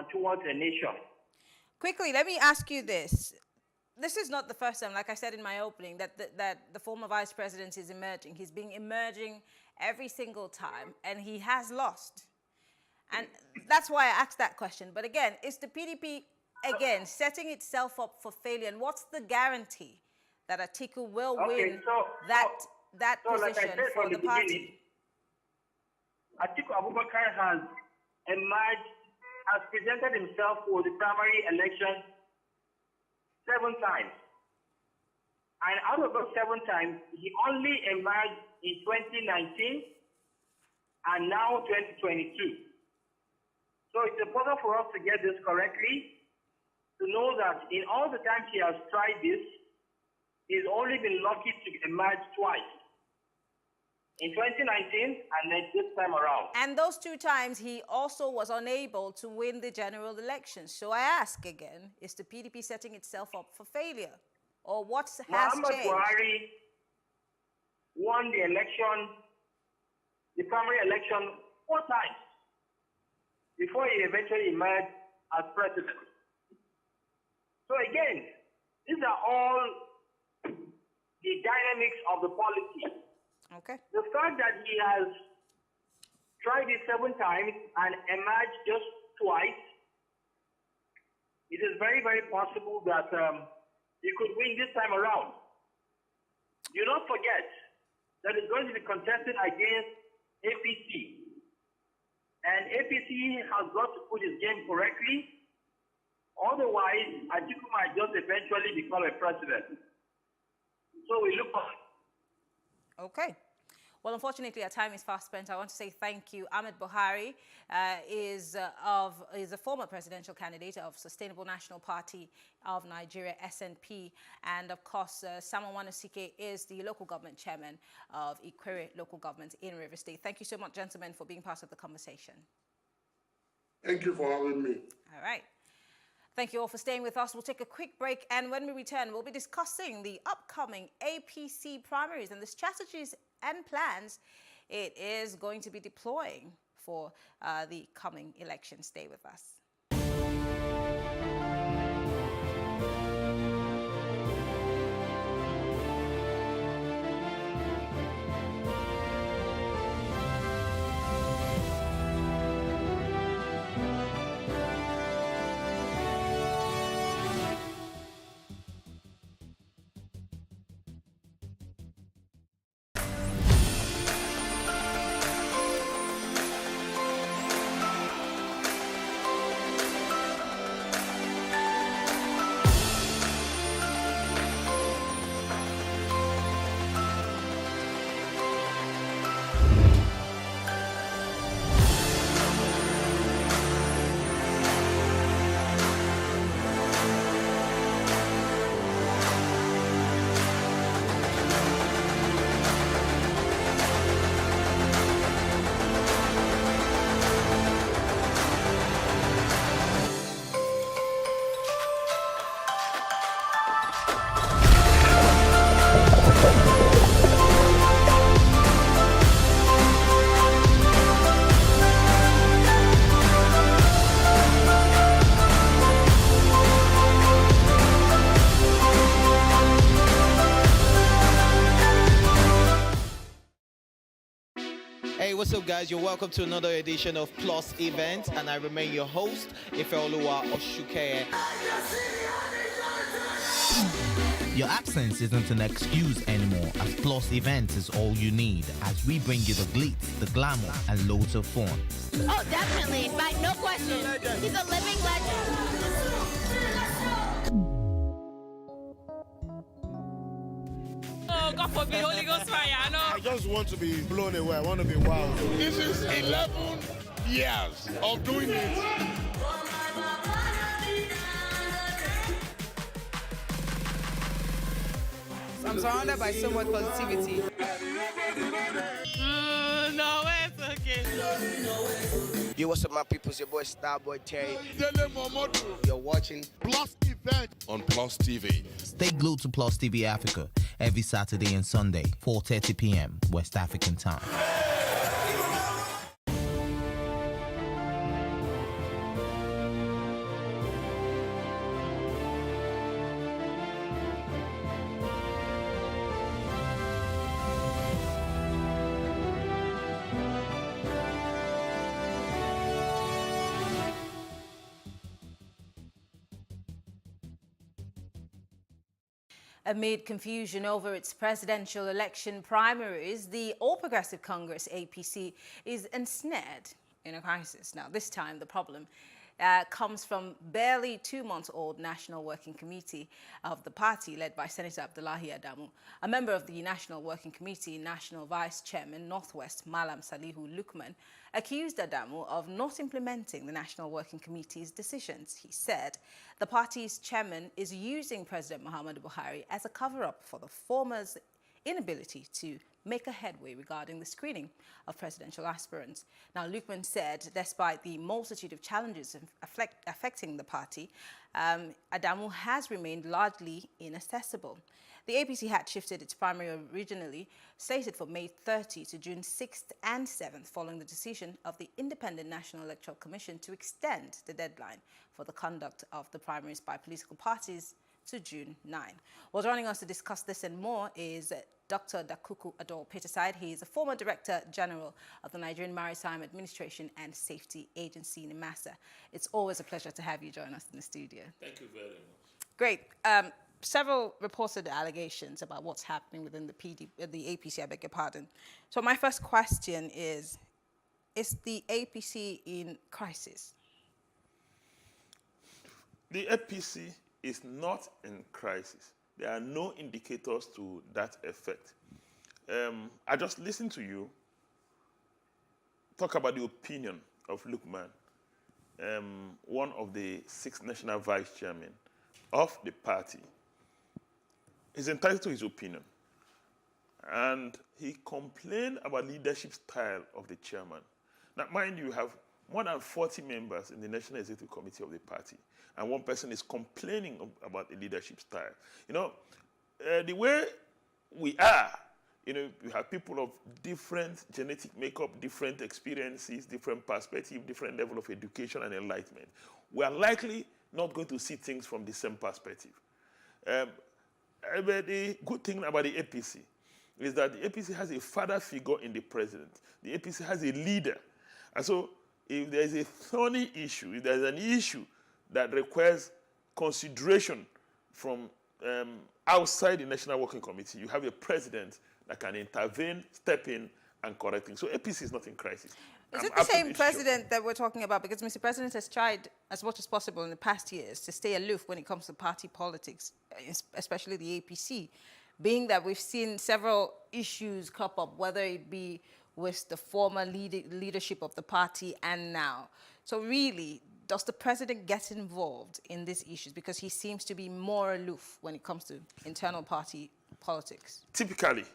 and towards a nation. Quickly, let me ask you this. This is not the first time, like I said in my opening, that the former vice president is emerging. He's been emerging every single time, and he has lost. And that's why I asked that question. But again, is the PDP, again, setting itself up for failure? And what's the guarantee that Atiku will win that position like for the party? Atiku Abubakar has emerged, has presented himself for the primary election 7 times. And out of those 7 times, he only emerged in 2019 and now 2022. So it's important for us to get this correctly, to know that in all the times he has tried this, he's only been lucky to emerge twice. In 2019 and then this time around. And those 2 times, he also was unable to win the general election. So I ask again, is the PDP setting itself up for failure? Or what has changed? Buhari won the election, the primary election 4 times before he eventually emerged as president. So again, these are all the dynamics of the policy. Okay. The fact that he has tried it 7 times and emerged just twice, it is very, very possible that he could win this time around. Do not forget that it's going to be contested against APC. And APC has got to put his game correctly. Otherwise, Atiku might just eventually become a president. So we look for. Okay. Well, unfortunately, our time is fast spent. I want to say thank you. Ahmed Buhari is a former presidential candidate of Sustainable National Party of Nigeria, SNP. And, of course, Samuel Wanosike is the local government chairman of Ikwere local government in Rivers State. Thank you so much, gentlemen, for being part of the conversation. Thank you for having me. All right. Thank you all for staying with us. We'll take a quick break, and when we return, we'll be discussing the upcoming APC primaries and the strategies and plans it is going to be deploying for the coming election. Stay with us. Hey, what's up, guys? You're welcome to another edition of Plus Event, and I remain your host, Ifeoluwa Oshukeye. Your absence isn't an excuse anymore, as Plus Event is all you need, as we bring you the glitz, the glamour, and loads of fun. Oh, definitely. Right, no question. He's a living legend. Oh, God forbid, Holy Ghost fire, I know. I just want to be blown away. I want to be wild. This is 11 years of doing it. I'm surrounded by so much positivity. No, it's okay. Yo, what's up, my people? It's your boy Starboy Terry. You're watching Plus Event on Plus TV. Stay glued to Plus TV Africa every Saturday and Sunday, 4:30 p.m. West African time. Amid confusion over its presidential election primaries, the All Progressive Congress, APC, is ensnared in a crisis. Now, this time, the problem comes from barely 2 months old National Working Committee of the party led by Senator Abdullahi Adamu. A member of the National Working Committee, National Vice Chairman, Northwest, Malam Salihu Lukman, accused Adamu of not implementing the National Working Committee's decisions. He said the party's chairman is using President Muhammadu Buhari as a cover-up for the former's inability to make a headway regarding the screening of presidential aspirants. Now, Lukman said, despite the multitude of challenges affecting the party, Adamu has remained largely inaccessible. The APC had shifted its primary originally slated for May 30 to June 6th and 7th, following the decision of the Independent National Electoral Commission to extend the deadline for the conduct of the primaries by political parties to June 9. Well, joining us to discuss this and more is Dr. Dakuku Adol Peterside. He is a former Director General of the Nigerian Maritime Administration and Safety Agency, NIMASA. It's always a pleasure to have you join us in the studio. Thank you very much. Great. Several reported allegations about what's happening within the APC, I beg your pardon. So my first question is the APC in crisis? The APC is not in crisis. There are no indicators to that effect. I just listened to you talk about the opinion of Lukman, one of the 6 national vice chairmen of the party. He's entitled to his opinion. And he complained about leadership style of the chairman. Now, mind you, have more than 40 members in the National Executive Committee of the party, and one person is complaining about the leadership style. You know, the way we are, you know, we have people of different genetic makeup, different experiences, different perspective, different level of education and enlightenment. We are likely not going to see things from the same perspective. But the good thing about the APC is that the APC has a father figure in the president. The APC has a leader. And so if there is a thorny issue, if there is an issue that requires consideration from outside the National Working Committee, you have a president that can intervene, step in, and correct things. So APC is not in crisis. Is it the same president that we're talking about? Because Mr. President has tried as much as possible in the past years to stay aloof when it comes to party politics, especially the APC, being that we've seen several issues crop up, whether it be with the former leadership of the party and now. So really, does the president get involved in these issues? Because he seems to be more aloof when it comes to internal party politics. Typically,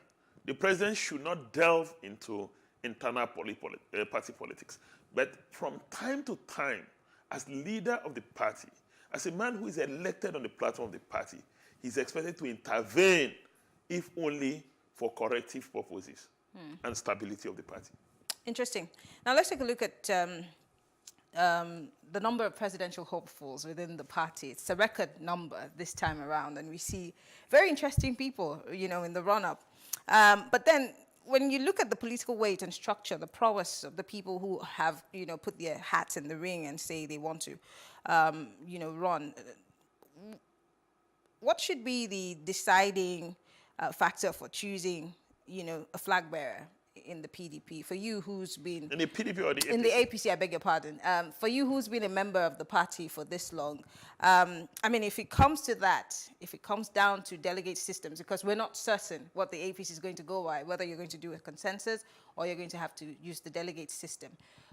the president should not delve into internal party politics. But from time to time, as leader of the party, as a man who is elected on the platform of the party, he's expected to intervene, if only for corrective purposes and stability of the party. Interesting. Now let's take a look at the number of presidential hopefuls within the party. It's a record number this time around, and we see very interesting people, you know, in the run-up. But then, when you look at the political weight and structure, the prowess of the people who have, you know, put their hats in the ring and say they want to, you know, run, what should be the deciding factor for choosing, you know, a flag bearer in the PDP? For you who's been... In the PDP or the APC? In the APC, I beg your pardon. For you who's been a member of the party for this long, I mean, if it comes to that, if it comes down to delegate systems, because we're not certain what the APC is going to go by, whether you're going to do a consensus or you're going to have to use the delegate system.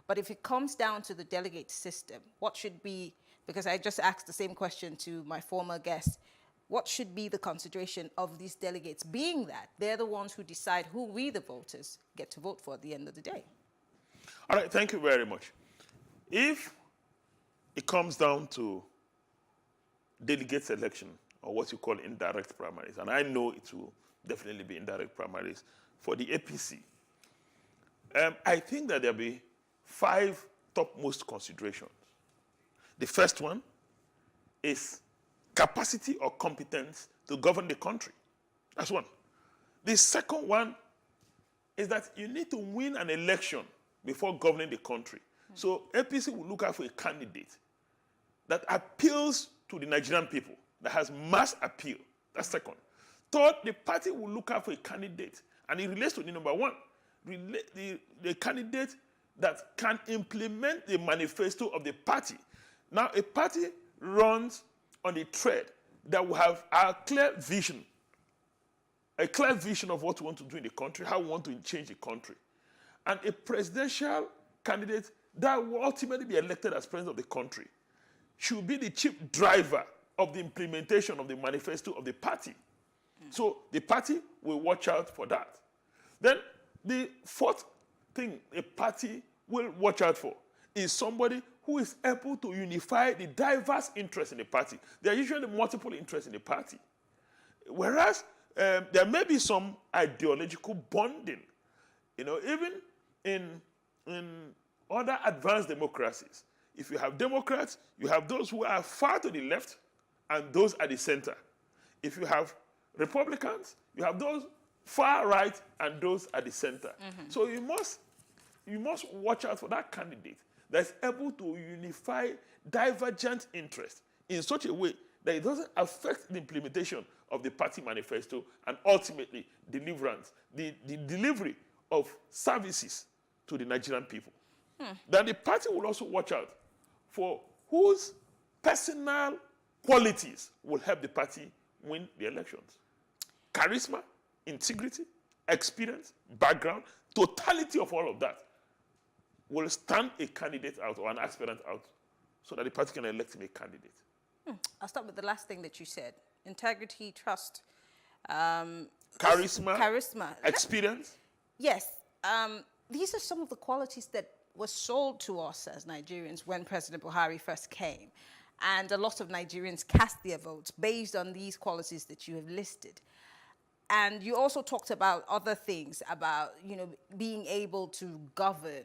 But if it comes down to the delegate system, what should be, because I just asked the same question to my former guest, what should be the consideration of these delegates, being that they're the ones who decide who we, the voters, get to vote for at the end of the day? All right, thank you very much. If it comes down to delegate selection, or what you call indirect primaries, and I know it will definitely be indirect primaries for the APC, I think that there'll be 5 topmost considerations. The first one is capacity or competence to govern the country. That's one. The second one is that you need to win an election before governing the country. So APC will look out for a candidate that appeals to the Nigerian people, that has mass appeal. That's second. Third, the party will look out for a candidate, and it relates to the number one, the candidate that can implement the manifesto of the party. Now, a party runs on a thread that will have a clear vision of what we want to do in the country, how we want to change the country. And a presidential candidate that will ultimately be elected as president of the country should be the chief driver of the implementation of the manifesto of the party. So the party will watch out for that. Then the fourth thing a party will watch out for is somebody who is able to unify the diverse interests in the party. There are usually multiple interests in the party. Whereas there may be some ideological bonding. Even in other advanced democracies, if you have Democrats, you have those who are far to the left and those at the center. If you have Republicans, you have those far right and those at the center. So you must watch out for that candidate that's able to unify divergent interests in such a way that it doesn't affect the implementation of the party manifesto and ultimately the delivery of services to the Nigerian people. Then the party will also watch out for whose personal qualities will help the party win the elections. Charisma, integrity, experience, background, totality of all of that will stand a candidate out or an aspirant out so that the party can elect him a candidate. I'll start with the last thing that you said. Integrity, trust. Charisma, experience. Yes. These are some of the qualities that were sold to us as Nigerians when President Buhari first came. And a lot of Nigerians cast their votes based on these qualities that you have listed. And you also talked about other things, about, being able to govern,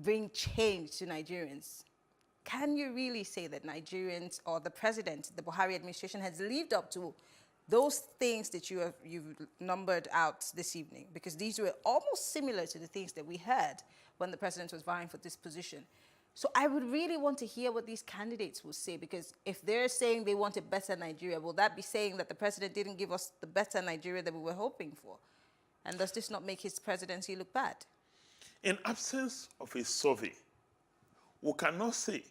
bring change to Nigerians. Can you really say that Nigerians or the president, the Buhari administration, has lived up to those things that you've numbered out this evening? Because these were almost similar to the things that we heard when the president was vying for this position. So I would really want to hear what these candidates will say, because if they're saying they want a better Nigeria, will that be saying that the president didn't give us the better Nigeria that we were hoping for? And does this not make his presidency look bad? In absence of a survey, we cannot say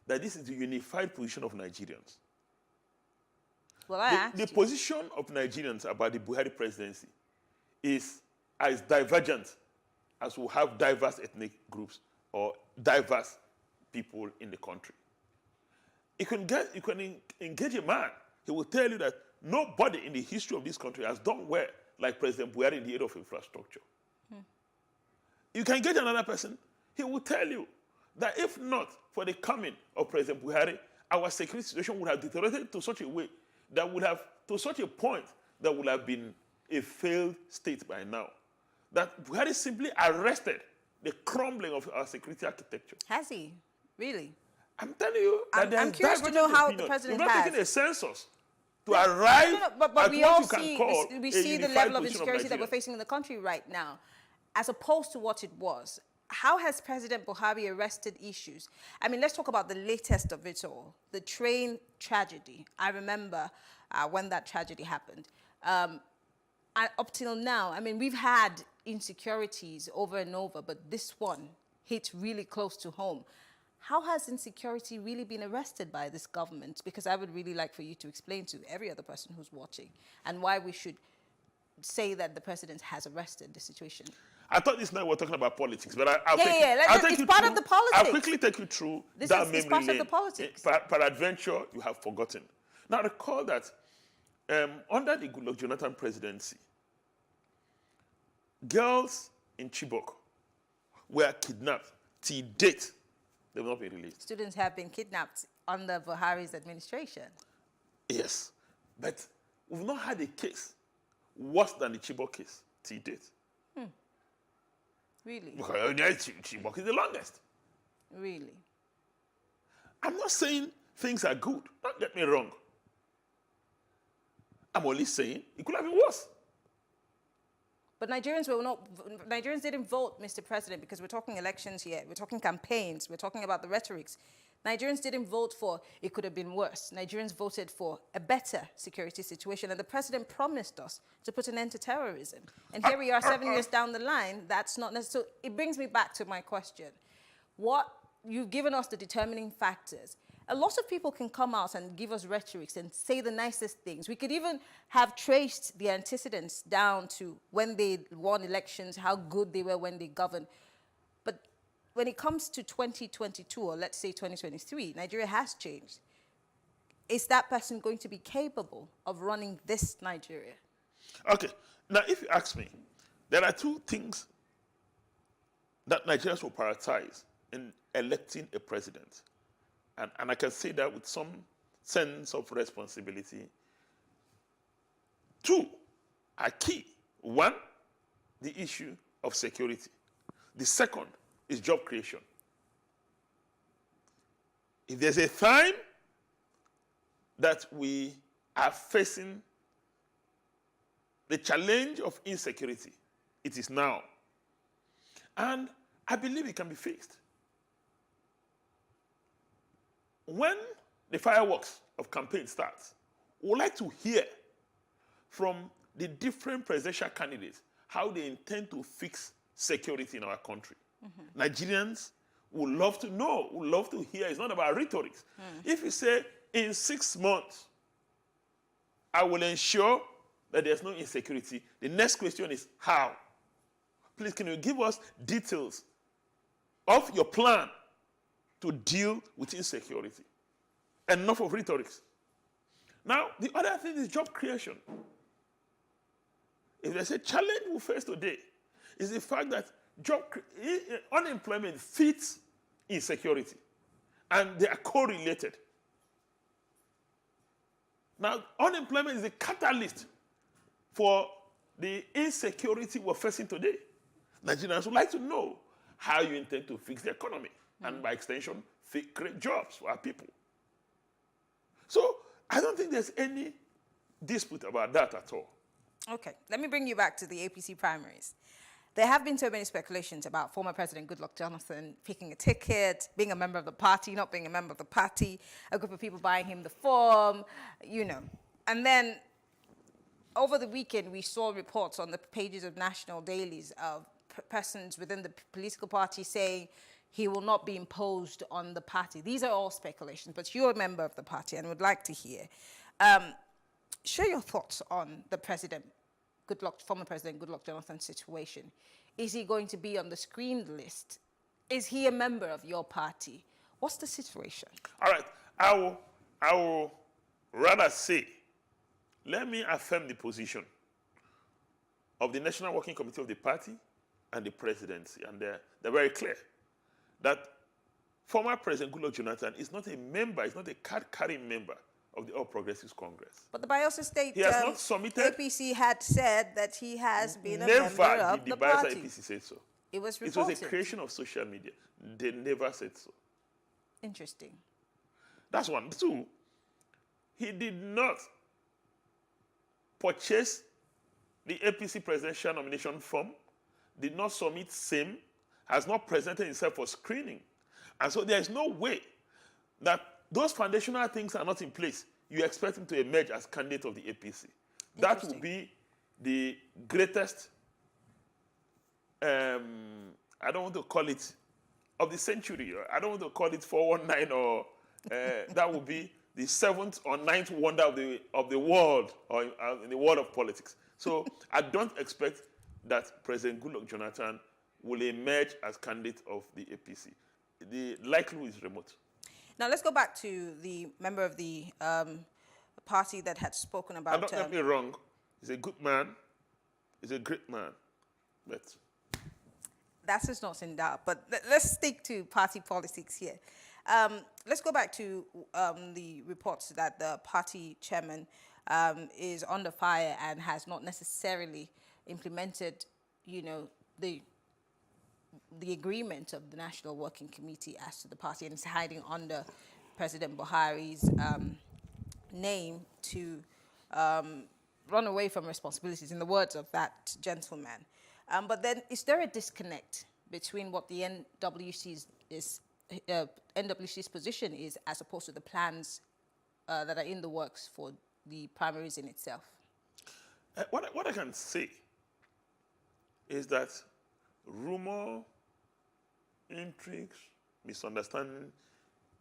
that this is the unified position of Nigerians. Well, the position of Nigerians about the Buhari presidency is as divergent as we have diverse ethnic groups or diverse people in the country. You can engage a man, he will tell you that nobody in the history of this country has done well like President Buhari in the area of infrastructure. You can engage another person, he will tell you that if not for the coming of President Buhari, our security situation would have deteriorated to such a way that would have, to such a point that would have been a failed state by now. That Buhari simply arrested the crumbling of our security architecture. Has he? Really? I'm telling you that I'm curious to know how the president has. You're not taking a census to arrive but we all see the level of insecurity that we're facing in the country right now, as opposed to what it was. How has President Buhari arrested issues? I mean, let's talk about the latest of it all, the train tragedy. I remember when that tragedy happened. And up till now, I mean, we've had insecurities over and over, but this one hit really close to home. How has insecurity really been arrested by this government? Because I would really like for you to explain to every other person who's watching and why we should say that the president has arrested the situation. I thought this night we're talking about politics, but it's part of the politics. I'll quickly take you through that memory part lane. of the politics. Peradventure, you have forgotten. Now recall that under the Goodluck Jonathan presidency, girls in Chibok were kidnapped till date. They will not be released. Students have been kidnapped under Buhari's administration. Yes, but we've not had a case worse than the Chibok case till date. Really? Because Chibok is the longest. Really? I'm not saying things are good. Don't get me wrong. I'm only saying it could have been worse. But Nigerians didn't vote, Mr. President, because we're talking elections here. We're talking campaigns. We're talking about the rhetorics. Nigerians didn't vote for it could have been worse. Nigerians voted for a better security situation. And the president promised us to put an end to terrorism. And here we are 7 years down the line. That's not necessary. So it brings me back to my question. You've given us the determining factors. A lot of people can come out and give us rhetorics and say the nicest things. We could even have traced the antecedents down to when they won elections, how good they were when they governed. But when it comes to 2022, or let's say 2023, Nigeria has changed. Is that person going to be capable of running this Nigeria? Okay. Now, if you ask me, there are two things that Nigerians will prioritize in electing a president. And I can say that with some sense of responsibility. Two are key. One, the issue of security. The second is job creation. If there's a time that we are facing the challenge of insecurity, it is now. And I believe it can be fixed. When the fireworks of campaign starts, we would like to hear from the different presidential candidates how they intend to fix security in our country. Mm-hmm. Nigerians would love to know, would love to hear. It's not about rhetoric. If you say, in 6 months, I will ensure that there's no insecurity, the next question is how? Please, can you give us details of your plan to deal with insecurity? Enough of rhetoric. Now, the other thing is job creation. If there's a challenge we face today, is the fact that unemployment feeds insecurity, and they are correlated. Now, unemployment is a catalyst for the insecurity we're facing today. Nigerians would like to know how you intend to fix the economy, and by extension, create jobs for our people. So I don't think there's any dispute about that at all. Okay, let me bring you back to the APC primaries. There have been so many speculations about former President Goodluck Jonathan picking a ticket, being a member of the party, not being a member of the party, a group of people buying him the form, you know. And then over the weekend, we saw reports on the pages of national dailies of persons within the political party saying he will not be imposed on the party. These are all speculations, but you're a member of the party and would like to hear. Share your thoughts on the former President Goodluck Jonathan's situation. Is he going to be on the screened list? Is he a member of your party? What's the situation? All right, I will rather say, let me affirm the position of the National Working Committee of the party and the presidency, and they're very clear that former President Goodluck Jonathan is not a member, is not a card-carrying member of the All Progressives Congress. But the Bayelsa State not submitted, APC had said that he has been a member of the party. Never did the Bayelsa APC say so. It was reported. It was a creation of social media. They never said so. Interesting. That's one. Two, he did not purchase the APC presidential nomination form, did not submit same, has not presented himself for screening. And so there is no way that those foundational things are not in place. You expect him to emerge as candidate of the APC. That will be the greatest, I don't want to call it of the century. I don't want to call it 419 or that would be the 7th or 9th wonder of the world, or in the world of politics. So I don't expect that President Goodluck Jonathan will emerge as candidate of the APC. The likelihood is remote. Now let's go back to the member of the party that had spoken about. And don't get me wrong, he's a good man, he's a great man, but that is not in doubt. But let's stick to party politics here. Let's go back to the reports that the party chairman is under fire and has not necessarily implemented, you know, the agreement of the National Working Committee as to the party, and is hiding under President Buhari's name to run away from responsibilities, in the words of that gentleman. But then, is there a disconnect between what the NWC is NWC's position is as opposed to the plans that are in the works for the primaries in itself? What I can say is that rumor, intrigues, misunderstanding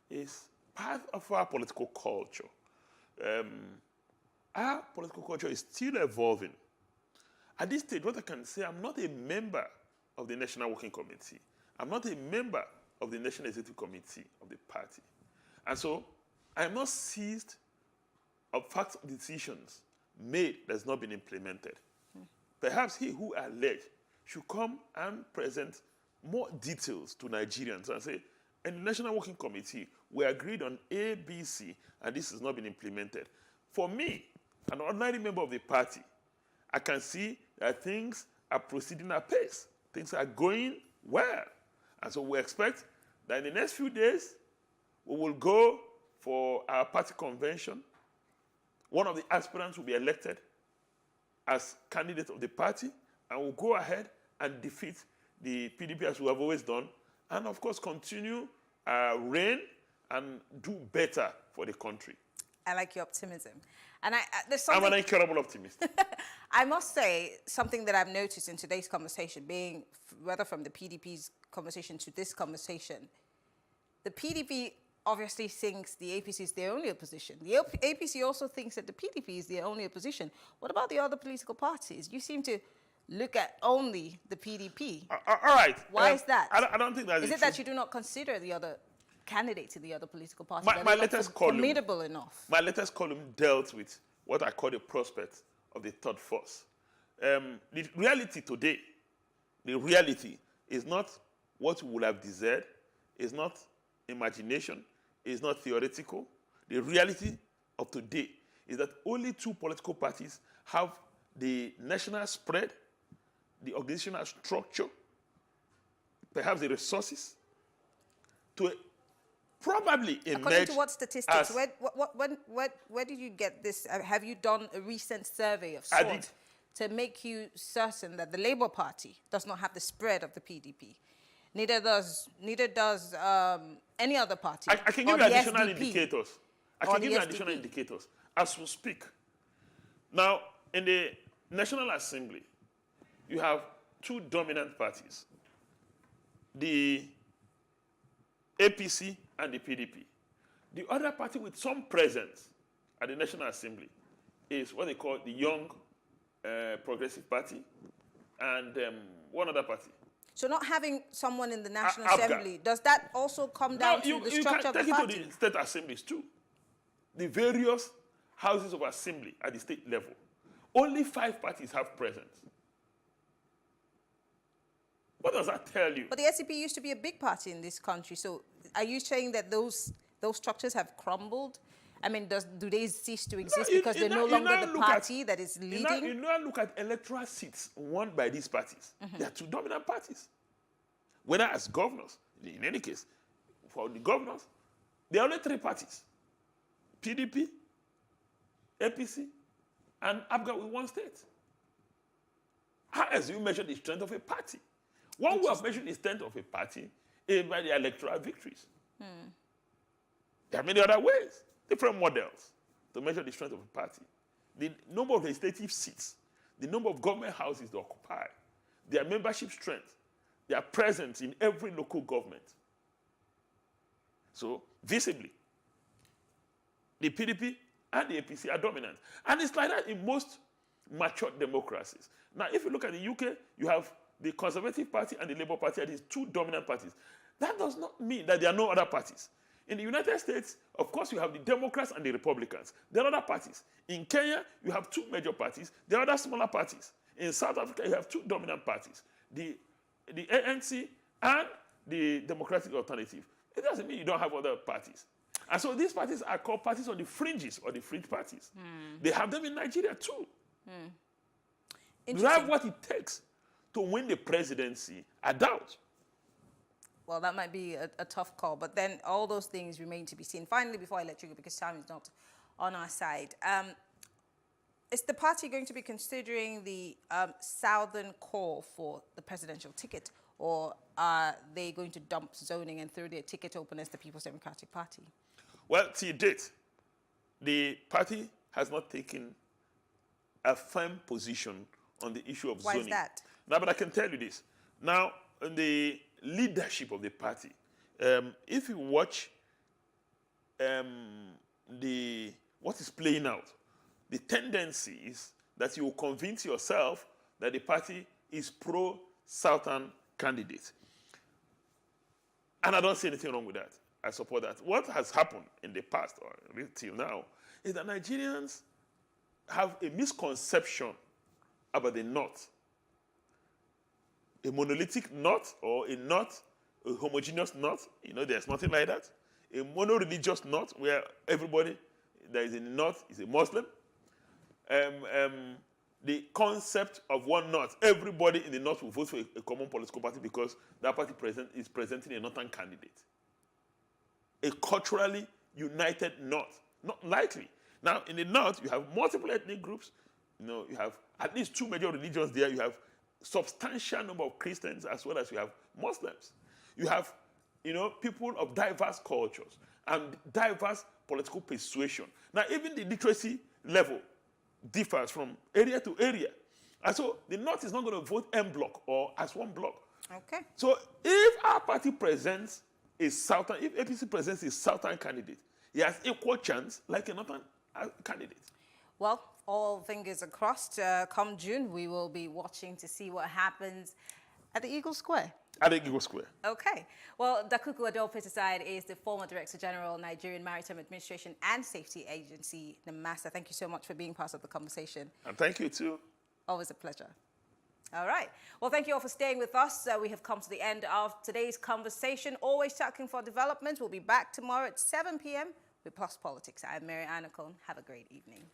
is part of our political culture. Our political culture is still evolving. At this stage, what I can say, I'm not a member of the National Working Committee. I'm not a member of the National Executive Committee of the party. And so I am not seized of facts or decisions made that's not been implemented. Perhaps he who alleged should come and present more details to Nigerians and say, in the National Working Committee, we agreed on A, B, C, and this has not been implemented. For me, an ordinary member of the party, I can see that things are proceeding at pace. Things are going well. And so we expect that in the next few days, we will go for our party convention. One of the aspirants will be elected as candidate of the party, and will go ahead and defeat the PDP as we have always done, and of course continue reign and do better for the country. I like your optimism. And there's something... I'm an incredible optimist. I must say, something that I've noticed in today's conversation, being whether from the PDP's conversation to this conversation, the PDP obviously thinks the APC is their only opposition. The APC also thinks that the PDP is their only opposition. What about the other political parties? You seem to look at only the PDP. All right. Why is that? I don't think that is it that you do not consider the other candidates in the other political parties my latest column, formidable enough? My latest column dealt with what I call the prospect of the third force. The reality today, the reality is not what we would have desired, is not imagination, is not theoretical. The reality of today is that only two political parties have the national spread, the organizational structure, perhaps the resources to probably emerge. According to what statistics? Where did you get this? Have you done a recent survey of sorts to make you certain that the Labour Party does not have the spread of the PDP? Neither does any other party. I can give you additional indicators. I can give you additional indicators as we speak. Now, in the National Assembly, you have two dominant parties, the APC and the PDP. The other party with some presence at the National Assembly is what they call the Young Progressive Party and one other party. So not having someone in the National Assembly, does that also come down to the structure of the party? You can take it to the state assemblies too. The various houses of assembly at the state level. Only 5 parties have presence. What does that tell you? But the SDP used to be a big party in this country. So are you saying that those structures have crumbled? I mean, do they cease to exist because they're no longer the party that is leading? You now look at electoral seats won by these parties. They are two dominant parties. Whether as governors, in any case, for the governors, there are only 3 parties. PDP, APC, and ABGA with 1 state. How else do you measure the strength of a party? One way of measuring the strength of a party is by the electoral victories. There are many other ways, different models to measure the strength of a party. The number of legislative seats, the number of government houses they occupy, their membership strength, their presence in every local government. So, visibly, the PDP and the APC are dominant. And it's like that in most mature democracies. Now, if you look at the UK, you have the Conservative Party and the Labour Party are these 2 dominant parties. That does not mean that there are no other parties. In the United States, of course, you have the Democrats and the Republicans. There are other parties. In Kenya, you have 2 major parties. There are other smaller parties. In South Africa, you have 2 dominant parties. The ANC and the Democratic Alternative. It doesn't mean you don't have other parties. And so these parties are called parties on the fringes or the fringe parties. They have them in Nigeria too. You have what it takes to win the presidency, I doubt. Well, that might be a tough call, but then all those things remain to be seen. Finally, before I let you go, because time is not on our side, is the party going to be considering the southern core for the presidential ticket, or are they going to dump zoning and throw their ticket open as the People's Democratic Party? Well, to date, the party has not taken a firm position on the issue of zoning. Why is that? Now, but I can tell you this. Now, in the leadership of the party, if you watch what is playing out, the tendency is that you will convince yourself that the party is pro-Southern candidate. And I don't see anything wrong with that. I support that. What has happened in the past, or till now, is that Nigerians have a misconception about the North. A monolithic North, or a North, a homogeneous North, there's nothing like that. A mono-religious North where everybody that is in the North is a Muslim. The concept of one North, everybody in the North will vote for a common political party because that party is presenting a Northern candidate. A culturally united North, not likely. Now, in the North, you have multiple ethnic groups. You have at least 2 major religions there. You have substantial number of Christians as well as you have Muslims. You have, people of diverse cultures and diverse political persuasion. Now, even the literacy level differs from area to area. And so the North is not going to vote en bloc or as one bloc. Okay. So if our party presents if APC presents a Southern candidate, he has equal chance like a Northern candidate. Well, all fingers are crossed. Come June, we will be watching to see what happens at the Eagle Square. At the Eagle Square. Okay. Well, Dakuku Adol-Peticide is the former Director General, Nigerian Maritime Administration and Safety Agency, NMASA. Thank you so much for being part of the conversation. And thank you too. Always a pleasure. All right. Well, thank you all for staying with us. We have come to the end of today's conversation. Always tracking for developments. We'll be back tomorrow at 7 p.m. with Plus Politics. I'm Mary Anacone. Have a great evening.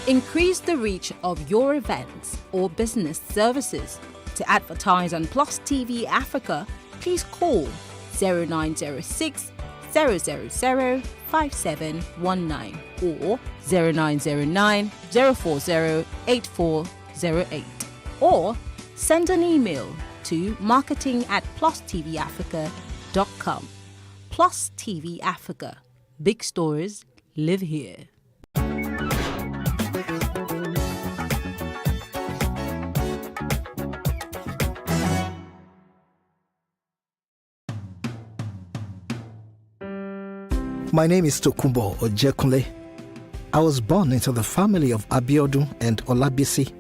Increase the reach of your events or business services. To advertise on Plus TV Africa, please call 0906 000 5719 or 0909 040 8408 or send an email to marketing@plustvafrica.com. Plus TV Africa. Big stories live here. My name is Tokumbo Ojekunle. I was born into the family of Abiodun and Olabisi.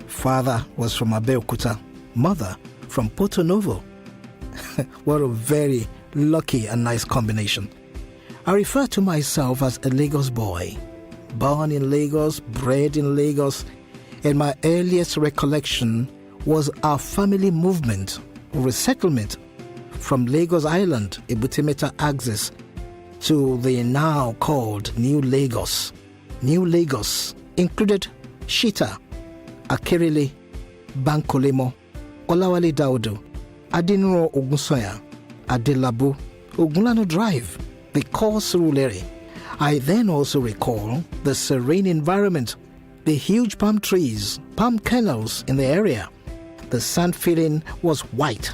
Father was from Abeokuta, mother from Porto Novo. What a very lucky and nice combination. I refer to myself as a Lagos boy, born in Lagos, bred in Lagos, and my earliest recollection was our family movement, resettlement from Lagos Island, Ebutimeta axis, to the now called New Lagos. New Lagos included Shita, Akerele, Bankolemo, Olawale Daudu, Adinro Ogunsoya, Adelabu, Ogunlano Drive, the coarse-rulery. I then also recall the serene environment, the huge palm trees, palm kernels in the area. The sand feeling was white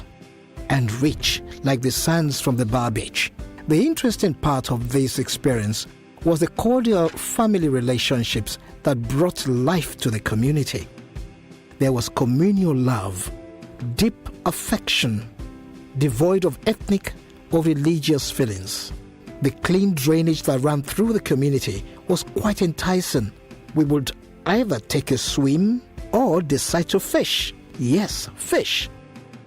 and rich like the sands from the Bar Beach. The interesting part of this experience was the cordial family relationships that brought life to the community. There was communal love, deep affection, devoid of ethnic or religious feelings. The clean drainage that ran through the community was quite enticing. We would either take a swim or decide to fish. Yes, fish.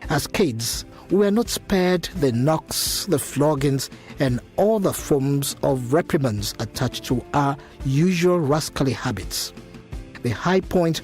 As kids, we were not spared the knocks, the floggings, and all the forms of reprimands attached to our usual rascally habits. The high point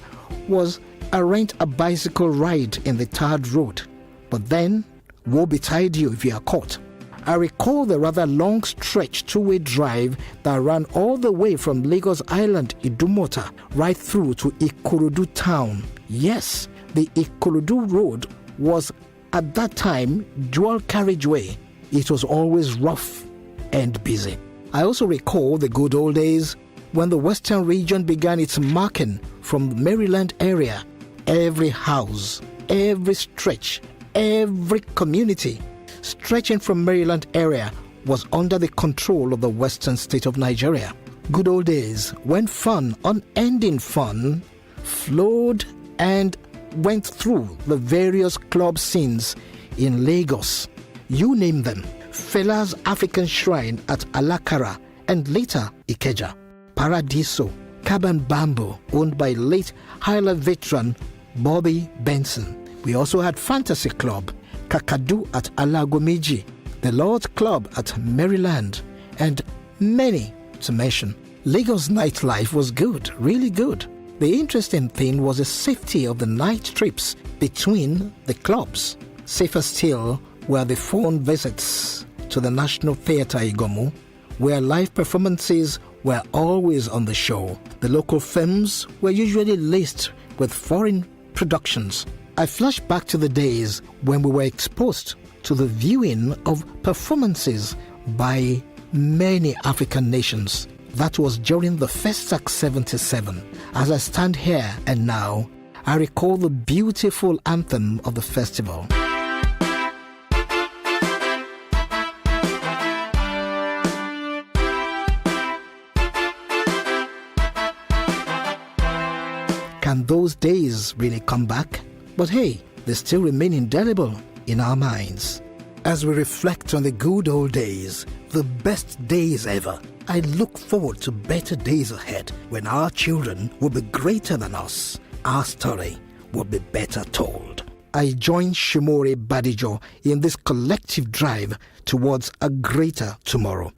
was arrange a bicycle ride in the tarred road, but then woe betide you if you are caught. I recall the rather long stretch two-way drive that ran all the way from Lagos Island, Idumota, right through to Ikorodu town. Yes, the Ikorodu road was at that time dual carriageway. It was always rough and busy. I also recall the good old days when the Western region began its marking from the Maryland area. Every house, every stretch, every community stretching from Maryland area was under the control of the western state of Nigeria. Good old days when fun, unending fun, flowed and went through the various club scenes in Lagos. You name them. Fela's African Shrine at Alakara and later Ikeja. Paradiso, Caban Bamboo, owned by late Hyla veteran Bobby Benson. We also had Fantasy Club, Kakadu at Alagomiji, the Lord's Club at Maryland, and many to mention. Lagos nightlife was good, really good. The interesting thing was the safety of the night trips between the clubs. Safer still were the phone visits to the National Theatre Igomu, where live performances were always on the show. The local films were usually laced with foreign productions. I flash back to the days when we were exposed to the viewing of performances by many African nations. That was during the Festac 77. As I stand here and now, I recall the beautiful anthem of the festival. Can those days really come back? But hey, they still remain indelible in our minds. As we reflect on the good old days, the best days ever, I look forward to better days ahead when our children will be greater than us. Our story will be better told. I join Shimori Badijo in this collective drive towards a greater tomorrow.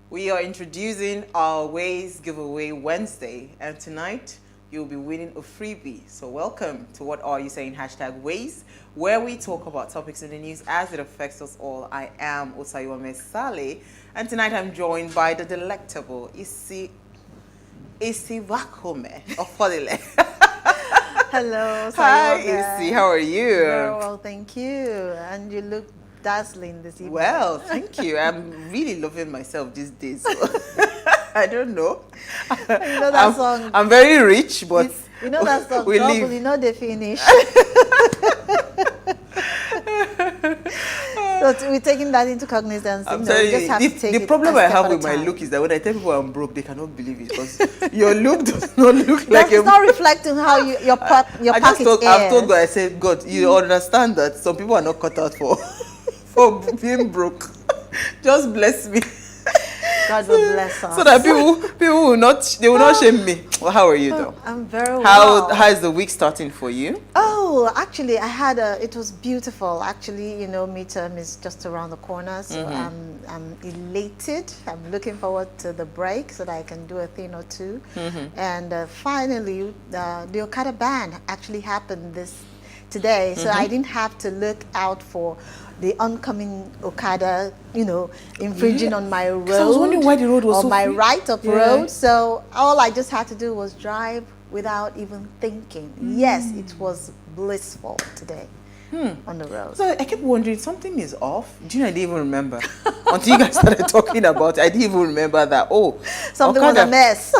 We are introducing our Ways Giveaway Wednesday, and tonight you'll be winning a freebie. So welcome to What Are You Saying? #Ways, where we talk about topics in the news as it affects us all. I am Osayome Sale, and tonight I'm joined by the delectable Isi Vakome of Folile. Hello, Hi Isi, how are you? Very well, thank you. And you look dazzling this evening. Well, thank you. I'm really loving myself these days. So I don't know. You know that song? I'm very rich, but you know that song? We Trouble, live. you know they finish. So we're taking that into cognizance. I'm you telling we just have you, to take the it problem a I step have at a with my time. look is that when I tell people I'm broke, they cannot believe it because your look does not look like That's not reflecting how your pocket is. I've told God, I said, God, you understand that some people are not cut out for for being broke. Just bless me. God will bless us. So that people will not shame me. Well, how are you though? I'm very well. How is the week starting for you? Oh, actually, it was beautiful. Actually, midterm is just around the corner, so I'm elated. I'm looking forward to the break so that I can do a thing or two. And finally, the Okada ban actually happened today, so I didn't have to look out for the oncoming Okada, infringing on my road. I was wondering why the road was on so my free. right of road. So all I just had to do was drive without even thinking. Yes, it was blissful today on the road. So I kept wondering, something is off. I didn't even remember. Until you guys started talking about it, I didn't even remember that. Oh, something was a mess.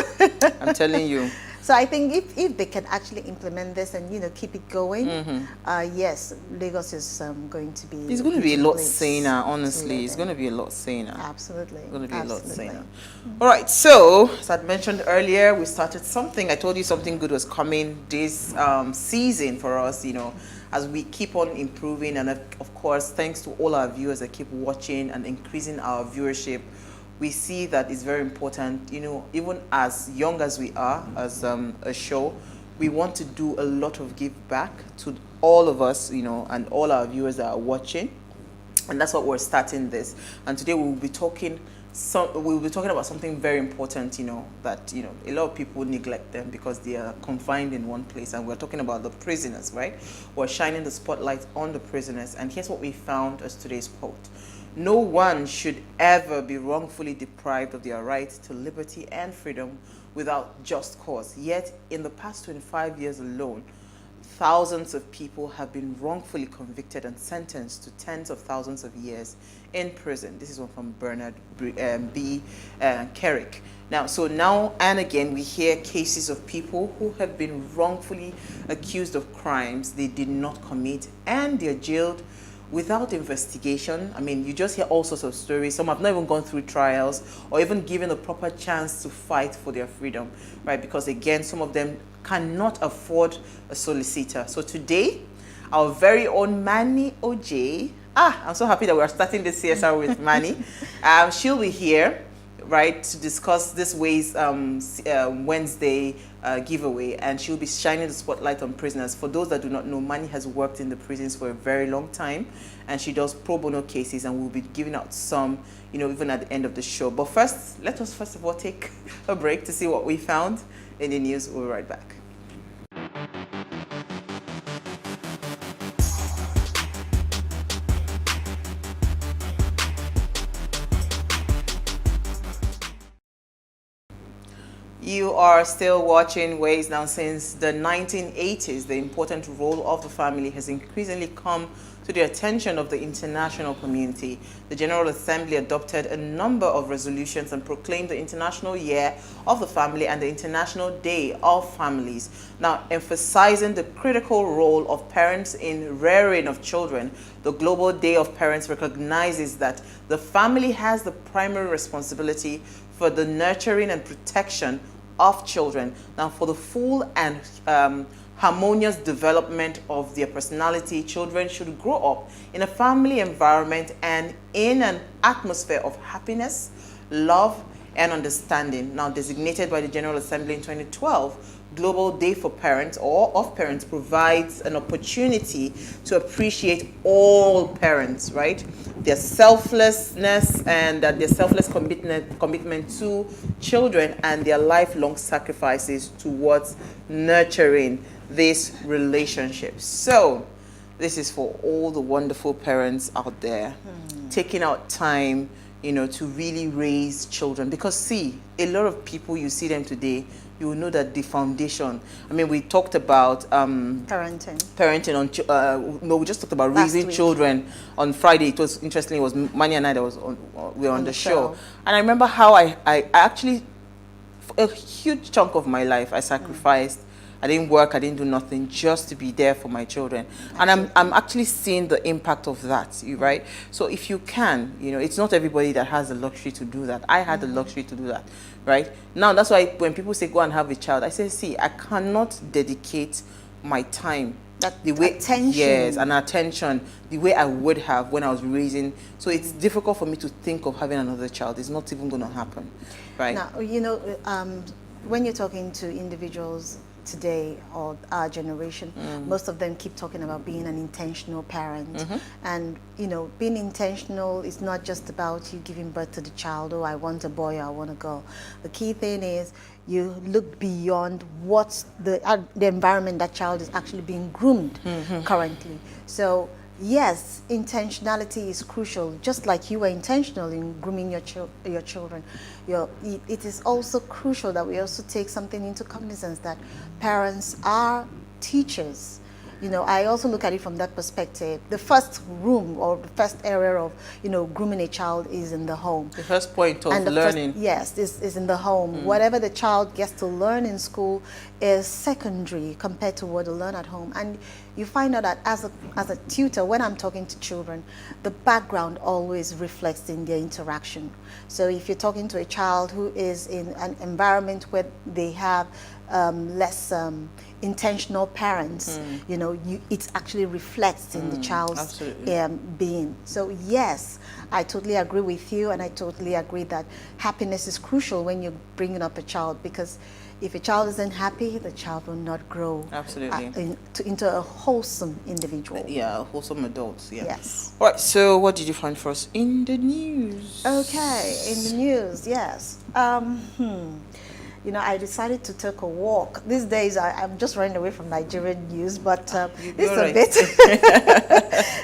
I'm telling you. So I think if they can actually implement this and keep it going, yes, Lagos is going to be. It's going to be a lot saner, honestly. It's going to be a lot saner. Absolutely. It's going to be a lot saner. All right. So as I mentioned earlier, we started something. I told you something good was coming this season for us. As we keep on improving, and of course, thanks to all our viewers that keep watching and increasing our viewership. We see that it's very important, even as young as we are, as a show, we want to do a lot of give back to all of us, and all our viewers that are watching. And that's what we're starting this. And today we'll be talking about something very important, that, a lot of people neglect them because they are confined in one place. And we're talking about the prisoners, right? We're shining the spotlight on the prisoners. And here's what we found as today's quote. No one should ever be wrongfully deprived of their right to liberty and freedom without just cause. Yet, in the past 25 years alone, thousands of people have been wrongfully convicted and sentenced to tens of thousands of years in prison. This is one from Bernard B. Kerrick. Now and again, we hear cases of people who have been wrongfully accused of crimes they did not commit, and they're jailed without investigation. I mean, you just hear all sorts of stories. Some have not even gone through trials or even given a proper chance to fight for their freedom, right? Because again, some of them cannot afford a solicitor. So today, our very own Manny OJ, I'm so happy that we're starting this CSR with Manny. She'll be here, right, to discuss this Ways Wednesday giveaway, and she'll be shining the spotlight on prisoners. For those that do not know, Manny has worked in the prisons for a very long time, and she does pro bono cases, and we'll be giving out some, even at the end of the show. But first, let us first of all take a break to see what we found in the news. We'll be right back. You are still watching Ways. Now, since the 1980s, the important role of the family has increasingly come to the attention of the international community. The General Assembly adopted a number of resolutions and proclaimed the International Year of the Family and the International Day of Families. Now, emphasizing the critical role of parents in rearing of children, the Global Day of Parents recognizes that the family has the primary responsibility for the nurturing and protection of children. Now, for the full and harmonious development of their personality, children should grow up in a family environment and in an atmosphere of happiness, love, and understanding. Now, designated by the General Assembly in 2012, Global Day for Parents or of Parents provides an opportunity to appreciate all parents, right? Their selflessness and their selfless commitment to children and their lifelong sacrifices towards nurturing this relationship. So this is for all the wonderful parents out there taking out time, to really raise children. Because see, a lot of people, you see them today, you will know that the foundation, we talked about parenting on, we just talked about raising children on Friday. It was interesting, it was Manny and I that was we were on the show. And I remember how I actually, a huge chunk of my life, I sacrificed I didn't work, I didn't do nothing, just to be there for my children. And I'm actually seeing the impact of that, right? So if you can, you know, it's not everybody that has the luxury to do that. I had the luxury to do that, right? Now, that's why when people say go and have a child, I say, see, I cannot dedicate my time, the way, attention. Yes, and attention, the way I would have when I was raising. So it's difficult for me to think of having another child. It's not even going to happen, right? Now, you know, when you're talking to individuals today or our generation, most of them keep talking about being an intentional parent. And, you know, being intentional is not just about you giving birth to the child, oh, I want a boy or I want a girl. The key thing is you look beyond what's the environment that child is actually being groomed currently. So yes, intentionality is crucial, just like you were intentional in grooming your children. It is also crucial that we also take something into cognizance that parents are teachers. You know, I also look at it from that perspective. The first room or the first area of, you know, grooming a child is in the home. The first point of learning. Yes, is in the home. Whatever the child gets to learn in school is secondary compared to what they learn at home. And you find out that as a tutor, when I'm talking to children, the background always reflects in their interaction. So if you're talking to a child who is in an environment where they have less intentional parents, you know, it actually reflects in the child's being. So yes, I totally agree with you, and I totally agree that happiness is crucial when you're bringing up a child, because if a child isn't happy, the child will not grow into a wholesome individual. Yeah, a wholesome adult. Yeah. Yes. All right. So, what did you find for us in the news? Okay, in the news, yes. You know, I decided to take a walk. These days, I'm just running away from Nigerian news, but this is a bit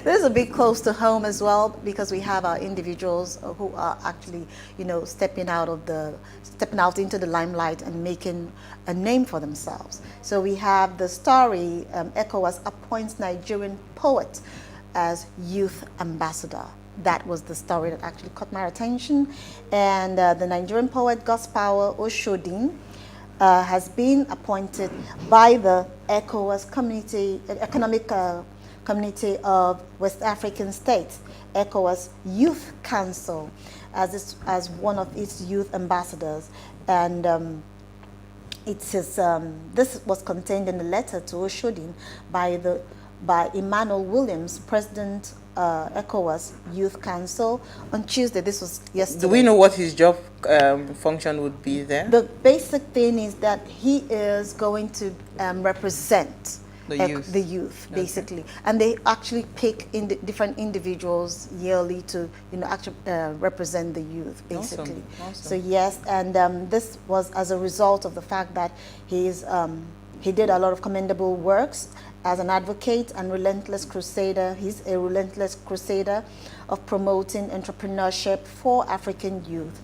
this is a bit close to home as well, because we have our individuals who are actually, you know, stepping out into the limelight and making a name for themselves. So we have the story, ECOWAS appoints Nigerian poet as youth ambassador. That was the story that actually caught my attention. And the Nigerian poet Gospower Oshodin has been appointed by the ECOWAS Economic Community of West African States, ECOWAS Youth Council, as one of its youth ambassadors. And this was contained in the letter to Oshodin by Emmanuel Williams, President ECOWAS Youth Council, on Tuesday. This was yesterday. Do we know what his job function would be there? The basic thing is that he is going to represent the youth, basically. And they actually pick different individuals yearly to, you know, actually represent the youth, basically. Awesome. So yes, and this was as a result of the fact that he did a lot of commendable works as an advocate and relentless crusader. He's a relentless crusader of promoting entrepreneurship for African youth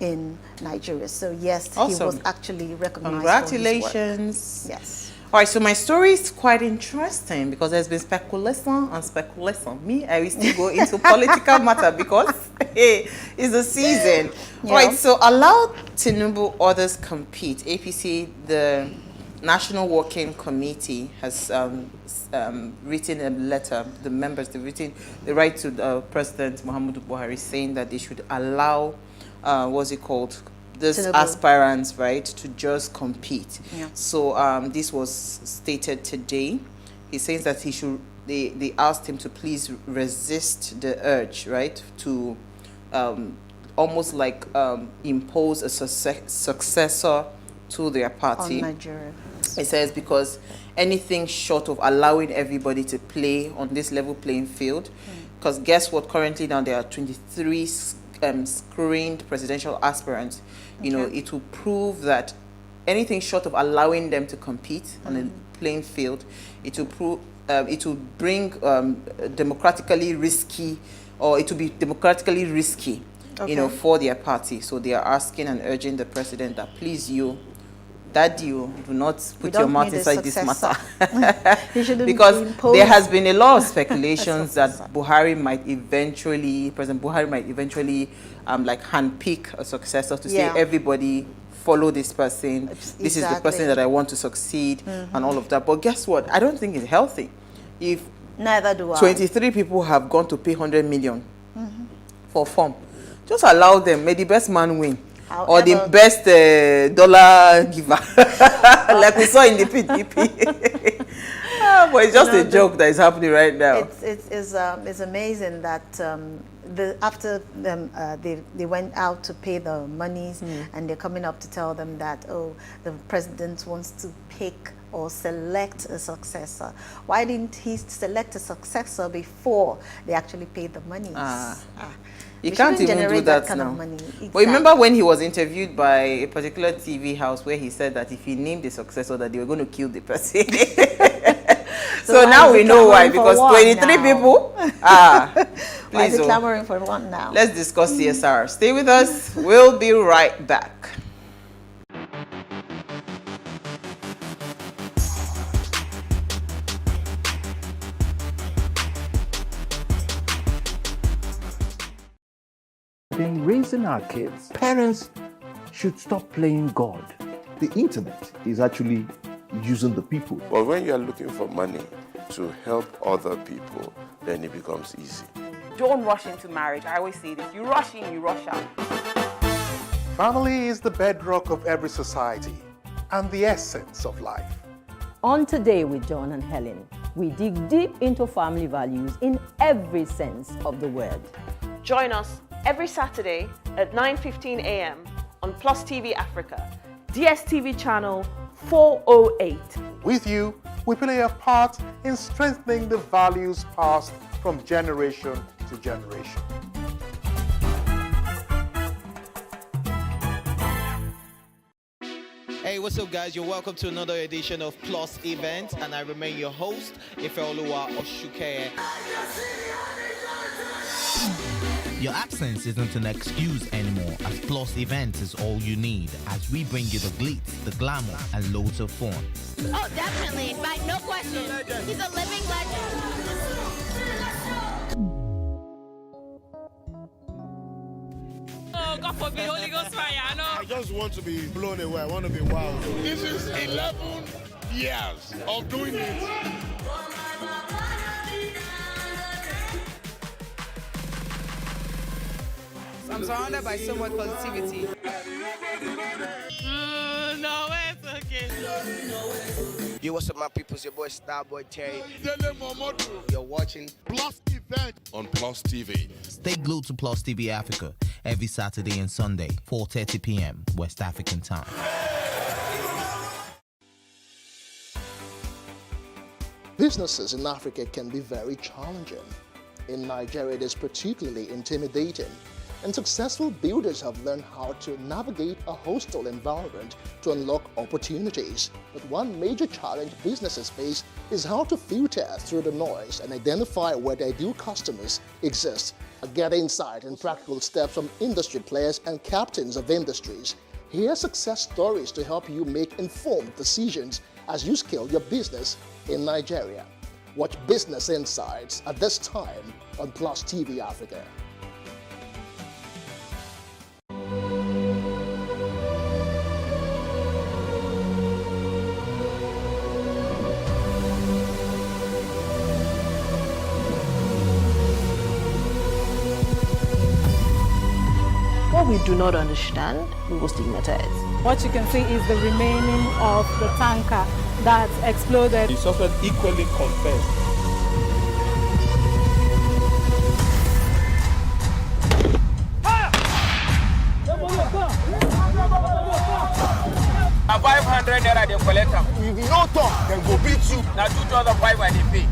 in Nigeria. So yes, he was actually recognized. Congratulations. For his work. Yes. All right, so my story is quite interesting because there's been speculation and speculation. I will still go into political matter because hey, it's the season. Yeah. All right, so allow Tinubu others compete. APC, the National Working Committee, has written a letter. The members, they've written, they write to President Muhammadu Buhari saying that they should allow, these aspirants, right, to just compete. Yeah. So this was stated today. He says that they asked him to please resist the urge, right, to almost like impose a successor to their party. On Nigeria. It says because anything short of allowing everybody to play on this level playing field, because guess what, currently now there are 23 screened presidential aspirants. You know, it will prove that anything short of allowing them to compete on a playing field, it will bring democratically risky, or it will be democratically risky, you know, for their party. So they are asking and urging the president that please Daddy, do not put your mouth inside this matter. Because there has been a lot of speculations that President Buhari might eventually like handpick a successor to say everybody follow this person. This is the person that I want to succeed and all of that. But guess what? I don't think it's healthy. If neither do I. 23 people have gone to pay 100 million for form, just allow them. May the best man win. However, or the best dollar giver, like we saw in the PDP. But it's just a joke that is happening right now. It's amazing that after they went out to pay the monies and they're coming up to tell them that, oh, the president wants to pick or select a successor. Why didn't he select a successor before they actually paid the monies? You can't even do that now. Exactly. But remember when he was interviewed by a particular TV house where he said that if he named the successor that they were going to kill the person. So now we know why, because 23 people. Why is he clamoring for one now? Let's discuss CSR. Stay with us. We'll be right back. In raising our kids, parents should stop playing God. The internet is actually using the people. But when you are looking for money to help other people, then it becomes easy. Don't rush into marriage. I always say this. You rush in, you rush out. Family is the bedrock of every society and the essence of life. On Today with John and Helen, we dig deep into family values in every sense of the word. Join us every Saturday at 9:15 a.m. on Plus TV Africa, DSTV channel 408. With you, we play a part in strengthening the values passed from generation to generation. Hey, what's up, guys? You're welcome to another edition of Plus Event, and I remain your host, Ifeoluwa Oshukeye. Your absence isn't an excuse anymore, as Plus Events is all you need, as we bring you the glitz, the glamour, and loads of fun. Oh, definitely. By no question. He's a living legend. Oh, God forbid, Holy Ghost fire, no. I just want to be blown away. I want to be wild. This is 11 years of doing it. I'm surrounded by so much positivity. No, it's okay. Yo, what's up, my people? It's your boy Starboy Terry. You're watching Plus Event on Plus TV. Stay glued to Plus TV Africa every Saturday and Sunday, 4:30 p.m. West African time. Businesses in Africa can be very challenging. In Nigeria, it is particularly intimidating. And successful builders have learned how to navigate a hostile environment to unlock opportunities. But one major challenge businesses face is how to filter through the noise and identify where their ideal customers exist. Get insight and practical steps from industry players and captains of industries. Hear success stories to help you make informed decisions as you scale your business in Nigeria. Watch Business Insights at this time on Plus TV Africa. What we do not understand, we will stigmatize. What you can see is the remaining of the tanker that exploded. The suspect equally confessed. Now 500 naira they collect them. If you don't talk, then go beat you. Now 2,500 they pay.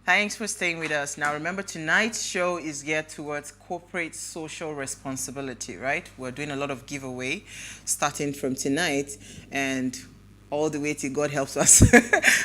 Thanks for staying with us. Now, remember, tonight's show is geared towards corporate social responsibility, right? We're doing a lot of giveaway starting from tonight and all the way till God helps us.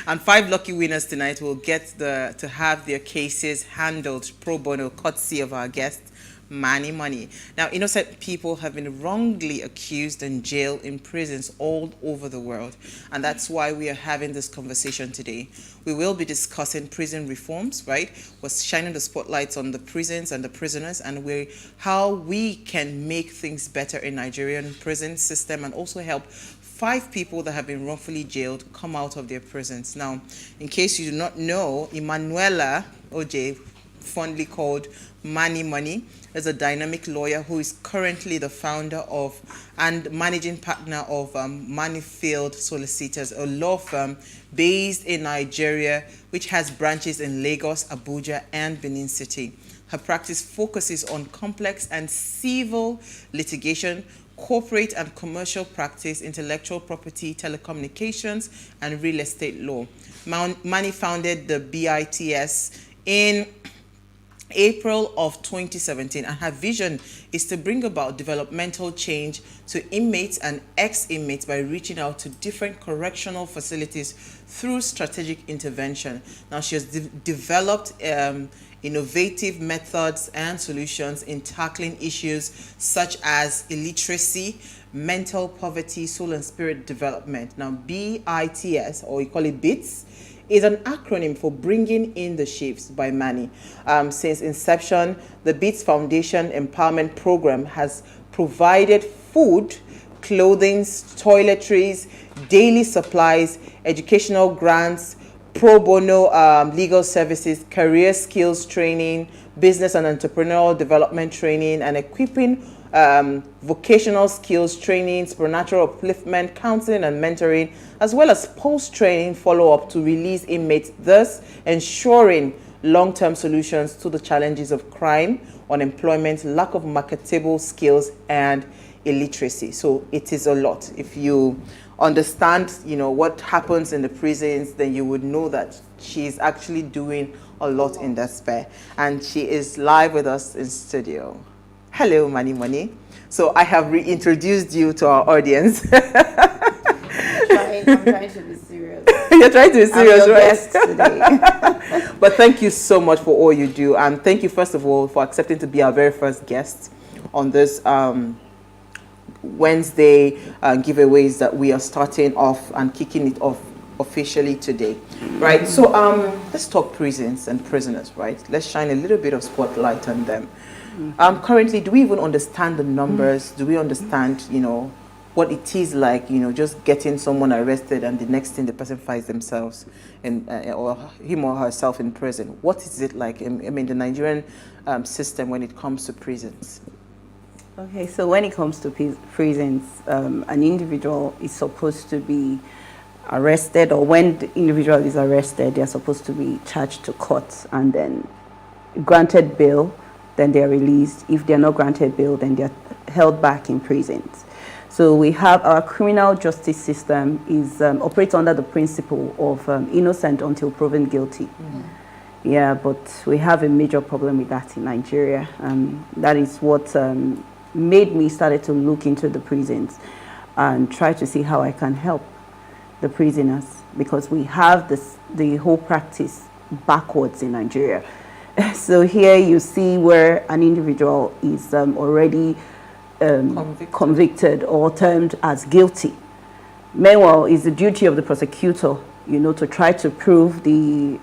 And 5 lucky winners tonight will get to have their cases handled pro bono, courtesy of our guest, Money. Now, innocent people have been wrongly accused and jailed in prisons all over the world. And that's why we are having this conversation today. We will be discussing prison reforms, right? We're shining the spotlights on the prisons and the prisoners and how we can make things better in Nigerian prison system and also help 5 people that have been wrongfully jailed come out of their prisons. Now, in case you do not know, Emanuela OJ, fondly called Money, is a dynamic lawyer who is currently the founder of and managing partner of Manifield Solicitors, a law firm based in Nigeria, which has branches in Lagos, Abuja, and Benin City. Her practice focuses on complex and civil litigation, corporate and commercial practice, intellectual property, telecommunications, and real estate law. Mani founded the BITS in April of 2017, and her vision is to bring about developmental change to inmates and ex-inmates by reaching out to different correctional facilities through strategic intervention. Now, she has developed innovative methods and solutions in tackling issues such as illiteracy, mental poverty, soul and spirit development. Now, BITS, or you call it BITS, is an acronym for Bringing in the Shifts by Mani. Since inception, the BITS Foundation Empowerment Program has provided food, clothing, toiletries, daily supplies, educational grants, pro bono legal services, career skills training, business and entrepreneurial development training, and equipping vocational skills training, supernatural upliftment, counseling and mentoring, as well as post-training follow-up to release inmates, thus ensuring long-term solutions to the challenges of crime, unemployment, lack of marketable skills, and illiteracy. So it is a lot. If you understand, what happens in the prisons, then you would know that she is actually doing a lot in that sphere. And she is live with us in studio. Hello, Money. So I have reintroduced you to our audience. I'm trying to be serious. You're trying to be serious, I'm your right? guest today. But thank you so much for all you do. And thank you, first of all, for accepting to be our very first guest on this Wednesday giveaways that we are starting off and kicking it off officially today, right? So let's talk prisons and prisoners, right? Let's shine a little bit of spotlight on them. Currently, do we even understand the numbers? Do we understand, what it is like, just getting someone arrested and the next thing the person finds themselves or him or herself in prison? What is it like? The Nigerian system when it comes to prisons? Okay, so when it comes to prisons, an individual is supposed to be arrested, or when the individual is arrested, they're supposed to be charged to court and then granted bail, then they're released. If they're not granted bail, then they're held back in prisons. So we have our criminal justice system operates under the principle of innocent until proven guilty. Yeah, but we have a major problem with that in Nigeria. That is what made me started to look into the prisons and try to see how I can help the prisoners, because we have the whole practice backwards in Nigeria. So here you see where an individual is already convicted or termed as guilty. Meanwhile, it's the duty of the prosecutor, to try to prove the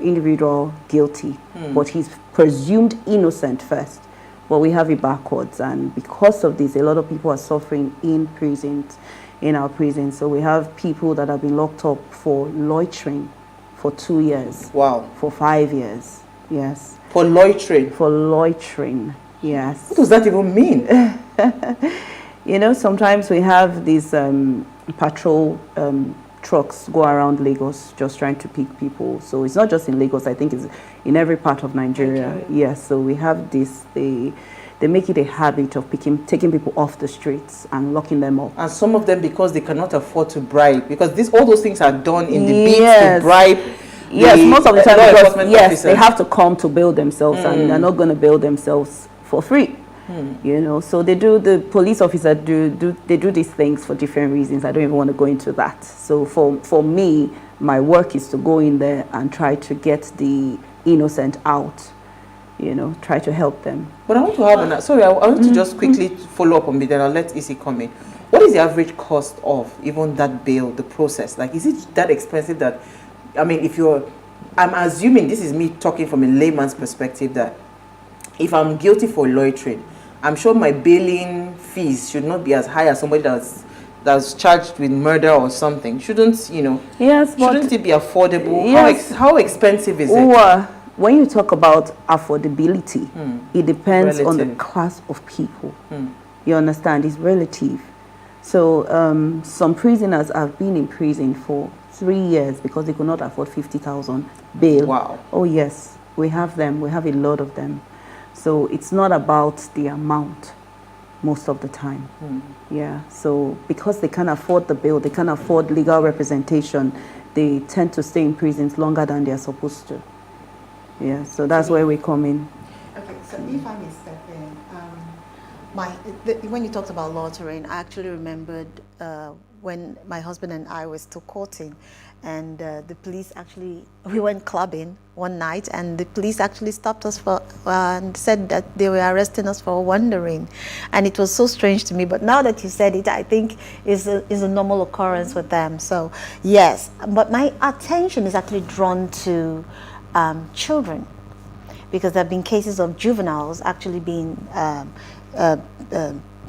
individual guilty, but he's presumed innocent first. But we have it backwards, and because of this, a lot of people are suffering in prisons, in our prisons. So we have people that have been locked up for loitering for 2 years. Wow. For 5 years. Yes. For loitering? For loitering, yes. What does that even mean? Sometimes we have these patrol trucks go around Lagos just trying to pick people. So it's not just in Lagos, I think it's in every part of Nigeria. Yes, so we have this, they make it a habit of taking people off the streets and locking them up. And some of them because they cannot afford to bribe, because all those things are done in the bids to bribe Yes, most of the time, law because enforcement yes, officers. they have to come to build themselves, and they're not going to build themselves for free. You know, so they do. The police officer they do these things for different reasons. I don't even want to go into that. So for me, my work is to go in there and try to get the innocent out. You know, try to help them. But I want to have sorry, I want to just quickly follow up on me, then I'll let Isi come in. What is the average cost of even that bail, the process? Like, is it that expensive that, I mean, I'm assuming, this is me talking from a layman's perspective, that if I'm guilty for loitering, I'm sure my bailing fees should not be as high as somebody that's charged with murder or something. Shouldn't, you know, yes, shouldn't it be affordable? Yes. How expensive is it? When you talk about affordability, it depends on the class of people. You understand? It's relative. So some prisoners have been in prison for 3 years because they could not afford 50,000 bail. Wow. Oh yes, we have them. We have a lot of them. So it's not about the amount most of the time. Yeah, so because they can't afford the bail, they can't afford legal representation, they tend to stay in prisons longer than they're supposed to. Yeah, so that's where we come in. Okay, so if I may step in, when you talked about loitering, I actually remembered when my husband and I were still courting, and the police we went clubbing one night, and the police actually stopped us and said that they were arresting us for wandering, and it was so strange to me. But now that you said it, I think is a normal occurrence with them. So yes, but my attention is actually drawn to children, because there have been cases of juveniles actually being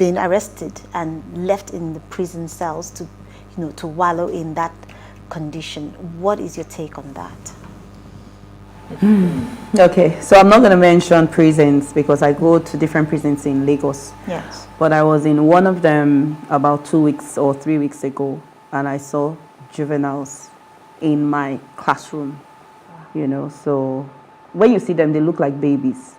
arrested and left in the prison cells to wallow in that condition. What is your take on that? Okay, so I'm not going to mention prisons because I go to different prisons in Lagos. Yes. But I was in one of them about 2 weeks or 3 weeks ago, and I saw juveniles in my classroom. You know, so when you see them, they look like babies.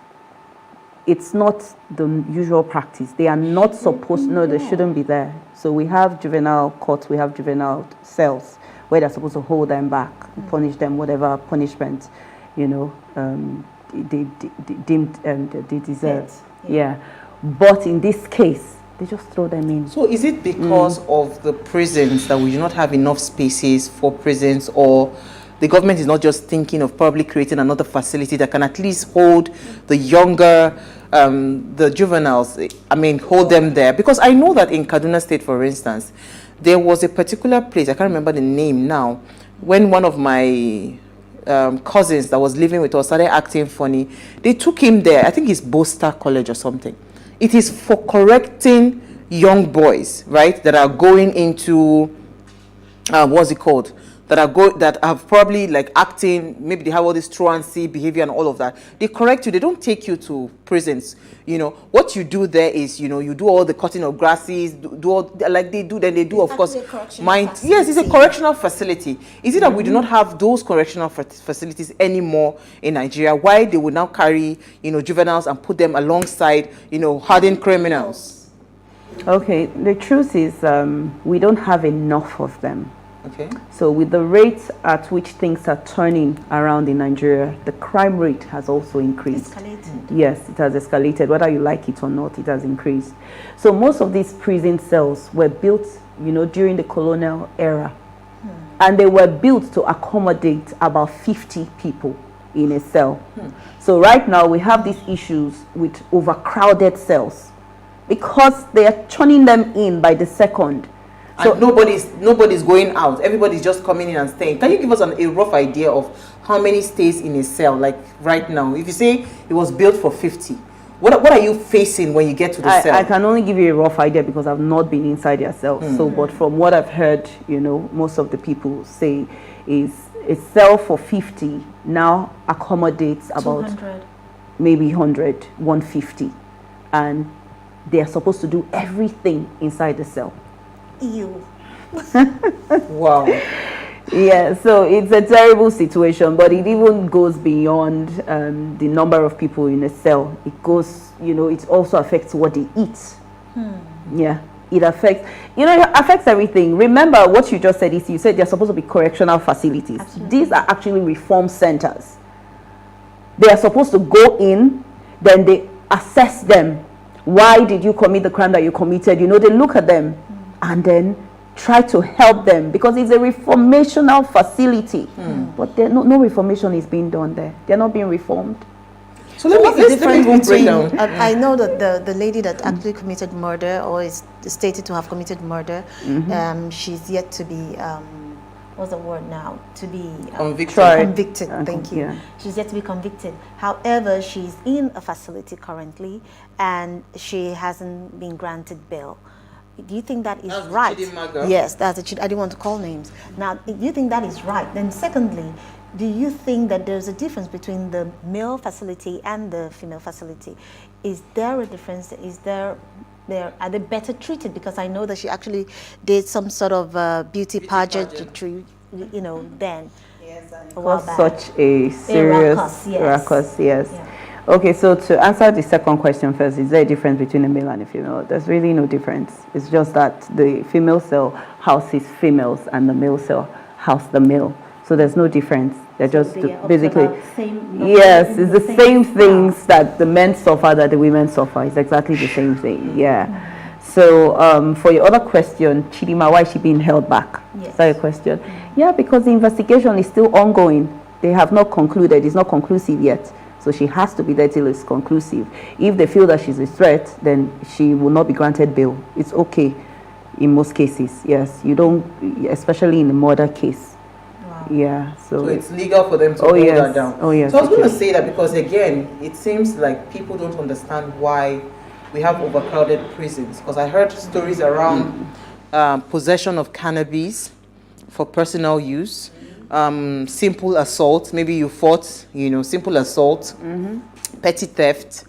It's not the usual practice. They are not supposed, no, they shouldn't be there. So we have juvenile courts, we have juvenile cells where they're supposed to hold them back, punish them, whatever punishment, you know, they deserve. Yeah. But in this case, they just throw them in. So is it because of the prisons that we do not have enough spaces for prisons, or the government is not just thinking of probably creating another facility that can at least hold the younger, the juveniles, I mean, hold them there? Because I know that in Kaduna State, for instance, there was a particular place, I can't remember the name now, when one of my cousins that was living with us started acting funny, they took him there. I think it's Boster College or something. It is for correcting young boys, right, that are going into, what's it called? That have probably like acting, maybe they have all this truancy behavior and all of that. They correct you. They don't take you to prisons. You know what you do there is, you know, you do all the cutting of grasses, do all like they do. Then they do, of course, yes, it's a correctional facility. Is it that we do not have those correctional facilities anymore in Nigeria? Why they would now carry, you know, juveniles and put them alongside, you know, hardened criminals? Okay, the truth is we don't have enough of them. Okay. So with the rate at which things are turning around in Nigeria, the crime rate has also increased. Escalated. Yes, it has escalated. Whether you like it or not, it has increased. So most of these prison cells were built, you know, during the colonial era. And they were built to accommodate about 50 people in a cell. So right now we have these issues with overcrowded cells because they are churning them in by the second. So nobody's going out. Everybody's just coming in and staying. Can you give us a rough idea of how many stays in a cell, like right now? If you say it was built for 50, what are you facing when you get to the cell? I can only give you a rough idea because I've not been inside their cells. So, but from what I've heard, you know, most of the people say is a cell for 50 now accommodates about 200. Maybe 100, 150, and they are supposed to do everything inside the cell. Ew. Wow. Yeah, so it's a terrible situation, but it even goes beyond the number of people in a cell. It goes, you know, it also affects what they eat. Yeah, it affects, it affects everything. Remember what you just said is you said they're supposed to be correctional facilities. Absolutely. These are actually reform centers. They are supposed to go in, then they assess them. Why did you commit the crime that you committed? They look at them and then try to help them, because it's a reformational facility. But no reformation is being done there. They're not being reformed. So let me break down. I know that the lady that actually committed murder, or is stated to have committed murder, she's yet to be, what's the word now? To be convicted. Thank you. Yeah. She's yet to be convicted. However, she's in a facility currently, and she hasn't been granted bail. Do you think that is right? Yes, that's I didn't want to call names. Now, do you think that is right? Then secondly, do you think that there's a difference between the male facility and the female facility? Is there a difference? Are they better treated? Because I know that she actually did some sort of beauty pageantry, then. Yes, and it was such a serious ruckus, yes. Yeah. Okay, so to answer the second question first, is there a difference between a male and a female? There's really no difference. It's just that the female cell houses females and the male cell houses the male. So there's no difference. They're just basically, yes, it's the same things that the men suffer that the women suffer. It's exactly the same thing, yeah. So for your other question, Chidima, why is she being held back? Yes. Is that your question? Yeah, because the investigation is still ongoing. They have not concluded. It's not conclusive yet. So she has to be there till it's conclusive. If they feel that she's a threat, then she will not be granted bail. It's okay in most cases, yes. You don't, especially in the murder case. Wow. Yeah. So it's legal for them to hold her down. Oh, yes. So I was going to say that because, again, it seems like people don't understand why we have overcrowded prisons. Because I heard stories around possession of cannabis for personal use. Simple assault, maybe you fought, simple assault, petty theft,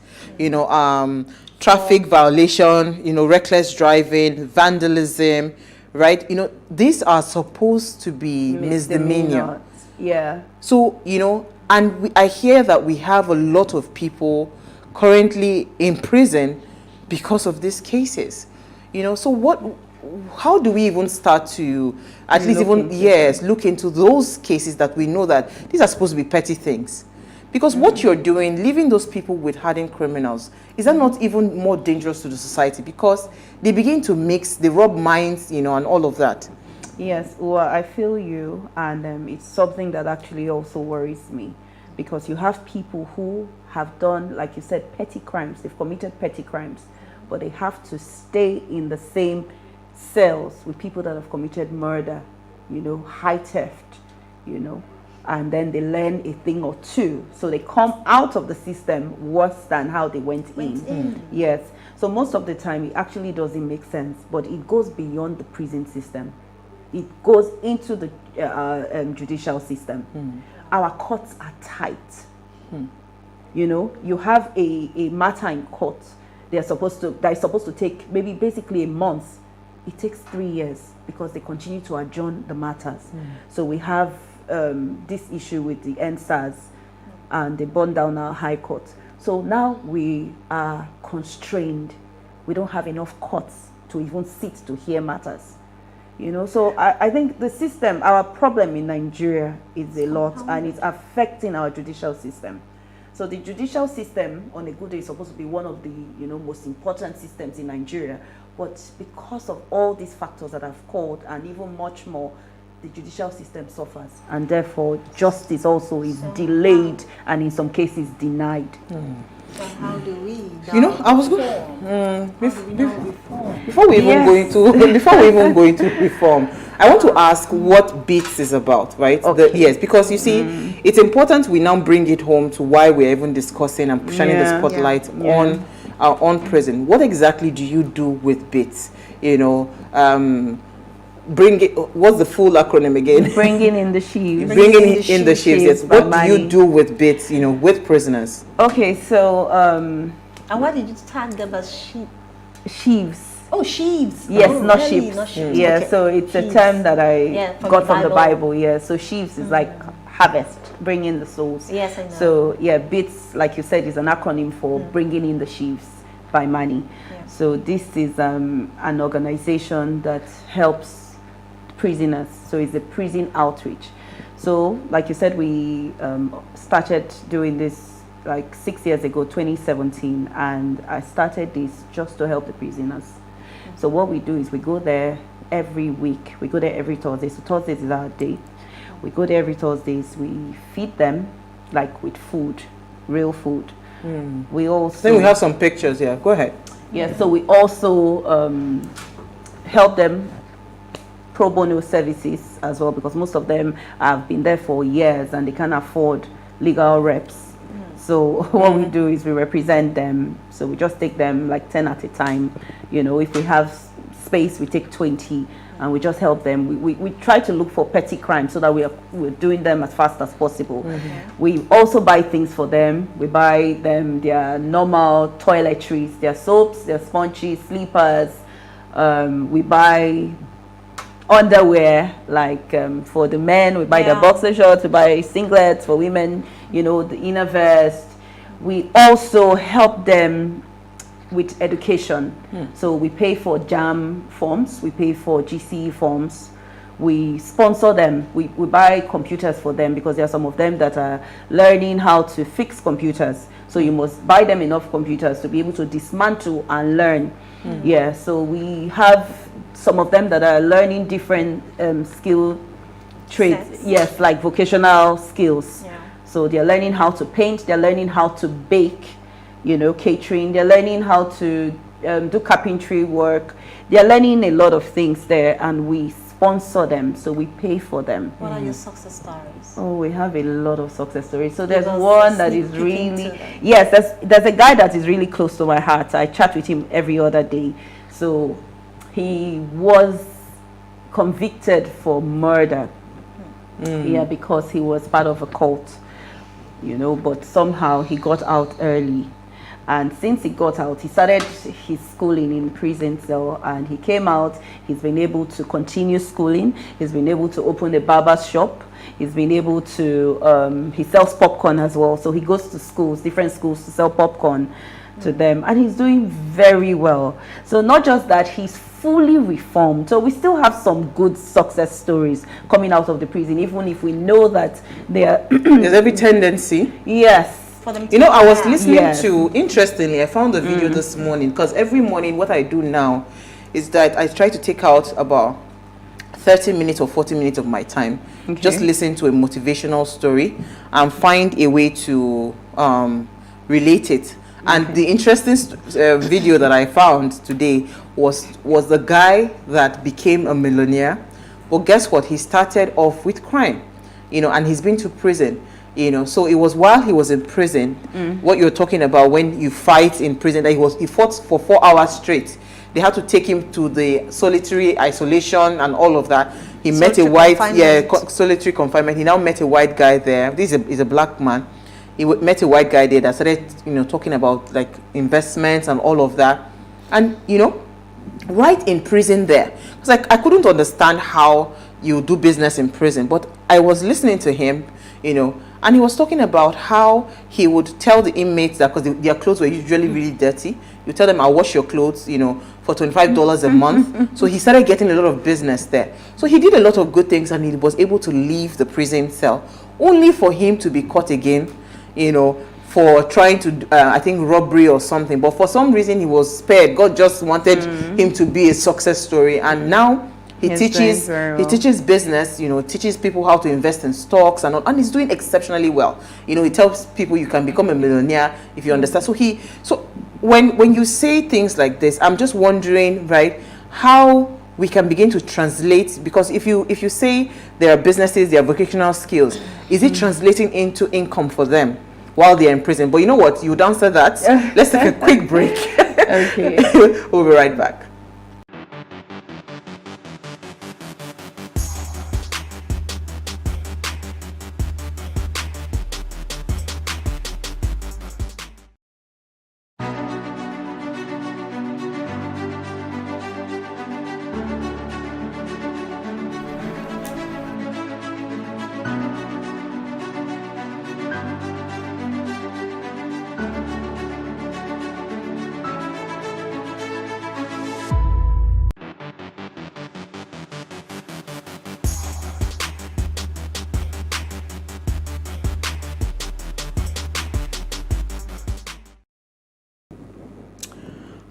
traffic violation, reckless driving, vandalism, right? These are supposed to be misdemeanor. Yeah. So, and I hear that we have a lot of people currently in prison because of these cases. So how do we even start to at least look into those cases that we know that these are supposed to be petty things? Because what you're doing, leaving those people with hardened criminals, is that not even more dangerous to the society? Because they begin to mix, they rub minds, and all of that. Yes, well, I feel you, and it's something that actually also worries me, because you have people who have done, like you said, petty crimes. They've committed petty crimes, but they have to stay in the same cells with people that have committed murder, high theft, and then they learn a thing or two. So they come out of the system worse than how they went in. Yes. So most of the time it actually doesn't make sense, but it goes beyond the prison system. It goes into the judicial system. Our courts are tight. You have a matter in court. That is supposed to take maybe basically a month. It takes 3 years because they continue to adjourn the matters. So we have this issue with the NSAS, and they burn down our high court. So now we are constrained. We don't have enough courts to even sit to hear matters. So I think the system, our problem in Nigeria is a lot, and it's affecting our judicial system. So the judicial system, on a good day, is supposed to be one of the most important systems in Nigeria. But because of all these factors that I've called, and even much more, the judicial system suffers. And therefore, justice also is delayed and in some cases denied. So how do we? I was going before we even go into reform, I want to ask what BEATS is about, right? Okay. Because you see, it's important we now bring it home to why we're even discussing and shining the spotlight on our own prison. What exactly do you do with BEATS? Bring it. What's the full acronym again? Bringing in the sheaves. Bringing in the sheaves. Yes. What do you do with BEATS? With prisoners. Okay, so and why did you tag them as sheaves? Oh, sheaves. Yes, oh, not really? sheaves. Not sheaves. Yeah, Okay. so it's Sheaves. a term that I got from the Bible. Yeah, so sheaves is like harvest, bring in the souls. Yes, I know. So yeah, BEATS, like you said, is an acronym for bringing in the sheaves by money. Yes. So this is an organization that helps prisoners. So it's a prison outreach. So like you said, we started doing this like 6 years ago, 2017, and I started this just to help the prisoners. So what we do is we go there every week. We go there every Thursday. So Thursdays is our day. We go there every Thursdays. We feed them like with food, real food. We also... Then we have some pictures here. Go ahead. Yeah, so we also help them pro bono services as well, because most of them have been there for years and they can't afford legal reps. So what we do is we represent them. So we just take them like 10 at a time. You know, if we have space, we take 20 and we just help them. We try to look for petty crimes so that we're doing them as fast as possible. We also buy things for them. We buy them their normal toiletries, their soaps, their sponges, sleepers. We buy underwear, like for the men, we buy the boxer shorts, we buy singlets for women, you know, the inner vest. We also help them with education. So we pay for JAM forms, we pay for GCE forms, we sponsor them, we buy computers for them, because there are some of them that are learning how to fix computers. So you must buy them enough computers to be able to dismantle and learn. Yeah, so we have some of them that are learning different skill trades. Yes, like vocational skills. So they're learning how to paint, they're learning how to bake, you know, catering, they're learning how to do carpentry work. They're learning a lot of things there, and we sponsor them, so we pay for them. What are your success stories? Oh, we have a lot of success stories. So there's one that is really, yes, there's a guy that is really close to my heart. I chat with him every other day. So he was convicted for murder. Yeah, because he was part of a cult, you know, but somehow he got out early. And since he got out, he started his schooling in prison cell, and he came out. He's been able to continue schooling. He's been able to open a barber's shop. He's been able to, he sells popcorn as well. So he goes to schools, different schools, to sell popcorn to them. And he's doing very well. So not just that, he's fully reformed. So we still have some good success stories coming out of the prison, even if we know that there there's every tendency. Yes. You know, I was listening to, interestingly, I found a video this morning, because every morning what I do now is that I try to take out about 30 minutes or 40 minutes of my time, just listen to a motivational story and find a way to relate it. And the interesting video that I found today was the guy that became a millionaire. Well, guess what? He started off with crime, you know, and he's been to prison. You know, so it was while he was in prison, what you're talking about when you fight in prison, that he fought for 4 hours straight. They had to take him to the solitary isolation and all of that. He met a white, solitary confinement. He now met a white guy there. This is a black man. He met a white guy there that started, you know, talking about like investments and all of that. And, you know, right in prison there, it's like I couldn't understand how you do business in prison, but I was listening to him, you know, and he was talking about how he would tell the inmates that, because their clothes were usually really dirty, you tell them, I'll wash your clothes, you know, for $25 a month. So he started getting a lot of business there. So he did a lot of good things, and he was able to leave the prison cell, only for him to be caught again, you know, for trying to, I think, robbery or something. But for some reason, he was spared. God just wanted him to be a success story. And now he teaches business, you know, teaches people how to invest in stocks and all, and he's doing exceptionally well. You know, he tells people you can become a millionaire if you understand. So when you say things like this, I'm just wondering, right, how we can begin to translate, because if you say there are businesses, there are vocational skills, is it translating into income for them while they're in prison? But you know what, you would answer that. Let's take a quick break. Okay. We'll be right back.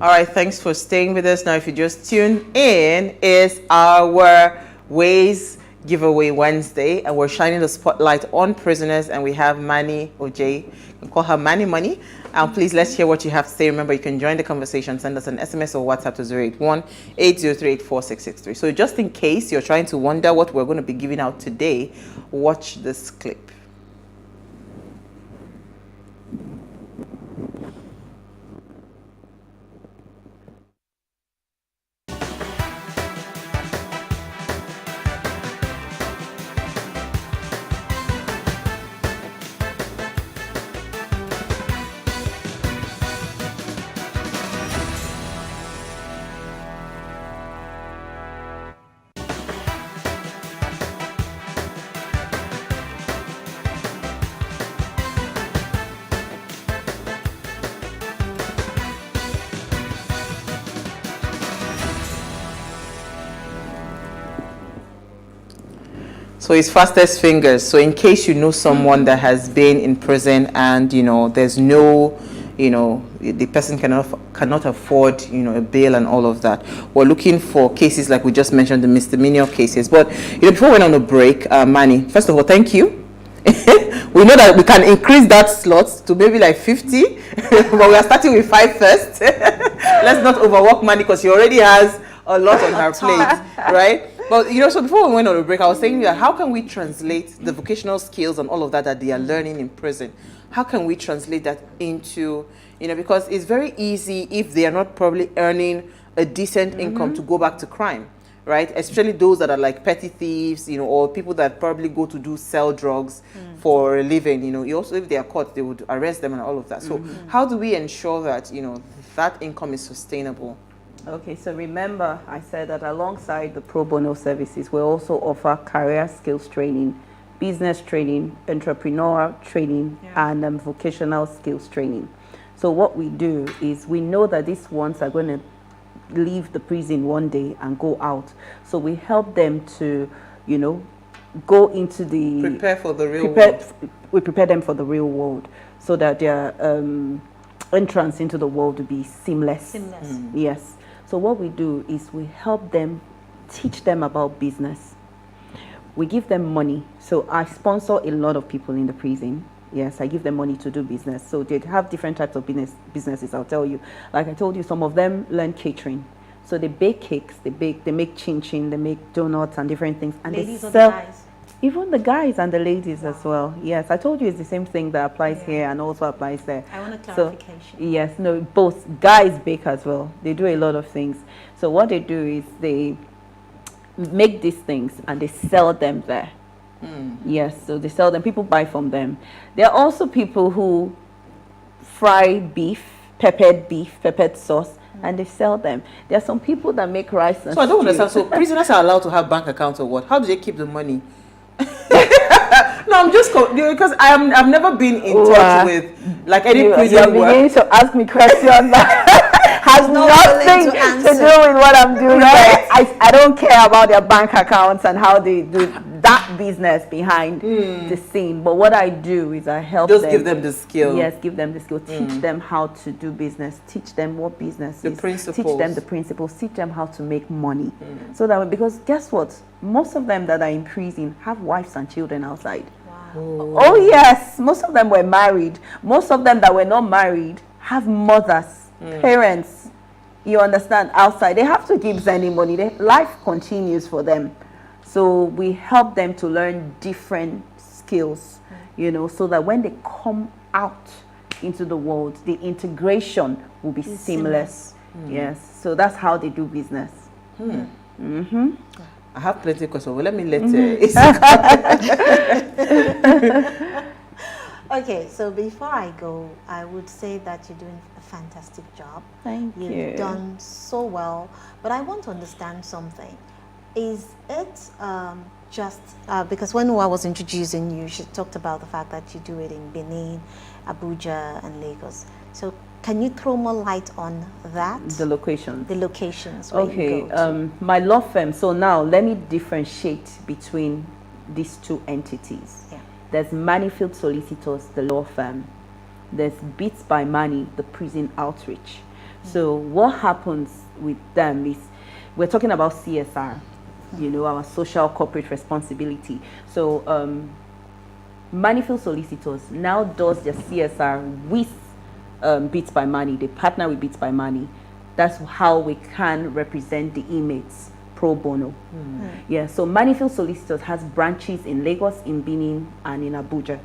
All right, thanks for staying with us. Now, if you just tuned in, is our Ways Giveaway Wednesday, and we're shining the spotlight on prisoners, and we have Manny Oj. You can call her Manny Money. And please, let's hear what you have to say. Remember, you can join the conversation. Send us an SMS or WhatsApp to 081-803-84663. So just in case you're trying to wonder what we're going to be giving out today, watch this clip. So it's fastest fingers. So in case you know someone that has been in prison and, you know, there's no, you know, the person cannot afford, you know, a bail and all of that. We're looking for cases like we just mentioned, the misdemeanor cases. But, you know, before we went on a break, Manny, first of all, thank you. We know that we can increase that slot to maybe like 50, but we are starting with 5 first. Let's not overwork Manny because she already has a lot on her plate, right? But, you know, so before we went on a break, I was saying that how can we translate the vocational skills and all of that that they are learning in prison? How can we translate that into, you know, because it's very easy if they are not probably earning a decent income to go back to crime, right? Especially those that are like petty thieves, you know, or people that probably go to do sell drugs for a living, you know. You also, if they are caught, they would arrest them and all of that. So how do we ensure that, you know, that income is sustainable? Okay, so remember I said that alongside the pro bono services, we also offer career skills training, business training, entrepreneurial training, and vocational skills training. So what we do is we know that these ones are going to leave the prison one day and go out. So we help them to, you know, go into the... Prepare for the real world. We prepare them for the real world so that their entrance into the world will be seamless. Yes. So what we do is we help them, teach them about business. We give them money. So I sponsor a lot of people in the prison. Yes, I give them money to do business. So they have different types of businesses, I'll tell you. Like I told you, some of them learn catering. So they bake cakes, they make chin-chin, they make donuts and different things. And Ladies they or sell, the guys? even the guys and the ladies as well. Yes, I told you it's the same thing that applies here and also applies there. I want a clarification. So, yes, no, both guys bake as well. They do a lot of things. So what they do is they make these things and they sell them there. Yes, so they sell them. People buy from them. There are also people who fry beef, peppered sauce, and they sell them. There are some people that make rice and So I don't stew. understand. So prisoners are allowed to have bank accounts or what? How do they keep the money? No, I'm just because I've never been in touch with like any prison You're work. beginning to ask me questions that has nothing to do with what I'm doing. Right? I don't care about their bank accounts and how they do that business behind the scene. But what I do is I help them. Just give them the skill. Yes, give them the skill. Teach them how to do business. Teach them what business is. Principles. Teach them the principles. Teach them how to make money. So that, because guess what? Most of them that are in prison have wives and children outside. Oh yes, most of them were married. Most of them that were not married have mothers, parents, you understand, outside. They have to keep sending money. Life continues for them. So we help them to learn different skills, you know, so that when they come out into the world, the integration will be seamless. Yes, so that's how they do business. I have plenty of questions, but let me let Okay, so before I go, I would say that you're doing a fantastic job. Thank you. You've done so well, but I want to understand something. Is it just because when I was introducing you, she talked about the fact that you do it in Benin, Abuja, and Lagos. So can you throw more light on that? The locations. The locations. Where Okay, you go to. my law firm. So now let me differentiate between these two entities. Yeah. There's Manifield Solicitors, the law firm. There's Beats by Money, the prison outreach. So what happens with them is, we're talking about CSR, you know, our social corporate responsibility. So Manifield Solicitors now does their CSR with Beats by Money. They partner with Beats by Money. That's how we can represent the inmates pro bono. Yeah, so Manifield Solicitors has branches in Lagos, in Benin, and in Abuja.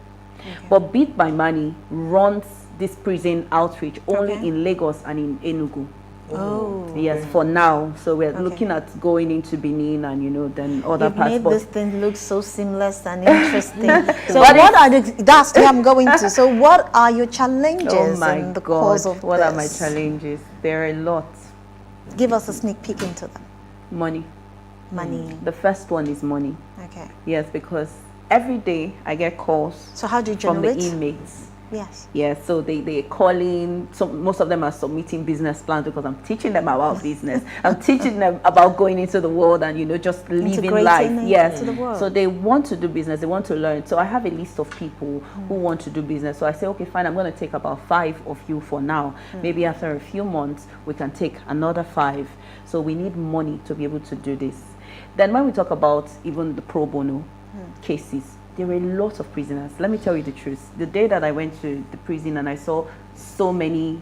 But Beats by Money runs this prison outreach only in Lagos and in Enugu. Oh. Yes, for now. So we're looking at going into Benin and, you know, then other You've parts. made But this thing look so seamless and interesting. So what are the, that's where I'm going to. So what are your challenges oh my in the God, course of what this? are my challenges? There are a lot. Give us a sneak peek into them. Money. Money. The first one is money. Okay. Yes, because every day I get calls. So how do you from generate? the inmates? Yes. Yeah, so they call in. So most of them are submitting business plans because I'm teaching them about business. I'm teaching them about going into the world and, you know, just living life. Yes. Into the world. So they want to do business. They want to learn. So I have a list of people who want to do business. So I say, okay, fine. I'm going to take about 5 of you for now. Maybe after a few months, we can take another 5. So we need money to be able to do this. Then when we talk about even the pro bono cases, there were a lot of prisoners. Let me tell you the truth. The day that I went to the prison and I saw so many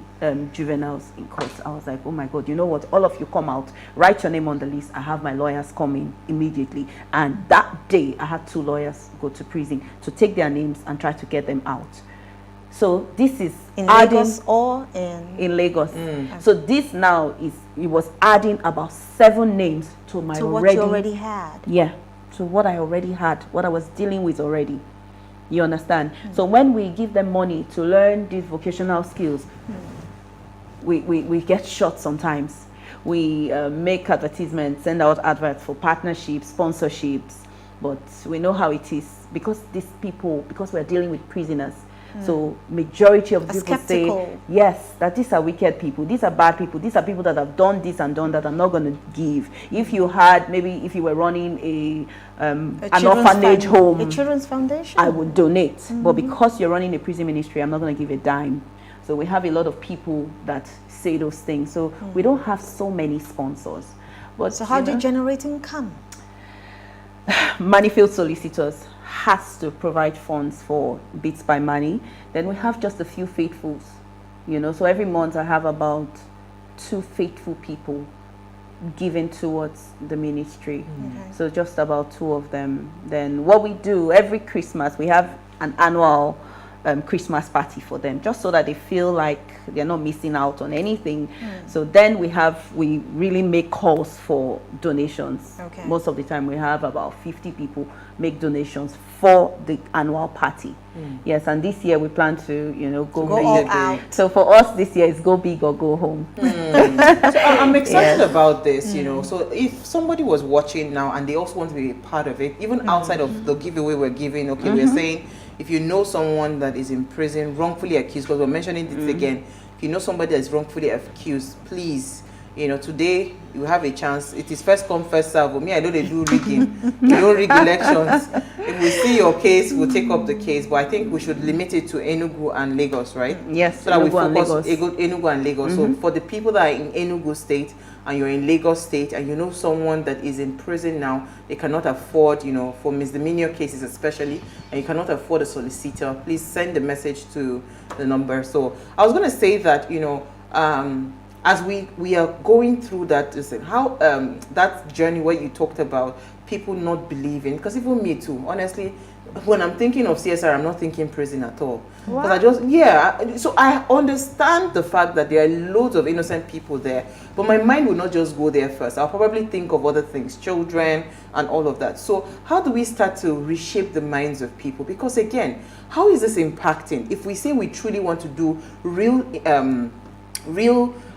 juveniles in court, I was like, oh my God, you know what? All of you come out, write your name on the list. I have my lawyers coming immediately. And that day, I had 2 lawyers go to prison to take their names and try to get them out. So this is in adding, Lagos or in Lagos. So this now is, it was adding about 7 names to my what you already had. Yeah. So what I already had, what I was dealing with already. You understand? So when we give them money to learn these vocational skills, we get shot sometimes. We make advertisements, send out adverts for partnerships, sponsorships, but we know how it is. Because these people, because we're dealing with prisoners, so majority of people say, yes, that these are wicked people, these are bad people, these are people that have done this and done that, are not going to give. If you had, maybe if you were running an orphanage home, a children's foundation, I would donate. But because you're running a prison ministry, I'm not going to give a dime. So we have a lot of people that say those things. So we don't have so many sponsors. But so how do you generate income? Manifield Solicitors has to provide funds for Beats by Money. Then we have just a few faithfuls, you know. So every month I have about 2 faithful people given towards the ministry. So just about 2 of them. Then what we do every Christmas, we have an annual Christmas party for them, just so that they feel like they're not missing out on anything. So then we really make calls for donations. Most of the time we have about 50 people make donations for the annual party. Yes, and this year we plan to, you know, go all out. So for us this year is go big or go home. So I'm excited about this, you know. So if somebody was watching now and they also want to be a part of it, even outside of the giveaway we're giving, we're saying, if you know someone that is in prison, wrongfully accused, because we're mentioning this again, if you know somebody that is wrongfully accused, please, you know, today you have a chance. It is first come, first serve. Me, I know they do rigging. You don't rig elections. If we see your case, we'll take up the case. But I think we should limit it to Enugu and Lagos, right? Yes, so that we Enugu focus Enugu and Lagos. So for the people that are in Enugu State and you're in Lagos State and you know someone that is in prison now, they cannot afford, you know, for misdemeanor cases especially, and you cannot afford a solicitor, please send the message to the number. So I was going to say that, you know, as we are going through that, how that journey where you talked about people not believing, because even me too, honestly, when I'm thinking of CSR, I'm not thinking prison at all. Because so I understand the fact that there are loads of innocent people there, but my mind will not just go there first. I'll probably think of other things, children and all of that. So how do we start to reshape the minds of people? Because again, how is this impacting? If we say we truly want to do real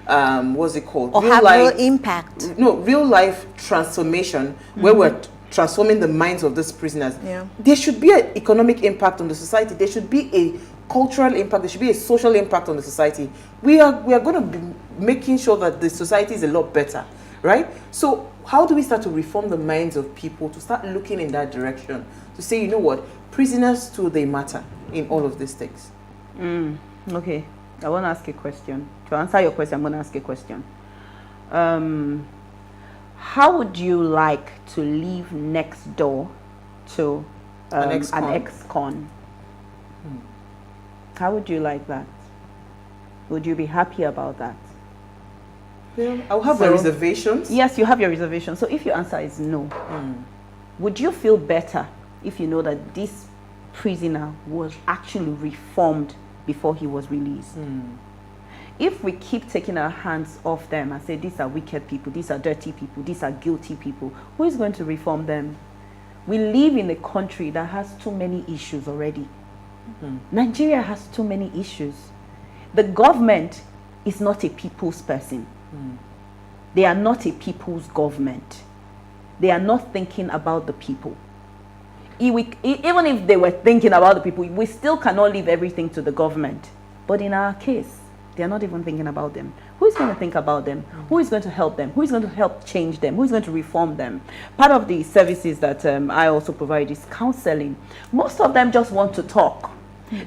what's it called? Or have real impact. No, real life transformation, where we're transforming the minds of these prisoners. There should be an economic impact on the society. There should be a cultural impact. There should be a social impact on the society. We are going to be making sure that the society is a lot better, right? So how do we start to reform the minds of people to start looking in that direction, to say, you know what, prisoners too, they matter in all of these things? Okay. I want to ask a question. To answer your question, I'm going to ask a question. How would you like to live next door to an ex-con? How would you like that? Would you be happy about that? Yeah, I'll have my reservations. Yes, you have your reservations. So if your answer is no, would you feel better if you know that this prisoner was actually reformed before he was released? If we keep taking our hands off them and say these are wicked people, these are dirty people, these are guilty people, who is going to reform them? We live in a country that has too many issues already. Nigeria has too many issues. The government is not a people's person. They are not a people's government. They are not thinking about the people. Even if they were thinking about the people, we still cannot leave everything to the government. But in our case, they are not even thinking about them. Who is going to think about them? Who is going to help them? Who is going to help change them? Who is going to reform them? Part of the services that I also provide is counseling. Most of them just want to talk.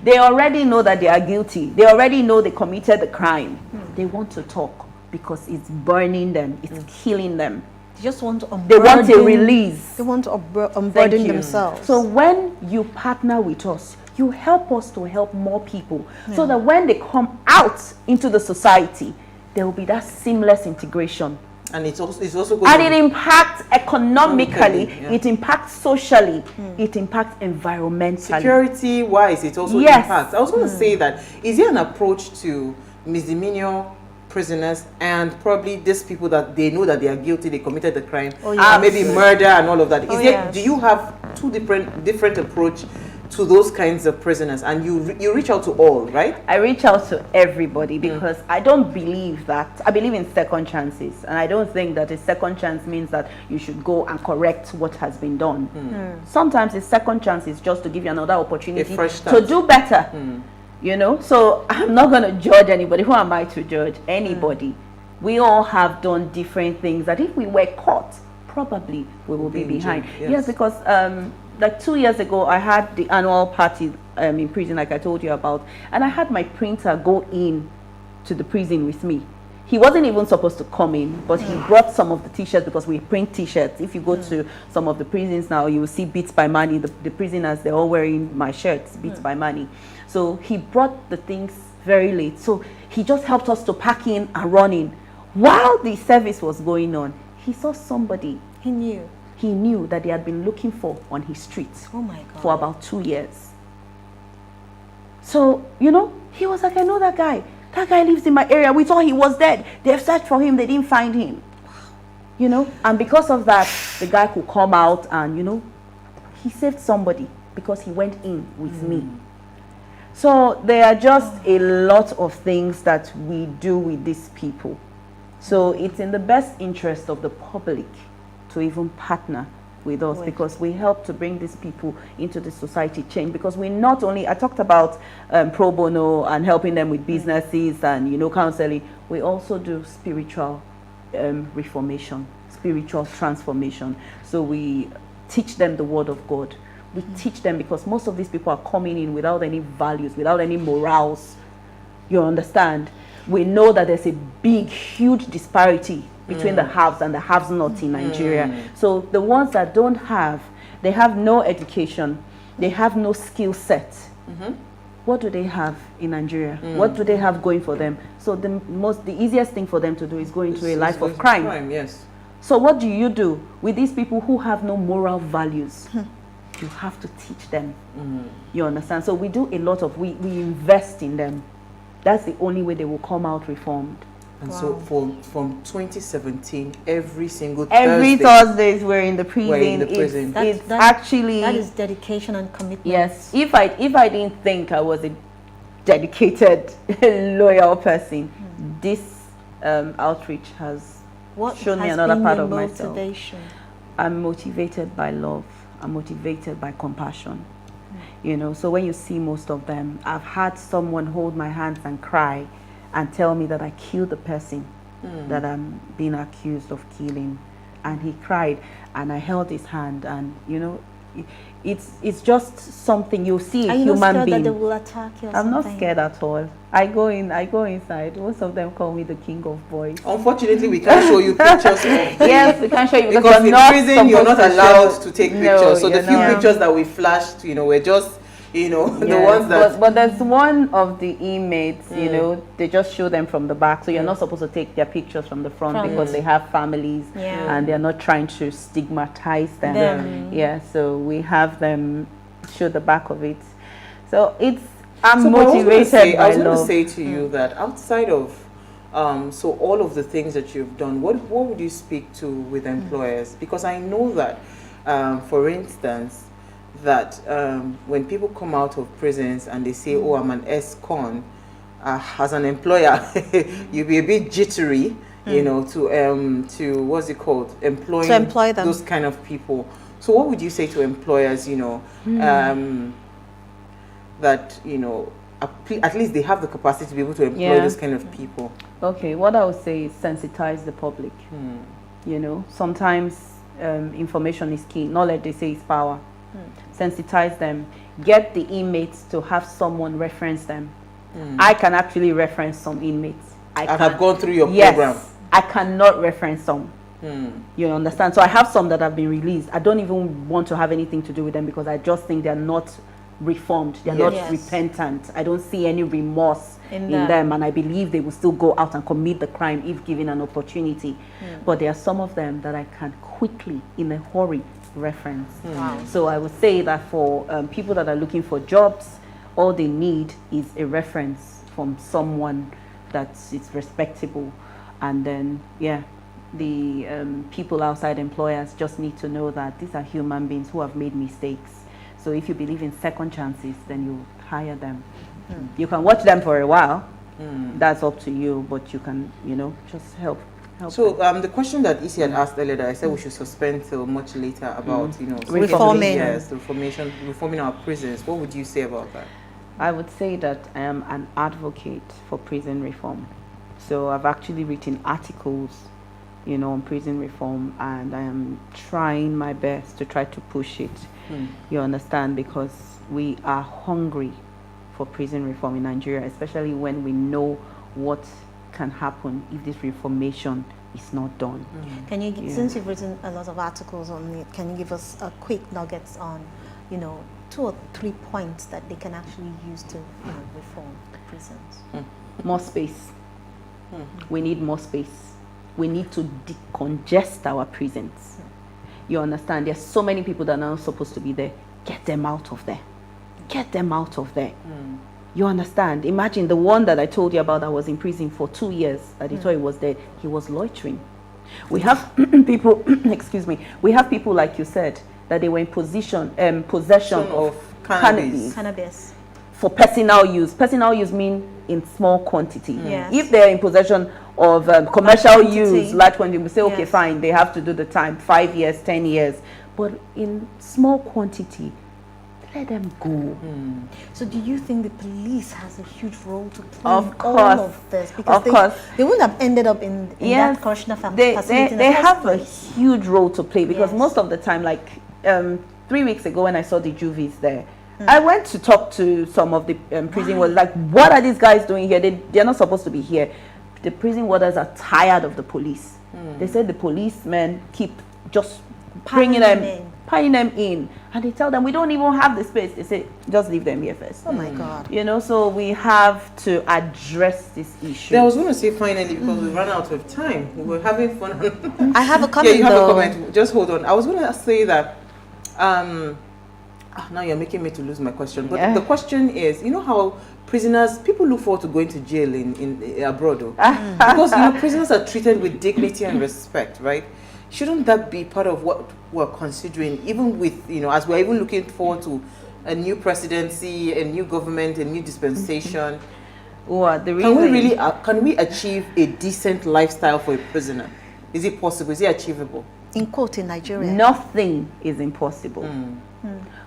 They already know that they are guilty. They already know they committed the crime. They want to talk because it's burning them. It's killing them. They just want to They want a release. They want to unburden themselves. So when you partner with us, you help us to help more people so that when they come out into the society, there will be that seamless integration. And it's also going and it impacts economically, yeah. It impacts socially, it impacts environmentally. Security wise, it also impacts. I was going to say that, is there an approach to misdemeanor prisoners and probably these people that they know that they are guilty, they committed the crime, maybe murder and all of that? Is there, do you have two different approach to those kinds of prisoners, and you reach out to all, right? I reach out to everybody because I don't believe that. I believe in second chances, and I don't think that a second chance means that you should go and correct what has been done. Sometimes a second chance is just to give you another opportunity to do better. You know, so I'm not going to judge anybody. Who am I to judge anybody? We all have done different things that if we were caught, probably we will be behind. Yes, because like 2 years ago, I had the annual party in prison, like I told you about, and I had my printer go in to the prison with me. He wasn't even supposed to come in, but he brought some of the t-shirts because we print t-shirts. If you go to some of the prisons now, you will see Beats by Money. The prisoners, they're all wearing my shirts, Beats by Money. So he brought the things very late. So he just helped us to pack in and run in. While the service was going on, he saw somebody. He knew that they had been looking for on his streets for about 2 years. So, you know, he was like, I know that guy. That guy lives in my area. We thought he was dead. They've searched for him. They didn't find him. You know, and because of that, the guy could come out and, you know, he saved somebody because he went in with me. So there are just a lot of things that we do with these people. So it's in the best interest of the public to even partner with us because we help to bring these people into the society change, because we not only, I talked about pro bono and helping them with businesses and, you know, counseling, we also do spiritual reformation, spiritual transformation. So we teach them the word of God. We teach them, because most of these people are coming in without any values, without any morals. You understand? We know that there's a big, huge disparity between the haves and the have-nots in Nigeria. So the ones that don't have, they have no education, they have no skill set. What do they have in Nigeria? What do they have going for them? So the easiest thing for them to do is go into a life of crime. So what do you do with these people who have no moral values? You have to teach them. You understand? So we do a lot of, we invest in them. That's the only way they will come out reformed. And so from 2017, every Thursdays we're in the prison. It's actually, that is dedication and commitment. Yes. If I didn't think I was a dedicated, loyal person, this outreach has shown me another part of myself. I'm motivated by love. I'm motivated by compassion. You know, so when you see most of them, I've had someone hold my hands and cry and tell me that I killed the person that I'm being accused of killing. And he cried, and I held his hand, and, you know, it's just something you see a Are you human not scared being. that they will attack you or I'm something? not scared at all. I go inside. Most of them call me the king of boys. Unfortunately, we can't show you pictures of yes, we can't show you because in prison you're not allowed show, to take pictures. So the few pictures that we flashed, were just, the ones that. But there's one of the inmates, they just show them from the back. So you're not supposed to take their pictures from the front because they have families and they're not trying to stigmatize them. Yeah, so we have them show the back of it. So I'm motivated by love. I was going to say to you that outside of, so all of the things that you've done, what would you speak to with employers? Because I know that, for instance, that when people come out of prisons and they say, oh, I'm an ex-con, as an employer, you'll be a bit jittery, to what's it called? Employ them. Those kind of people. So what would you say to employers, that, at least they have the capacity to be able to employ those kind of people? Okay, what I would say is sensitize the public. Sometimes information is key. Knowledge, they say, is power. Sensitize them. Get the inmates to have someone reference them. I can actually reference some inmates. I have gone through your program. I cannot reference some. You understand? So I have some that have been released. I don't even want to have anything to do with them because I just think they're not reformed. They're not repentant. I don't see any remorse in them, and I believe they will still go out and commit the crime if given an opportunity. But there are some of them that I can quickly, in a hurry, reference. Wow. So I would say that for people that are looking for jobs, all they need is a reference from someone that is respectable, and then the people outside employers just need to know that these are human beings who have made mistakes. So if you believe in second chances, then you hire them. You can watch them for a while. That's up to you, but you can, just help. So the question that Isi had asked earlier, that I said we should suspend till much later about, reforming our prisons. What would you say about that? I would say that I am an advocate for prison reform. So I've actually written articles, on prison reform, and I am trying my best to try to push it. You understand? Because we are hungry for prison reform in Nigeria, especially when we know what can happen if this reformation is not done. Can you, since you've written a lot of articles on it, can you give us a quick nuggets on, 2 or 3 points that they can actually use to reform prisons? More space. We need more space. We need to decongest our prisons. You understand? There's so many people that are not supposed to be there. Get them out of there. Get them out of there. You understand? Imagine the one that I told you about that was in prison for 2 years, that he thought he was dead. He was loitering. We have people, excuse me, we have people, like you said, that they were in possession of cannabis. For personal use. Personal use means in small quantity. Yes. If they're in possession of commercial use, large quantity, we say, okay, fine, they have to do the time, 5 years, 10 years. But in small quantity, let them go. So do you think the police has a huge role to play in all of this? Because they wouldn't have ended up in that correctional facility. They have a huge role to play, because most of the time, like 3 weeks ago when I saw the juvies there, I went to talk to some of the prison warders, like, what are these guys doing here? They're not supposed to be here. The prison warders are tired of the police. They said the policemen keep just bringing them, piling them in, and they tell them, we don't even have the space. They say, just leave them here first. Oh my God. So we have to address this issue. I was going to say finally, because we ran out of time. We were having fun. I have a comment. Yeah, you have a comment. Just hold on. I was going to say that, now you're making me to lose my question. But the question is, how prisoners, people look forward to going to jail in abroad, because prisoners are treated with dignity and respect, right? Shouldn't that be part of what we're considering, even with, as we're even looking forward to a new presidency, a new government, a new dispensation? Can we achieve a decent lifestyle for a prisoner? Is it possible? Is it achievable? In quote, in Nigeria, nothing is impossible.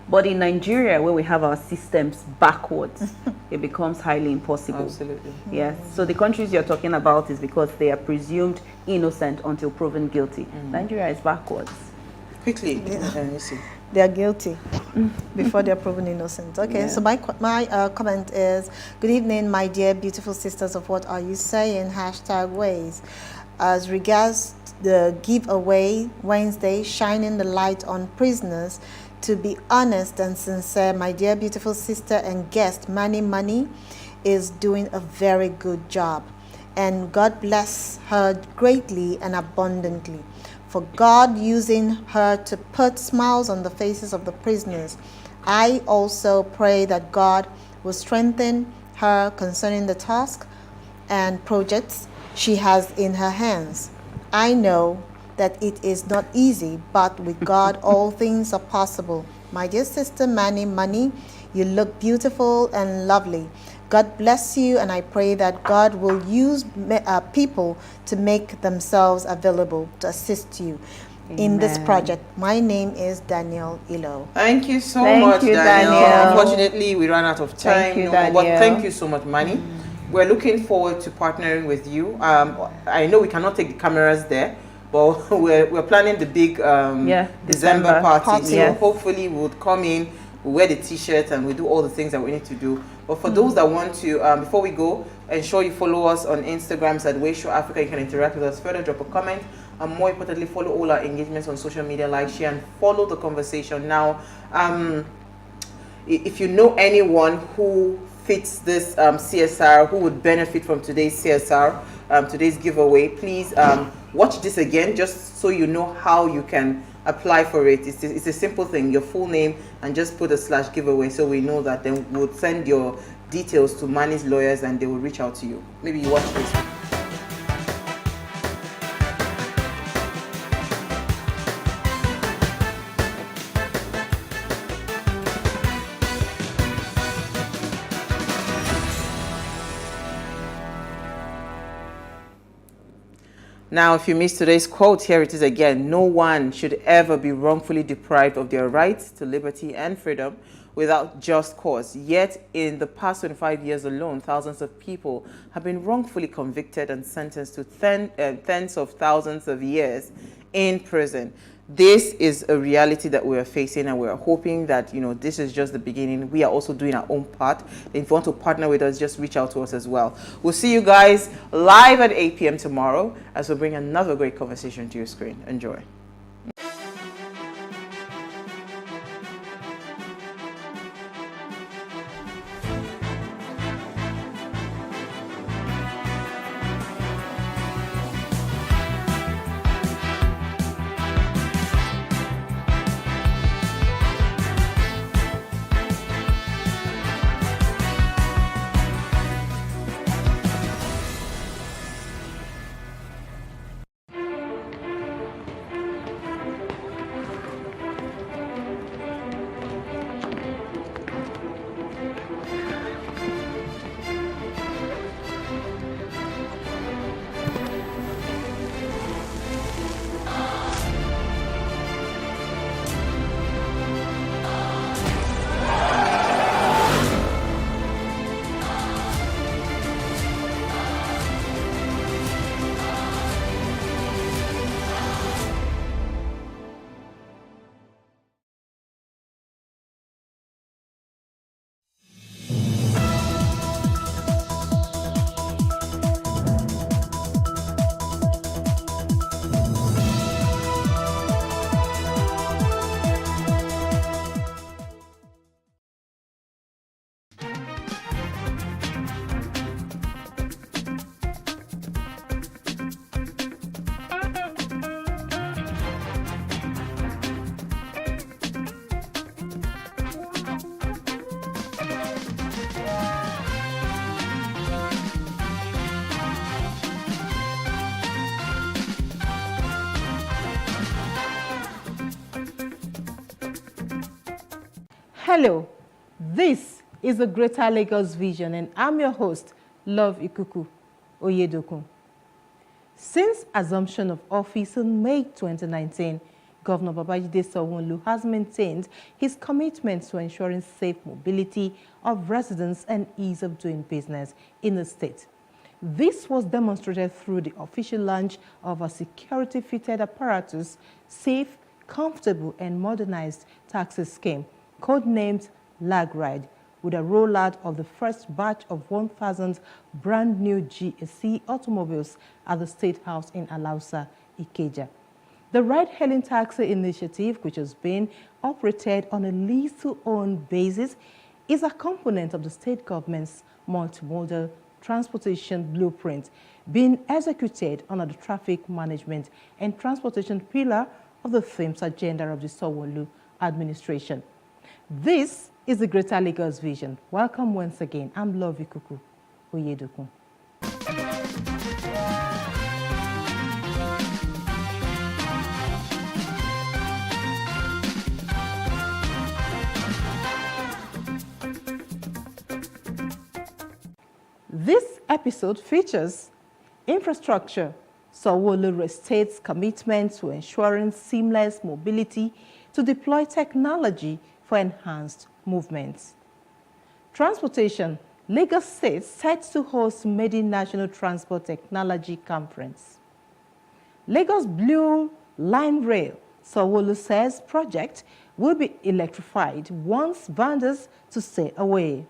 But in Nigeria, where we have our systems backwards, it becomes highly impossible. Absolutely. Yes. So the countries you're talking about is because they are presumed innocent until proven guilty. Nigeria is backwards. Quickly, you see. They are guilty before they are proven innocent. Okay, so my comment is, good evening, my dear beautiful sisters of What Are You Saying? #Ways. As regards the giveaway Wednesday, shining the light on prisoners, to be honest and sincere, my dear beautiful sister and guest, Money is doing a very good job. And God bless her greatly and abundantly, for God using her to put smiles on the faces of the prisoners. I also pray that God will strengthen her concerning the task and projects she has in her hands. I know that it is not easy, but with God all things are possible. My dear sister Money, you look beautiful and lovely. God bless you, and I pray that God will use people to make themselves available to assist you in this project. My name is Danielle Ilo. Thank you so much, Danielle. Unfortunately, we ran out of time. But thank you so much, Manny. We're looking forward to partnering with you. I know we cannot take the cameras there, but we're planning the big December party. So hopefully we'll come in, we'll wear the t-shirt, and we'll do all the things that we need to do. But for those that want to, before we go, ensure you follow us on Instagram at Ways Show Africa. You can interact with us further, drop a comment, and more importantly, follow all our engagements on social media, like, share, and follow the conversation. Now, if you know anyone who fits this CSR, who would benefit from today's CSR, today's giveaway, please watch this again, just so you know how you can apply for it. It's a simple thing, your full name, and just put a /giveaway, so we know that. Then we'll send your details to Manny's lawyers and they will reach out to you. Maybe you watch this. Now, if you missed today's quote, here it is again. No one should ever be wrongfully deprived of their rights to liberty and freedom without just cause. Yet, in the past 25 years alone, thousands of people have been wrongfully convicted and sentenced to tens of thousands of years in prison. This is a reality that we are facing, and we are hoping that, this is just the beginning. We are also doing our own part. If you want to partner with us, just reach out to us as well. We'll see you guys live at 8 p.m. tomorrow as we bring another great conversation to your screen. Enjoy. Hello, this is the Greater Lagos Vision, and I'm your host, Love Ikuku Oyedokun. Since assumption of office in May 2019, Governor Babajide Sanwo-Olu has maintained his commitment to ensuring safe mobility of residents and ease of doing business in the state. This was demonstrated through the official launch of a security-fitted apparatus, Safe comfortable and modernized taxi scheme, codenamed LagRide, with a rollout of the first batch of 1,000 brand new GSC automobiles at the State House in Alausa, Ikeja. The ride-hailing taxi initiative, which has been operated on a lease-to-own basis, is a component of the state government's multimodal transportation blueprint being executed under the traffic management and transportation pillar of the FAME's agenda of the Sanwo-Olu administration. This is the Greater Lagos Vision. Welcome once again. I'm Love Ikuku Oyedokun. This episode features infrastructure, Sanwo-Olu State's commitment to ensuring seamless mobility to deploy technology for enhanced movements. Transportation, Lagos State set to host Maiden National Transport Technology Conference. Lagos Blue Line Rail, Sanwo-Olu says project will be electrified once vendors to stay away.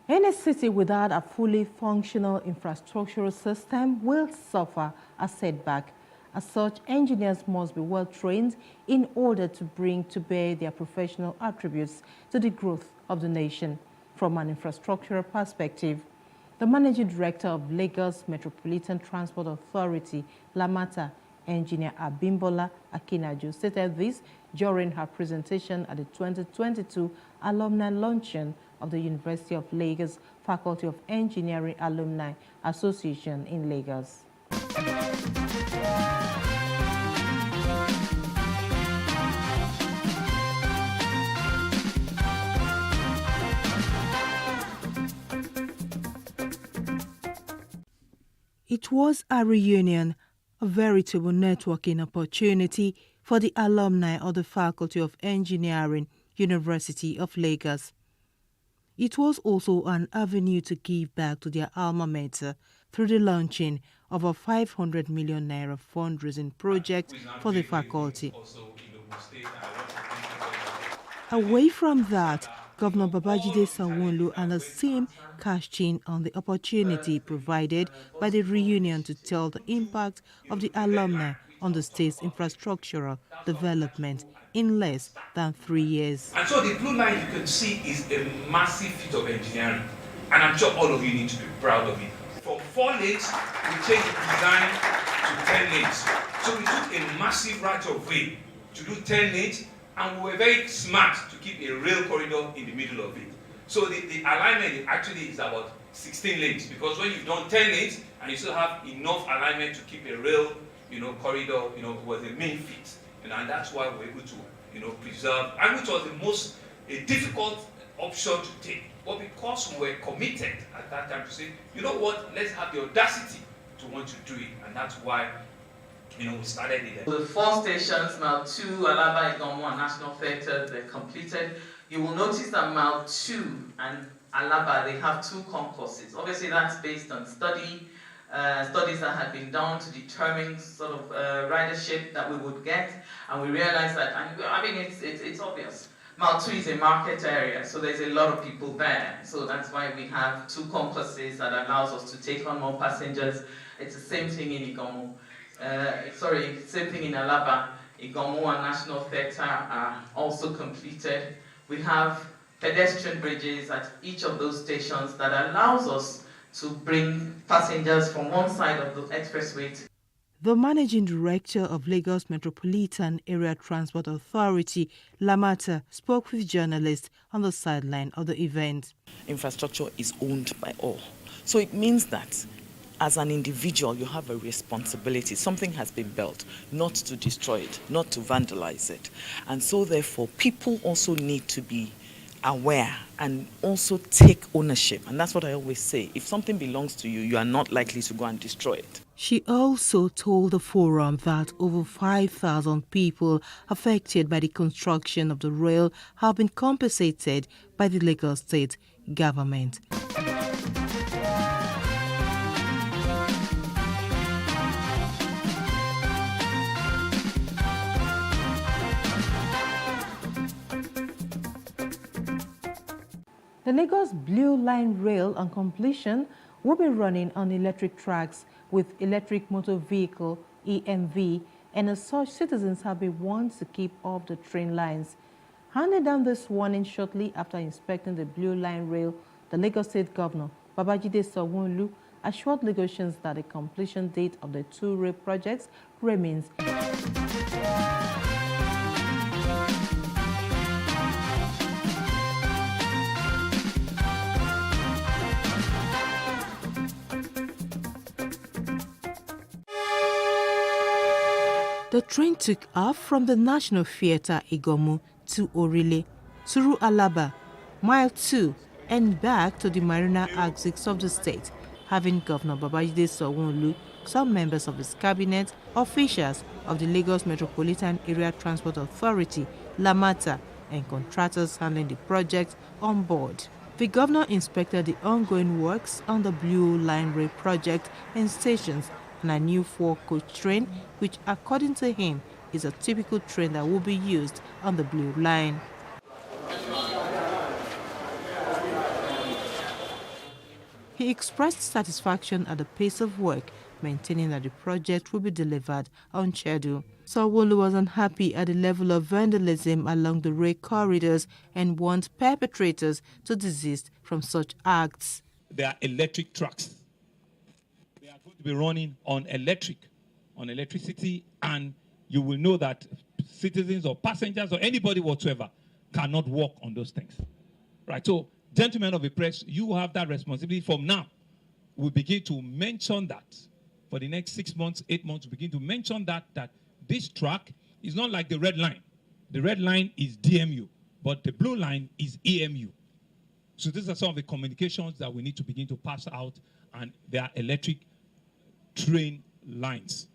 Any city without a fully functional infrastructural system will suffer a setback. As such, engineers must be well trained in order to bring to bear their professional attributes to the growth of the nation. From an infrastructural perspective, the Managing Director of Lagos Metropolitan Transport Authority, LAMATA, Engineer Abimbola Akinaju, stated this during her presentation at the 2022 alumni luncheon of the University of Lagos Faculty of Engineering Alumni Association in Lagos. It was a reunion, a veritable networking opportunity for the alumni of the Faculty of Engineering, University of Lagos. It was also an avenue to give back to their alma mater through the launching of a 500 million naira fundraising project for the faculty. Away from that, Governor Babajide Sanwo-Olu and his team cashed in on the opportunity provided by the reunion to tell the impact of the alumni on the state's infrastructural development in less than 3 years. And so the blue line you can see is a massive feat of engineering, and I'm sure all of you need to be proud of it. From 4 lanes, we changed the design to 10 lanes. So we took a massive right of way to do 10 lanes, and we were very smart to keep a rail corridor in the middle of it. So the alignment actually is about 16 lanes, because when you've done 10 lanes and you still have enough alignment to keep a rail, corridor, was the main feat. And that's why we're able to, preserve, and which was the most difficult option to take. But because we were committed at that time to say, you know what, let's have the audacity to want to do it, and that's why, we started it. The 4 stations, Mile 2, Alaba, Goodluck, and National Theatre, they're completed. You will notice that Mile 2 and Alaba, they have 2 concourses. Obviously, that's based on studies that had been done to determine sort of ridership that we would get, and we realized that, it's obvious. Mile 2 is a market area, so there's a lot of people there. So that's why we have 2 concourses that allows us to take on more passengers. It's the same thing in Igomo. Same thing in Alaba. Igomo and National Theatre are also completed. We have pedestrian bridges at each of those stations that allows us to bring passengers from one side of the expressway. The Managing Director of Lagos Metropolitan Area Transport Authority, LAMATA, spoke with journalists on the sideline of the event. Infrastructure is owned by all. So it means that as an individual, you have a responsibility. Something has been built, not to destroy it, not to vandalize it. And so therefore, people also need to be aware and also take ownership. And that's what I always say. If something belongs to you, you are not likely to go and destroy it. She also told the forum that over 5,000 people affected by the construction of the rail have been compensated by the Lagos State government. The Lagos Blue Line Rail on completion will be running on electric tracks with electric motor vehicle EMV, and as such, citizens have been warned to keep off the train lines. Handing down this warning shortly after inspecting the Blue Line Rail, the Lagos State Governor Babajide Sanwo-Olu assured Lagosians that the completion date of the two rail projects remains. The train took off from the National Theatre Igomu to Orile, through Alaba, Mile 2, and back to the Marina axis of the state, having Governor Babajide Sanwo-Olu, some members of his cabinet, officials of the Lagos Metropolitan Area Transport Authority, LAMATA, and contractors handling the project on board. The governor inspected the ongoing works on the Blue Line Rail project and stations, and a new 4-coach train, which according to him is a typical train that will be used on the Blue Line. He expressed satisfaction at the pace of work, maintaining that the project will be delivered on schedule. Sanwo-Olu was unhappy at the level of vandalism along the rail corridors and warned perpetrators to desist from such acts. There are electric trucks. They are going to be running on electricity, and you will know that citizens or passengers or anybody whatsoever cannot walk on those things. Right, so gentlemen of the press, you have that responsibility. From now, we'll begin to mention that. For the next 6 months, 8 months, begin to mention that this track is not like the red line. The red line is DMU, but the blue line is EMU. So these are some of the communications that we need to begin to pass out, and they are electric train lines.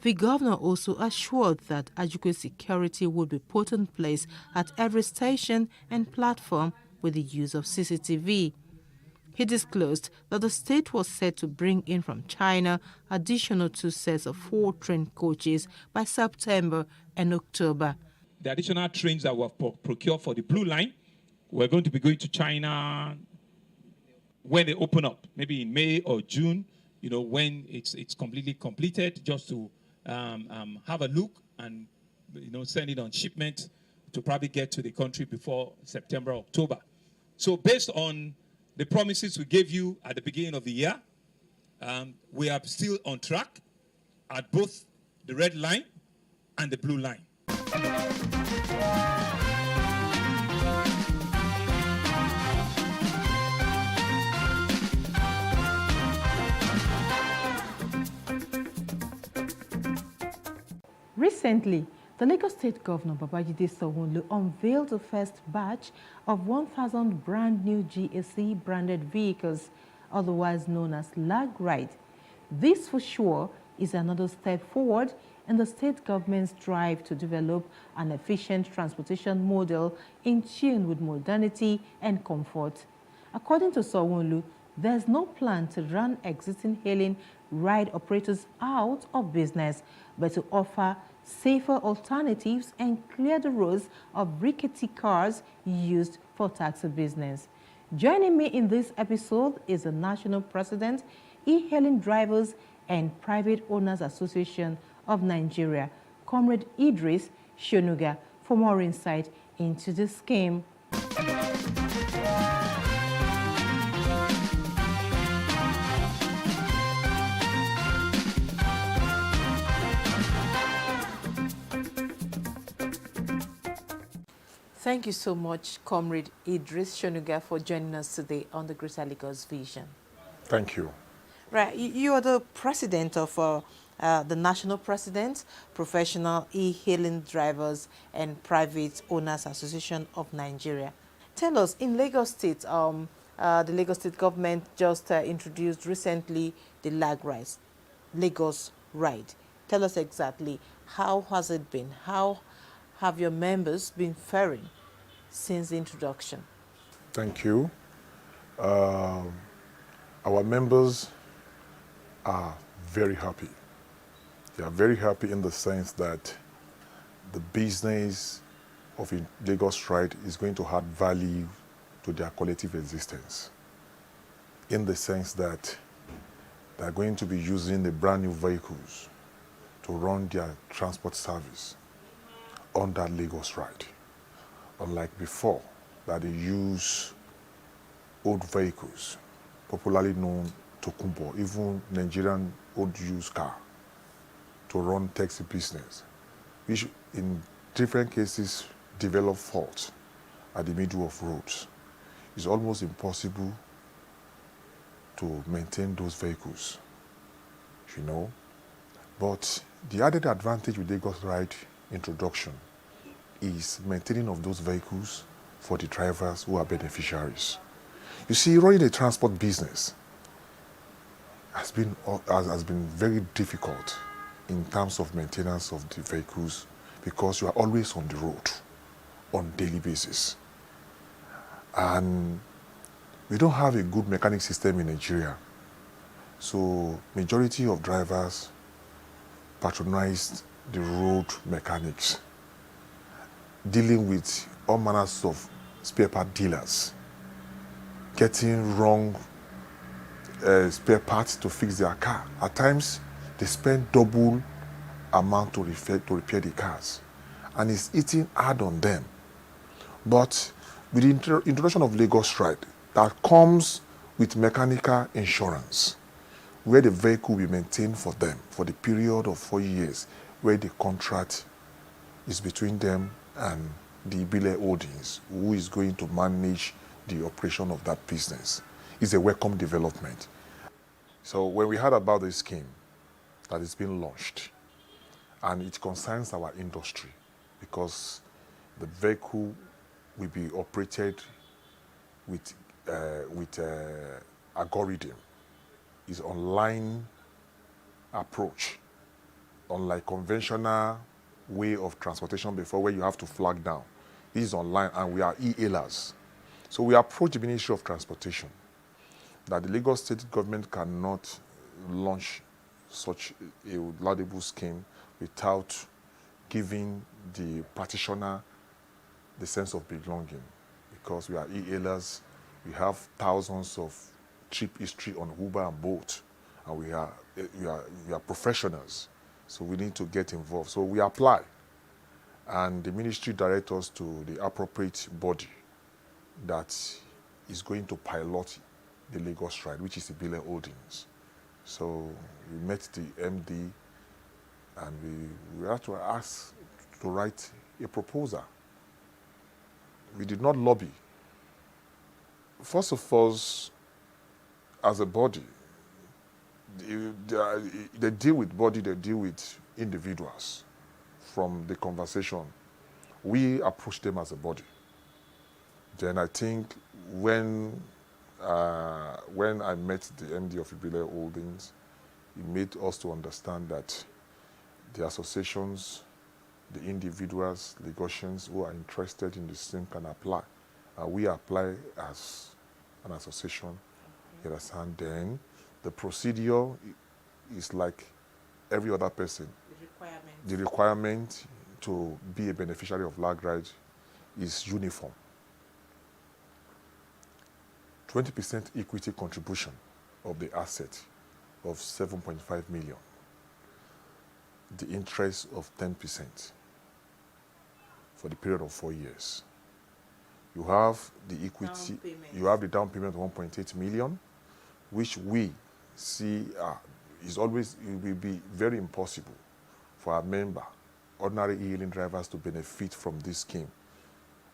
The governor also assured that adequate security would be put in place at every station and platform with the use of CCTV. He disclosed that the state was set to bring in from China additional 2 sets of 4 train coaches by September and October. The additional trains that were procured for the Blue Line, we're going to be going to China when they open up, maybe in May or June, when it's completely completed, just to have a look and send it on shipment to probably get to the country before September, October. So based on the promises we gave you at the beginning of the year, we are still on track at both the red line and the blue line. Recently, the Lagos State Governor Babajide Sanwo-Olu unveiled the first batch of 1,000 brand new GSE branded vehicles, otherwise known as LagRide. This for sure is another step forward in the state government's drive to develop an efficient transportation model in tune with modernity and comfort. According to Sanwo-Olu, there's no plan to run existing hailing ride operators out of business, but to offer safer alternatives and clear the roads of rickety cars used for taxi business. Joining me in this episode is the National President, E-Hailing Drivers and Private Owners Association of Nigeria, Comrade Idris Shonuga, for more insight into the scheme. Thank you so much, Comrade Idris Shonuga, for joining us today on the Greater Lagos Vision. Thank you. Right, you are the president of the National President, Professional E-Hailing Drivers and Private Owners Association of Nigeria. Tell us, in Lagos State, the Lagos State government just introduced recently the LagRide, Lagos Ride. Tell us exactly, how has it been? How have your members been faring since the introduction? Thank you. Our members are very happy. They are very happy in the sense that the business of Lagos Ride is going to add value to their collective existence, in the sense that they are going to be using the brand new vehicles to run their transport service on that Lagos Ride. Unlike before, that they use old vehicles, popularly known to Kumbo, even Nigerian old used car, to run taxi business, which in different cases develop faults at the middle of roads. It's almost impossible to maintain those vehicles, you know. But the added advantage with Lagos Ride introduction is maintaining of those vehicles for the drivers who are beneficiaries. You see, running a transport business has been very difficult in terms of maintenance of the vehicles, because you are always on the road on a daily basis. And we don't have a good mechanic system in Nigeria. So majority of drivers patronized the road mechanics, dealing with all manners of spare part dealers, getting wrong spare parts to fix their car. At times, they spend double amount to repair the cars, and it's eating hard on them. But with the introduction of Lagos Ride, that comes with mechanical insurance, where the vehicle will be maintained for them for the period of 4 years, where the contract is between them and the Ibile Holdings, who is going to manage the operation of that business. It's a welcome development. So when we heard about this scheme that is being launched, and it concerns our industry, because the vehicle will be operated with algorithm, is online approach, unlike conventional way of transportation before, where you have to flag down. This is online, and we are e-hailers. So we approach the Ministry of Transportation that the Lagos State government cannot launch such a laudable scheme without giving the practitioner the sense of belonging, because we are e-hailers. We have thousands of trip history on Uber and Bolt, and we are professionals, so we need to get involved. So we apply, and the ministry directs us to the appropriate body that is going to pilot the Lagos Ride, which is the Ibile Holdings. So we met the MD, and we had to ask to write a proposal. We did not lobby. First of all, as a body, they deal with body, they deal with individuals. From the conversation, we approach them as a body. Then I think when I met the MD of Ibile Holdings, he made us to understand that the associations, the individuals, Lagosians who are interested in the scheme can apply. We apply as an association. You understand? Then the procedure is like every other person. The requirement to be a beneficiary of LagRide is uniform. 20% equity contribution of the asset of 7.5 million. The interest of 10% for the period of 4 years. You have the equity, you have the down payment of 1.8 million, which we see it will be very impossible for a member, ordinary e-hailing drivers, to benefit from this scheme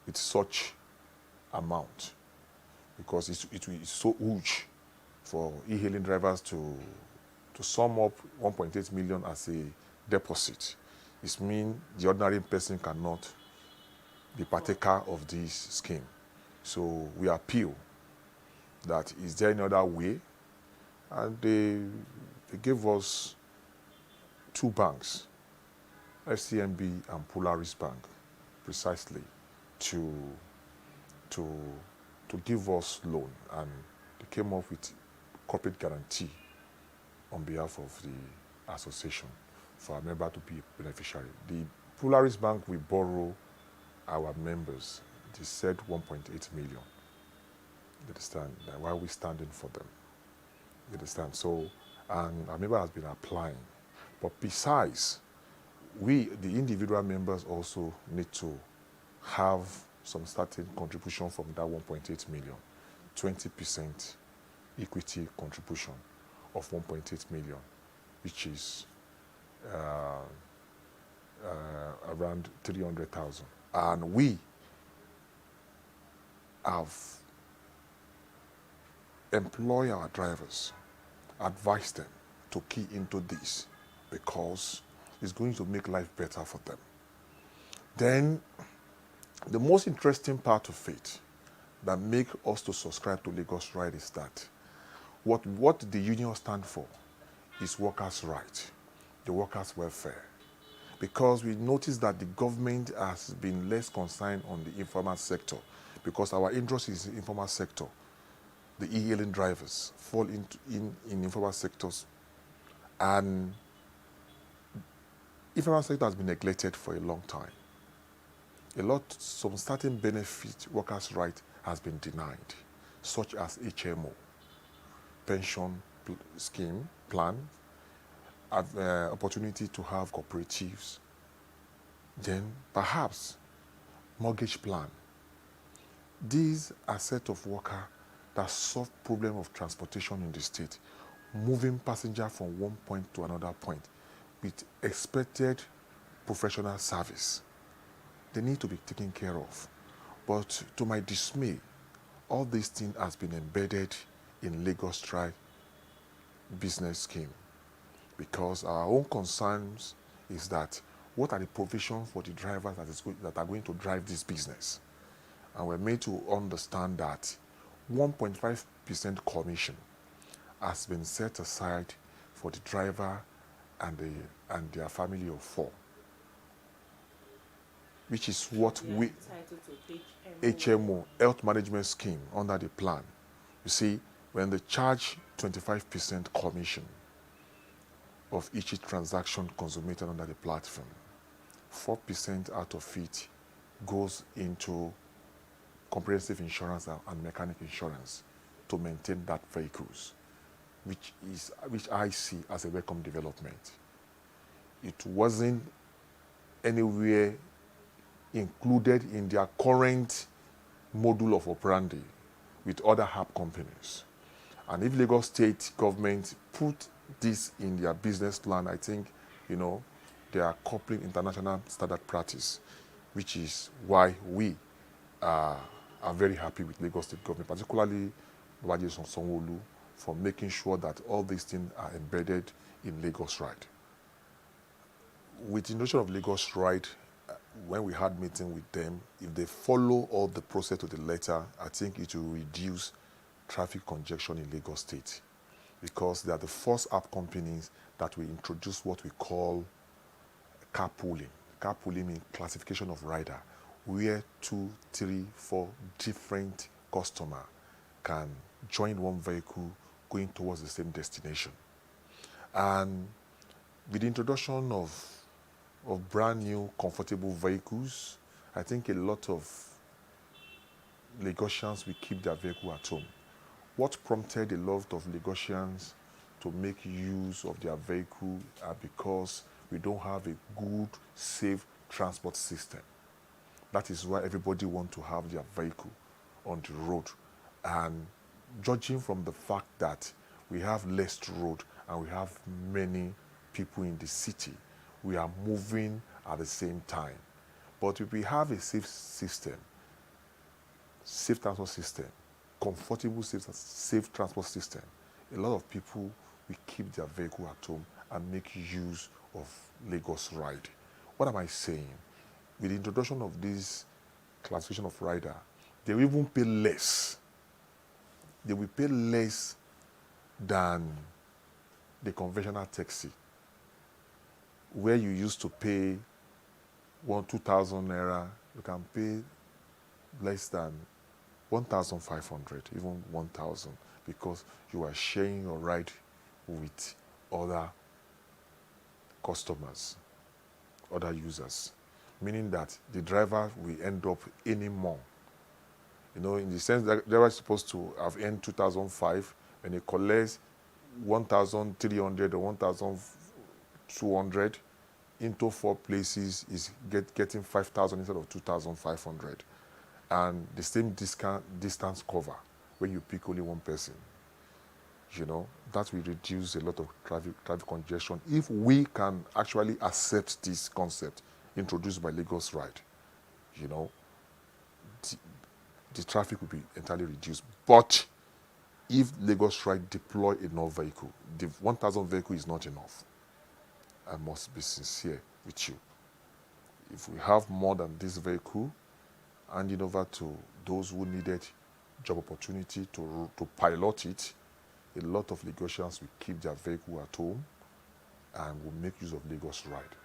with such amount, because it is so huge for e-hailing drivers to sum up 1.8 million as a deposit. It means the ordinary person cannot be partaker of this scheme. So we appeal that is there any other way? And they gave us 2 banks, FCMB and Polaris Bank, precisely to give us loan, and they came up with corporate guarantee on behalf of the association for our member to be a beneficiary. The Polaris Bank, we borrow our members. They said 1.8 million. You understand? Why are we standing for them? You understand? So, and our member has been applying. But besides, we, the individual members, also need to have some certain contribution from that 1.8 million, 20% equity contribution of 1.8 million, which is around 300,000. And we have employed our drivers, advised them to key into this because it's going to make life better for them. Then the most interesting part of it that make us to subscribe to LagRide is that what the union stand for is workers' right, the workers' welfare. Because we noticed that the government has been less concerned on the informal sector, because our interest is in the informal sector. The e-hailing drivers fall in informal sectors, and informal sector has been neglected for a long time. Some certain benefit workers' right has been denied, such as HMO, pension scheme plan, opportunity to have cooperatives, then perhaps mortgage plan. These are set of workers that solve problem of transportation in the state, moving passenger from one point to another point with expected professional service. They need to be taken care of. But to my dismay, all these things has been embedded in LagRide business scheme, because our own concerns is that what are the provisions for the drivers that are going to drive this business? And we're made to understand that 1.5% commission has been set aside for the driver and their family of 4, which is what we HMO, health management scheme, under the plan. You see, when they charge 25% commission of each transaction consummated under the platform, 4% out of it goes into comprehensive insurance and mechanic insurance to maintain that vehicles, which I see as a welcome development. It wasn't anywhere included in their current module of operandi with other app companies. And if Lagos State government put this in their business plan, I think, they are coupling international standard practice, which is why we are very happy with Lagos State government, particularly Babaji Sanwo-Olu, for making sure that all these things are embedded in LagRide. With the introduction of LagRide, when we had meeting with them, if they follow all the process to the letter, I think it will reduce traffic congestion in Lagos State, because they are the first app companies that will introduce what we call carpooling. Carpooling means classification of rider, where 2, 3, 4 different customers can join one vehicle going towards the same destination. And with the introduction of brand new comfortable vehicles, I think a lot of Lagosians will keep their vehicle at home. What prompted a lot of Lagosians to make use of their vehicle are because we don't have a good, safe transport system. That is why everybody wants to have their vehicle on the road. And judging from the fact that we have less road and we have many people in the city, we are moving at the same time. But if we have a safe system, safe transport system, comfortable, safe transport system, a lot of people will keep their vehicle at home and make use of LagRide. What am I saying? With the introduction of this classification of rider, They will even pay less. They will pay less than the conventional taxi, where you used to pay 2,000 naira, you can pay less than 1,500, even 1,000, because you are sharing your ride with other customers, other users, meaning that the driver will end up earning more. You know, in the sense that the driver is supposed to have earned 2,005, and he collects 1,300 or 1,200 into 4 places, is getting 5,000 instead of 2,500. And the same distance cover when you pick only one person. You know, that will reduce a lot of traffic congestion if we can actually accept this concept introduced by LagRide. You know, the traffic will be entirely reduced. But if LagRide deploy enough vehicle, the 1,000 vehicle is not enough. I must be sincere with you. If we have more than this vehicle, handing over to those who needed job opportunity to pilot it, a lot of Lagosians will keep their vehicle at home and will make use of LagRide.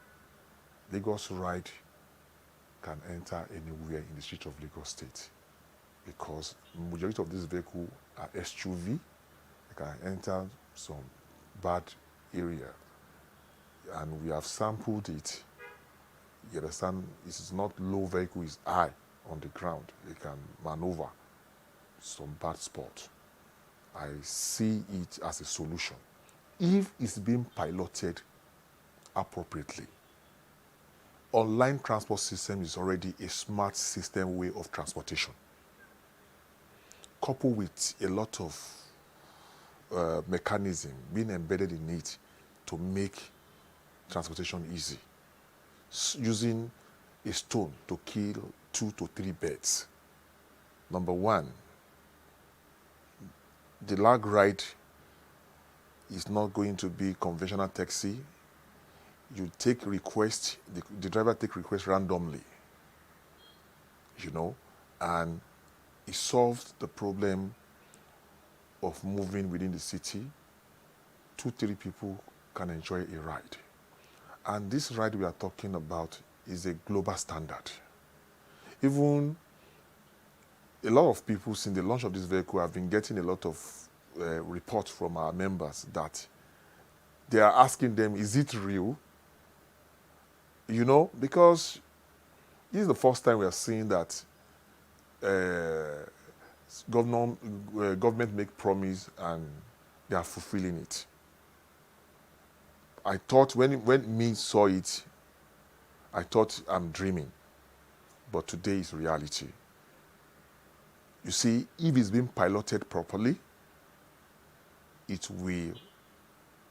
LagRide can enter anywhere in the street of Lagos State because the majority of this vehicle are SUV. They can enter some bad area. And we have sampled it. You understand? It's not low vehicle, it's high on the ground. They can maneuver some bad spot. I see it as a solution if it's being piloted appropriately. Online transport system is already a smart system way of transportation, coupled with a lot of mechanism being embedded in it to make transportation easy, using a stone to kill 2 to 3 birds. Number one, the LagRide is not going to be conventional taxi. You take request, the driver take request randomly, you know, and it solves the problem of moving within the city. 2-3 people can enjoy a ride. And this ride we are talking about is a global standard. Even a lot of people since the launch of this vehicle have been getting a lot of reports from our members that they are asking them, is it real? You know, because this is the first time we are seeing that government make promise and they are fulfilling it. I thought when me saw it, I thought I'm dreaming, but today is reality. You see, if it's being piloted properly, it will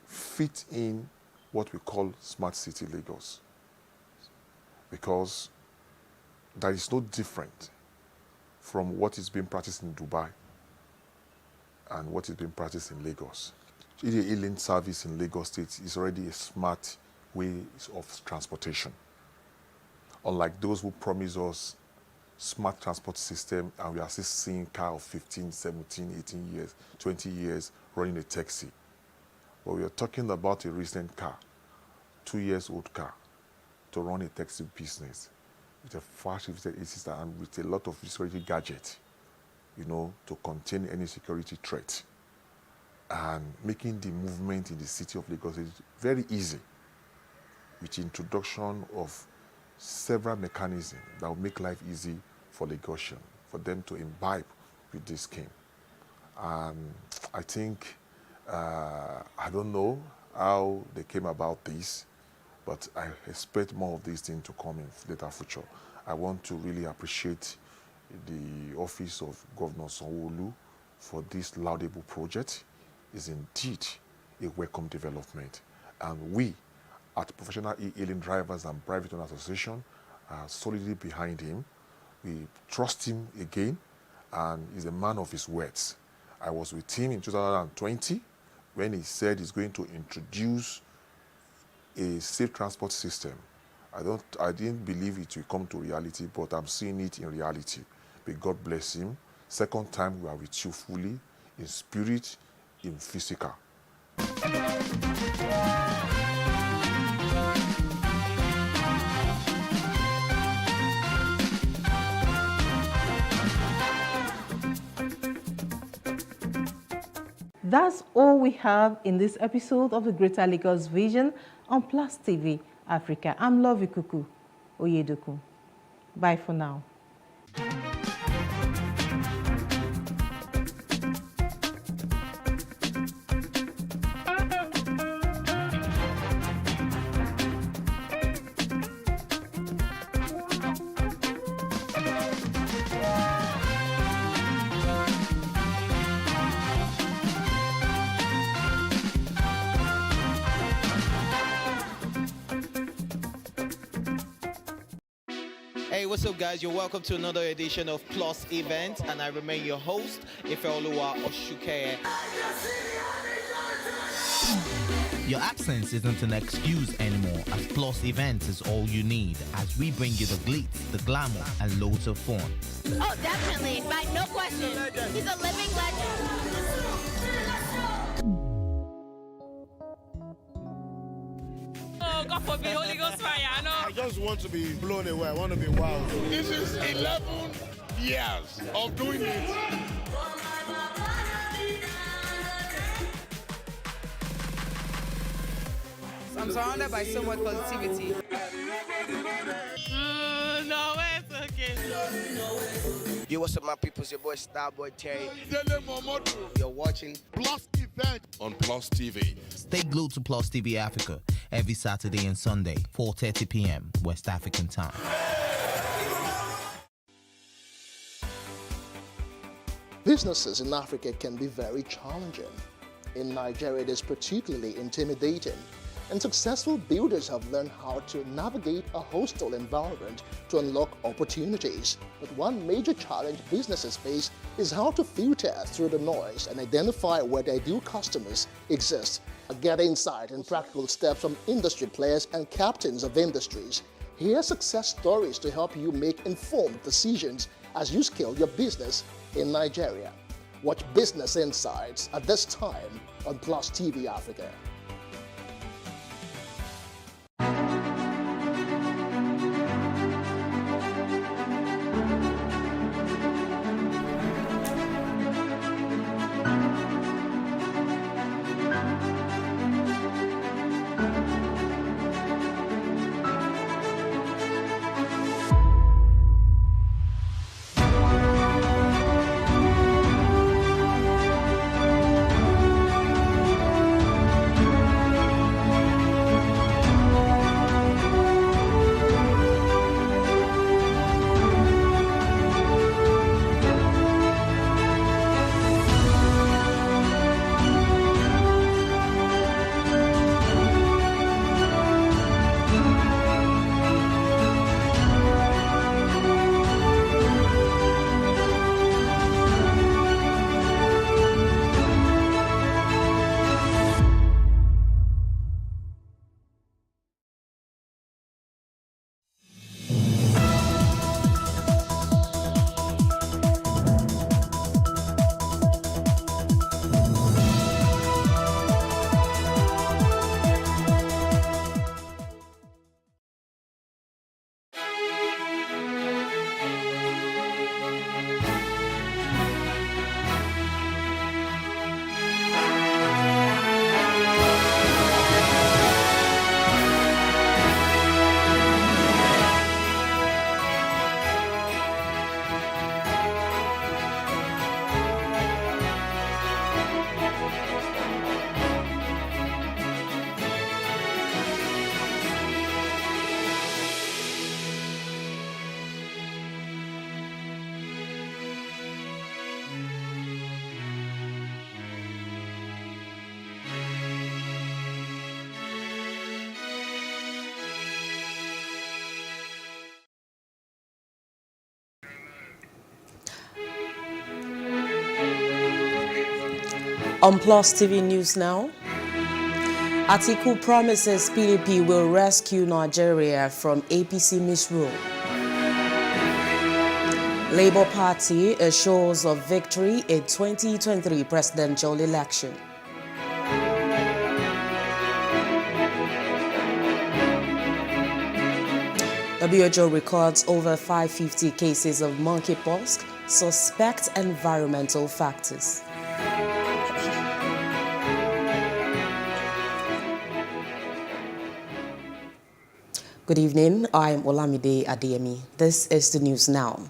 fit in what we call Smart City Lagos, because that is no different from what is being practiced in Dubai and what is being practiced in Lagos. The e-lane service in Lagos State is already a smart way of transportation. Unlike those who promise us smart transport system and we are still seeing car of 15, 17, 18 years, 20 years running a taxi. But we are talking about a recent car, 2-year-old car, to run a taxi business with a fast system and with a lot of security gadgets, you know, to contain any security threat, and making the movement in the city of Lagos very easy with the introduction of several mechanisms that will make life easy for Lagosian, for them to imbibe with this scheme. I think, I don't know how they came about this, but I expect more of these things to come in later future. I want to really appreciate the office of Governor Sanwo-Olu for this laudable project. Is indeed a welcome development. And we, at Professional E-Hailing Drivers and Private Owners Association, are solidly behind him. We trust him again, and he's a man of his words. I was with him in 2020 when he said he's going to introduce a safe transport system. I didn't believe it will come to reality, but I'm seeing it in reality, May God bless him. Second time, we are with you fully, in spirit, in physical. That's all we have in this episode of the Greater Lagos Vision on Plus TV Africa. I'm Love Ikuku Oyedoku. Bye for now. Hey, what's up, guys? You're welcome to another edition of Plus Event, and I remain your host, Ifeoluwa Oshukeye. Your absence isn't an excuse anymore, as Plus Events is all you need, as we bring you the glitz, the glamour, and loads of fun. Oh, definitely. By no question. He's a living legend. Oh, God forbid, Holy Ghost fire, I know. I just want to be blown away. I want to be wild. This is 11 years of doing it. I'm surrounded by so much positivity. No, it's okay. Yo, what's up, my people? It's your boy Starboy Terry. You're watching Plus Event on Plus TV. Stay glued to Plus TV Africa every Saturday and Sunday, 4:30 p.m. West African time. Businesses in Africa can be very challenging. In Nigeria, it is particularly intimidating, and successful builders have learned how to navigate a hostile environment to unlock opportunities. But one major challenge businesses face is how to filter through the noise and identify where their ideal customers exist. Get insight and practical steps from industry players and captains of industries. Hear success stories to help you make informed decisions as you scale your business in Nigeria. Watch Business Insights at this time on Plus TV Africa. On Plus TV News now, Atiku promises PDP will rescue Nigeria from APC misrule. Labour Party assures of victory in 2023 presidential election. WHO records over 550 cases of monkeypox, suspect environmental factors. Good evening, I'm Olamide Adeyemi. This is the news now.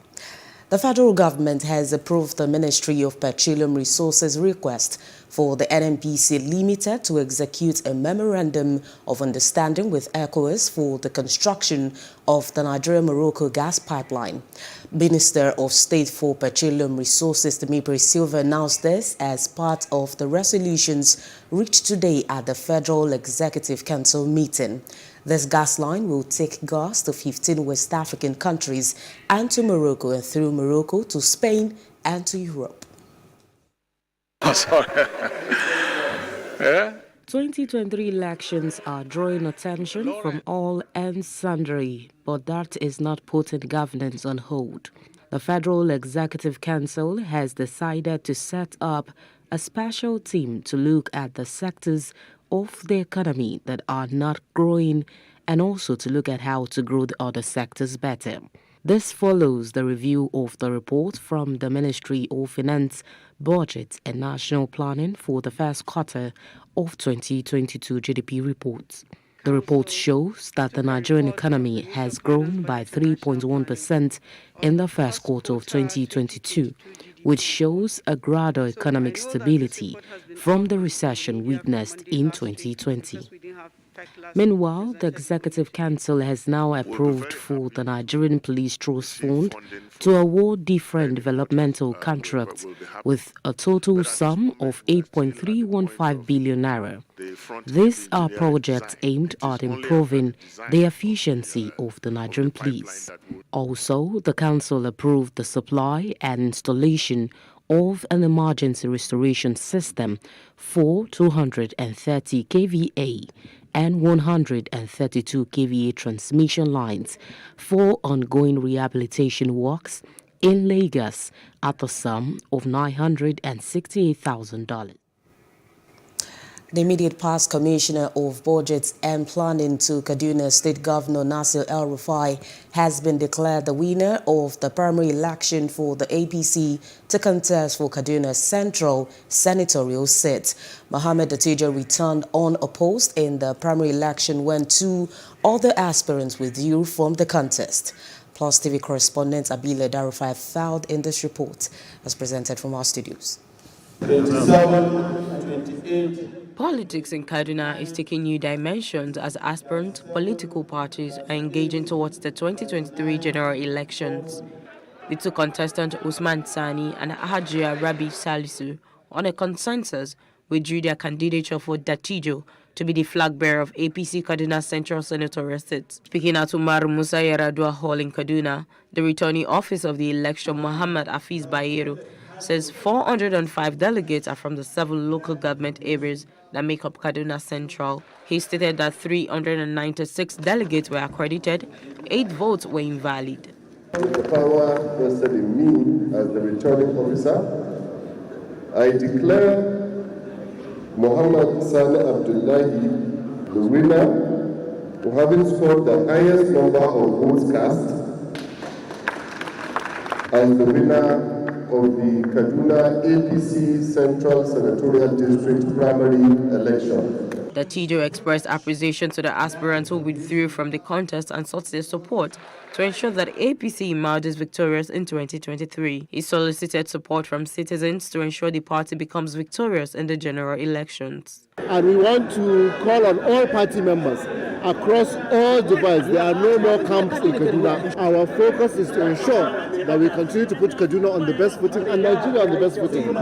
The federal government has approved the Ministry of Petroleum Resources request for the NNPC Limited to execute a memorandum of understanding with ECOWAS for the construction of the Nigeria-Morocco gas pipeline. Minister of State for Petroleum Resources Temipri Silva announced this as part of the resolutions reached today at the Federal Executive Council meeting. This gas line will take gas to 15 West African countries and to Morocco, and through Morocco to Spain and to Europe. Oh, sorry. Yeah? 2023 elections are drawing attention from all and sundry, but that is not putting governance on hold. The Federal Executive Council has decided to set up a special team to look at the sectors of the economy that are not growing and also to look at how to grow the other sectors better. This follows the review of the report from the Ministry of Finance, Budget and National Planning for the first quarter of 2022 GDP reports. The report shows that the Nigerian economy has grown by 3.1% in the first quarter of 2022, which shows a gradual economic stability from the recession witnessed in 2020. Meanwhile, the Executive Council has now approved for the Nigerian Police Trust Fund to award different developmental contracts with a total sum of 8.315 billion naira. These are projects aimed at improving the efficiency of the Nigerian police. Also, the Council approved the supply and installation of an emergency restoration system for 230 kVA and 132 kVA transmission lines for ongoing rehabilitation works in Lagos at the sum of $968,000. The immediate past Commissioner of Budget and Planning to Kaduna State Governor Nasir El-Rufai has been declared the winner of the primary election for the APC to contest for Kaduna Central senatorial seat. Mohammed Dattijo returned unopposed in the primary election when two other aspirants withdrew from the contest. Plus TV correspondent Abile Darufai filed in this report as presented from our studios. 27, 28. Politics in Kaduna is taking new dimensions as aspirant political parties are engaging towards the 2023 general elections. The two contestants, Usman Sani and Hajia Rabi Salisu, on a consensus, withdrew their candidature for Dattijo to be the flag bearer of APC Kaduna Central Senatorial seat. Speaking at Umar Musa Yaradua Hall in Kaduna, the returning officer of the election, Muhammad Hafiz Bayero, says 405 delegates are from the 7 local government areas that make up Kaduna Central. He stated that 396 delegates were accredited, 8 votes were invalid. The power vested in me as the returning officer, I declare Muhammad Sani Abdullahi the winner for having scored the highest number of votes cast as the winner of the Kaduna APC Central Senatorial District primary election. Dattijo expressed appreciation to the aspirants who withdrew from the contest and sought their support to ensure that APC emerges victorious in 2023. He solicited support from citizens to ensure the party becomes victorious in the general elections. And we want to call on all party members across all divides. There are no more camps in Kaduna. Our focus is to ensure that we continue to put Kaduna on the best footing and Nigeria on the best footing.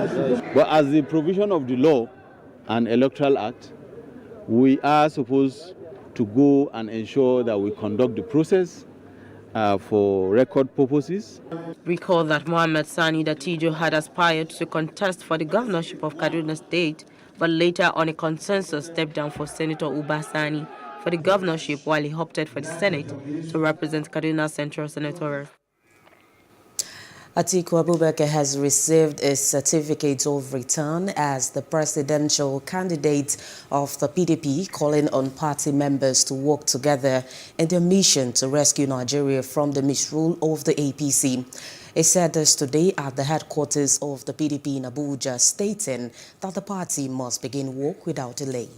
But as the provision of the law and Electoral Act, we are supposed to go and ensure that we conduct the process for record purposes. Recall that Mohammed Sani Dattijo had aspired to contest for the governorship of Kaduna State, but later on a consensus stepped down for Senator Uba Sani for the governorship while he opted for the Senate to represent Kaduna Central Senatorial. Atiku Abubakar has received a certificate of return as the presidential candidate of the PDP, calling on party members to work together in their mission to rescue Nigeria from the misrule of the APC. He said this today at the headquarters of the PDP in Abuja, stating that the party must begin work without delay.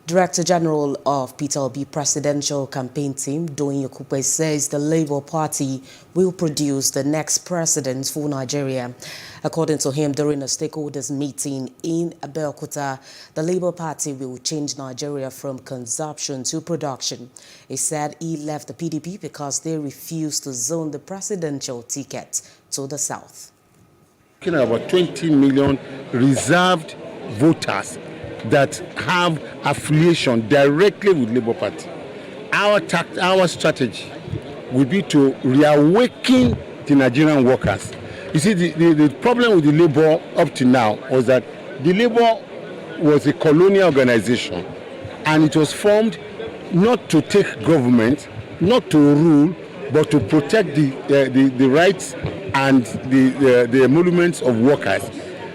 Director General of Peter Obi Presidential Campaign Team, Doyin Okupe, says the Labour Party will produce the next president for Nigeria. According to him, during a stakeholders meeting in Abeokuta, the Labour Party will change Nigeria from consumption to production. He said he left the PDP because they refused to zone the presidential ticket to the south. About 20 million reserved voters that have affiliation directly with Labour Party. Our strategy will be to reawaken the Nigerian workers. You see, the problem with the Labour up to now was that the Labour was a colonial organization, and it was formed not to take government, not to rule, but to protect the rights and the emoluments of workers.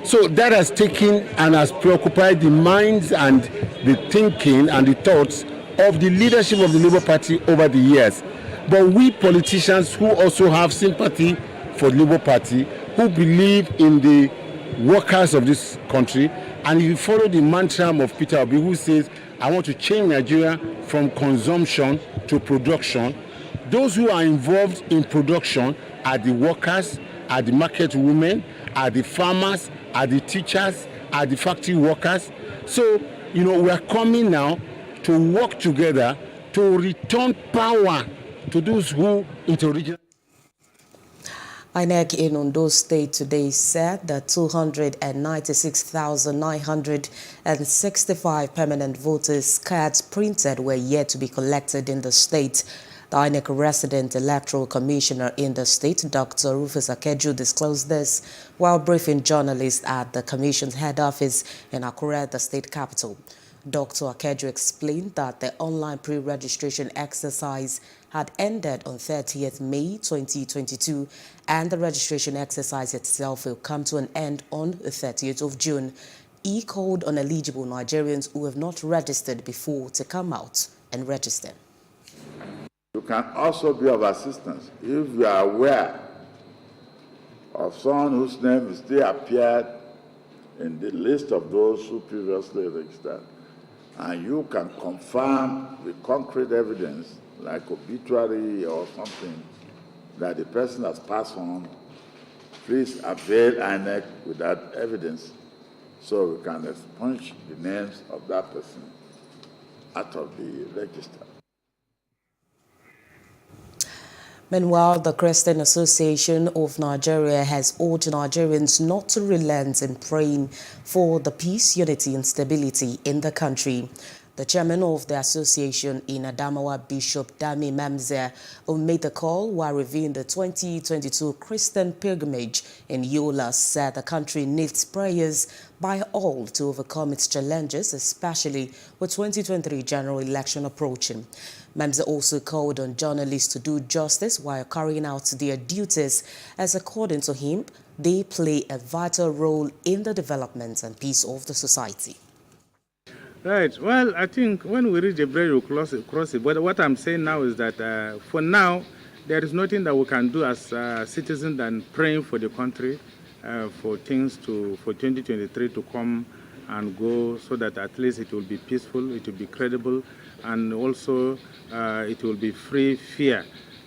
So that has taken and has preoccupied the minds and the thinking and the thoughts of the leadership of the Labour Party over the years. But we politicians who also have sympathy for the Labour Party, who believe in the workers of this country, and if you follow the mantra of Peter Obi, who says, I want to change Nigeria from consumption to production, those who are involved in production are the workers, are the market women, are the farmers, are the teachers, are the factory workers. So, we are coming now to work together to return power to those who originally. INEC in Ondo State today said that 296,965 permanent voters' cards printed were yet to be collected in the state. The INEC resident electoral commissioner in the state, Dr. Rufus Akeju, disclosed this while briefing journalists at the commission's head office in Akure, the state capital. Dr. Akeju explained that the online pre-registration exercise had ended on 30th May 2022, and the registration exercise itself will come to an end on the 30th of June. He called on eligible Nigerians who have not registered before to come out and register. You can also be of assistance if you are aware of someone whose name still appeared in the list of those who previously registered, and you can confirm with concrete evidence, like obituary or something, that the person has passed on. Please avail INEC with that evidence so we can expunge the names of that person out of the register. Meanwhile, the Christian Association of Nigeria has urged Nigerians not to relent in praying for the peace, unity and stability in the country. The chairman of the association in Adamawa, Bishop Dami Mamze, who made the call while reviewing the 2022 Christian pilgrimage in Yola, said the country needs prayers by all to overcome its challenges, especially with 2023 general election approaching. Mamze also called on journalists to do justice while carrying out their duties, as according to him, they play a vital role in the development and peace of the society. Right. Well, I think when we reach the bridge, we'll cross it. But what I'm saying now is that for now, there is nothing that we can do as citizens than praying for the country, for things for 2023 to come and go, so that at least it will be peaceful, it will be credible, and also it will be free fear.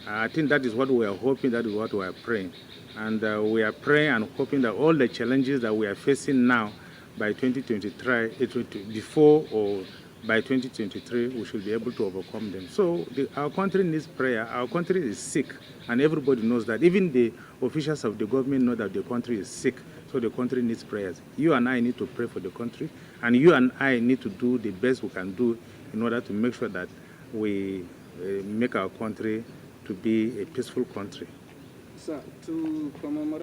I think that is what we are hoping, that is what we are praying. And we are praying and hoping that all the challenges that we are facing now, by 2023, before or by 2023, we should be able to overcome them. So our country needs prayer. Our country is sick, and everybody knows that. Even the officials of the government know that the country is sick, so the country needs prayers. You and I need to pray for the country, and you and I need to do the best we can do in order to make sure that we make our country to be a peaceful country. Sir, to commemorate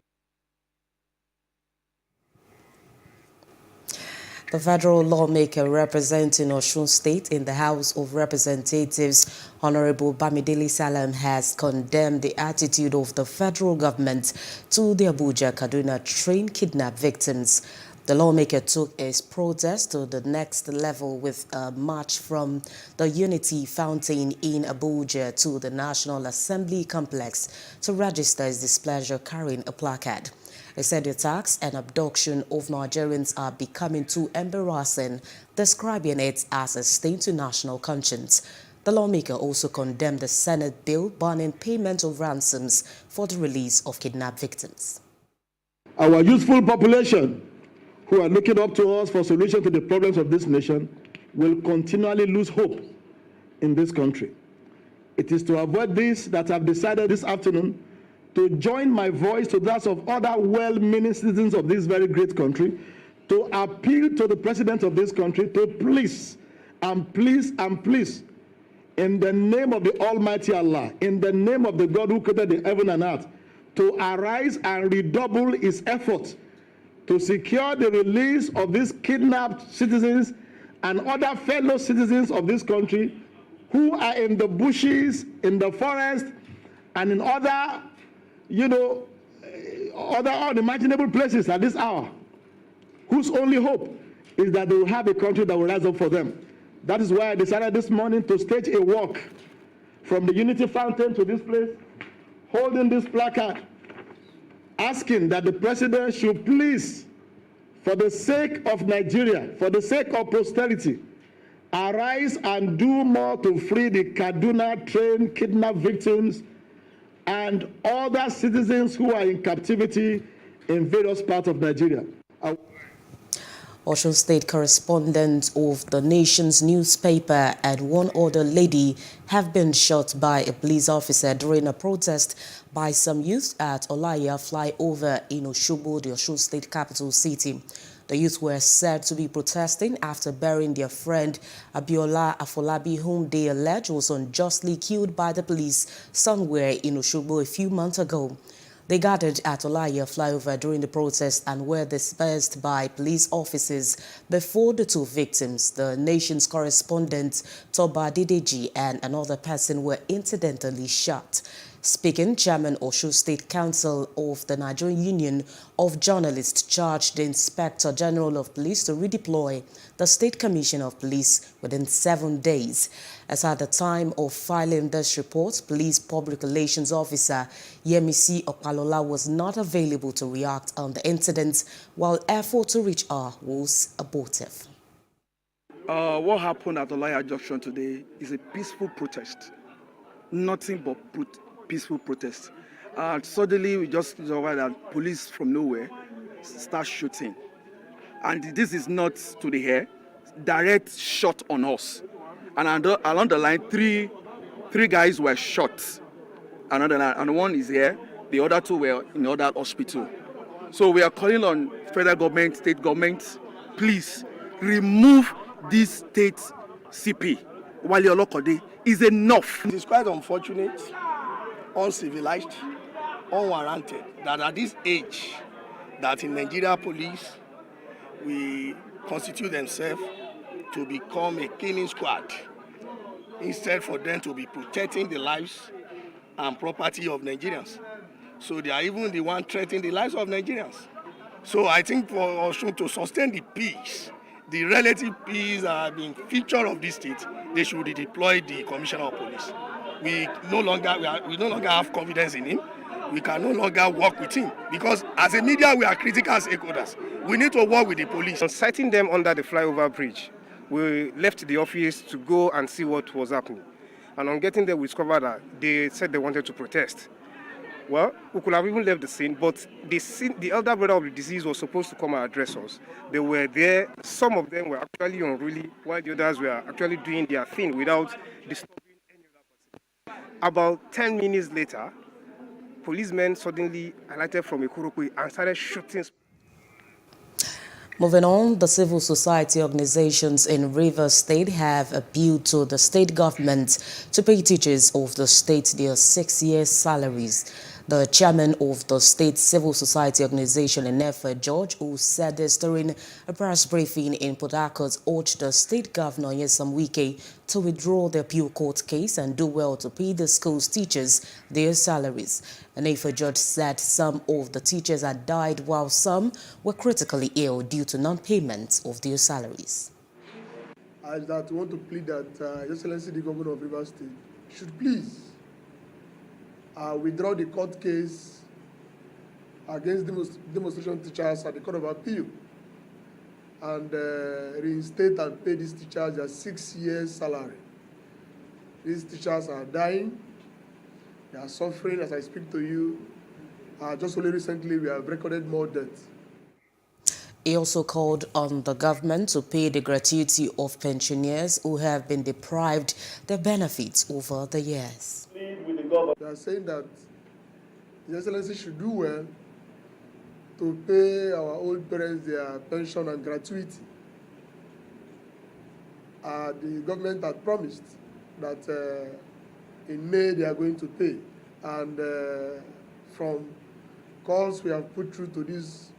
The federal lawmaker representing Osun State in the House of Representatives, Honorable Bamidele Salam, has condemned the attitude of the federal government to the Abuja Kaduna train kidnap victims. The lawmaker took his protest to the next level with a march from the Unity Fountain in Abuja to the National Assembly complex to register his displeasure carrying a placard. He said the attacks and abduction of Nigerians are becoming too embarrassing, describing it as a stain to national conscience. The lawmaker also condemned the Senate bill banning payment of ransoms for the release of kidnapped victims. Our youthful population, who are looking up to us for solutions to the problems of this nation, will continually lose hope in this country. It is to avoid this that I've decided this afternoon to join my voice to that of other well-meaning citizens of this very great country, to appeal to the president of this country to please, and please, and please, in the name of the Almighty Allah, in the name of the God who created the heaven and earth, to arise and redouble his efforts to secure the release of these kidnapped citizens and other fellow citizens of this country who are in the bushes, in the forest, and in other, other unimaginable places at this hour, whose only hope is that they will have a country that will rise up for them. That is why I decided this morning to stage a walk from the Unity Fountain to this place, holding this placard, asking that the president should please, for the sake of Nigeria, for the sake of posterity, arise and do more to free the Kaduna train kidnapped victims and other citizens who are in captivity in various parts of Nigeria. Osun State correspondent of the nation's newspaper and one other lady have been shot by a police officer during a protest by some youth at Olaya flyover in Osogbo, the Osun State capital city. The youth were said to be protesting after burying their friend Abiola Afolabi, whom they allege was unjustly killed by the police somewhere in Osogbo a few months ago. They gathered at Olaya flyover during the protest and were dispersed by police officers before the two victims, the nation's correspondent Toba Dideji and another person, were incidentally shot. Speaking, Chairman Osun State Council of the Nigerian Union of Journalists charged the Inspector General of Police to redeploy the State Commissioner of Police within 7 days. As at the time of filing this report, Police Public Relations Officer Yemisi Opalola was not available to react on the incident, while effort to reach her was abortive. What happened at Olaya Junction today is a peaceful protest. Nothing but peaceful protest. Suddenly, we just discovered that police from nowhere start shooting. And this is not to the air, direct shot on us. And along the line, three guys were shot. And one is here, the other two were in other hospital. So we are calling on federal government, state government, please remove this state CP. Wale Olokode is enough. It is quite unfortunate, uncivilized, unwarranted that at this age that in Nigeria police we constitute themselves to become a killing squad instead for them to be protecting the lives and property of Nigerians. So they are even the one threatening the lives of Nigerians. So I think for Osun to sustain the peace, the relative peace that have been feature of this state, they should deploy the Commissioner of Police. We no longer have confidence in him. We can no longer work with him because as a media we are critical stakeholders. We need to work with the police. On sighting them under the flyover bridge, we left the office to go and see what was happening. And on getting there, we discovered that they said they wanted to protest. Well, we could have even left the scene, but the elder brother of the deceased was supposed to come and address us. They were there. Some of them were actually unruly, while the others were actually doing their thing without disturbing any other person. About 10 minutes later, policemen suddenly alighted from a Kurokwe and started shooting. Moving on, the civil society organizations in Rivers State have appealed to the state government to pay teachers of the state their 6 years' salaries. The chairman of the state civil society organization Enefe, George, who said this during a press briefing in Port Harcourt, urged the state governor Nyesom Wike to withdraw the appeal court case and do well to pay the school's teachers their salaries. Enefe George said some of the teachers had died while some were critically ill due to non-payment of their salaries. I want to plead that His Excellency the Governor of Rivers State should please withdraw the court case against demonstration teachers at the Court of Appeal and reinstate and pay these teachers their 6 years' salary. These teachers are dying, they are suffering as I speak to you. Just only recently we have recorded more deaths. He also called on the government to pay the gratuity of pensioners who have been deprived their benefits over the years. They are saying that His Excellency should do well to pay our old parents their pension and gratuity. The government had promised that in May they are going to pay. And from calls we have put through to these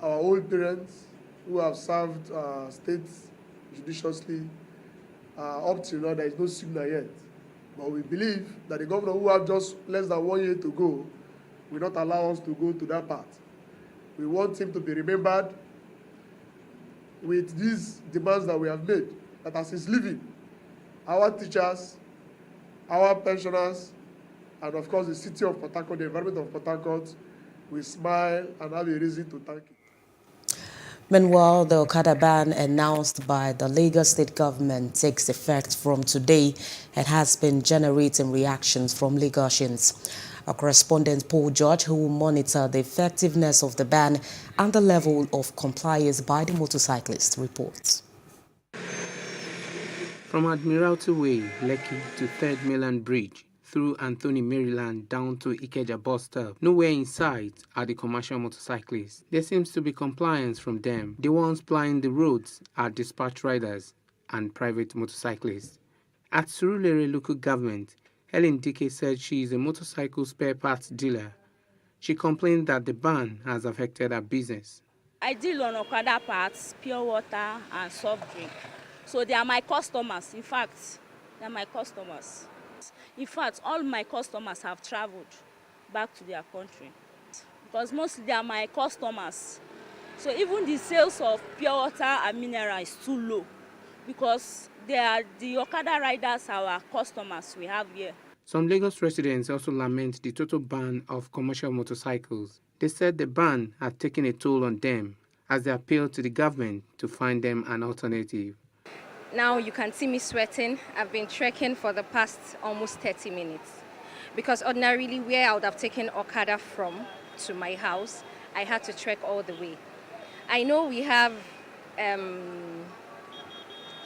our old parents who have served states judiciously, up till now there is no signal yet. But we believe that the governor who have just less than 1 year to go will not allow us to go to that part. We want him to be remembered with these demands that we have made, that as he's leaving, our teachers, our pensioners, and of course the city of Port Harcourt, the environment of Port Harcourt, will smile and have a reason to thank him. Meanwhile, the Okada ban announced by the Lagos state government takes effect from today and has been generating reactions from Lagosians. Our correspondent Paul George, who will monitor the effectiveness of the ban and the level of compliance by the motorcyclists, reports. From Admiralty Way, Lekki to 3rd Mainland Bridge, through Anthony, Maryland, down to Ikeja bus stop. Nowhere in sight are the commercial motorcyclists. There seems to be compliance from them. The ones plying the roads are dispatch riders and private motorcyclists. At Surulere local government, Helen Dike said she is a motorcycle spare parts dealer. She complained that the ban has affected her business. I deal on Okada parts, pure water and soft drink. So they are my customers. In fact, they are my customers. In fact, all my customers have traveled back to their country because mostly they are my customers. So even the sales of pure water and mineral is too low because they are the Okada riders are our customers we have here. Some Lagos residents also lament the total ban of commercial motorcycles. They said the ban had taken a toll on them as they appealed to the government to find them an alternative. Now you can see me sweating. I've been trekking for the past almost 30 minutes because ordinarily where I would have taken Okada from to my house, I had to trek all the way. I know we have keke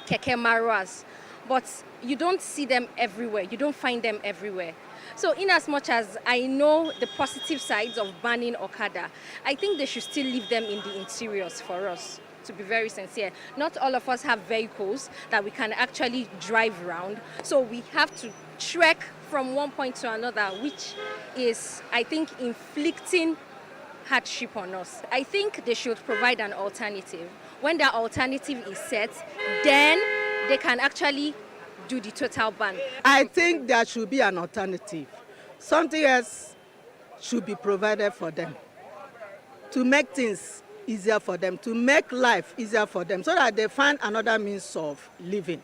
maruas, but you don't see them everywhere. You don't find them everywhere. So in as much as I know the positive sides of banning Okada, I think they should still leave them in the interiors for us. To be very sincere, not all of us have vehicles that we can actually drive around. So we have to trek from one point to another, which is, I think, inflicting hardship on us. I think they should provide an alternative. When that alternative is set, then they can actually do the total ban. I think there should be an alternative. Something else should be provided for them to make things easier for them, to make life easier for them, so that they find another means of living.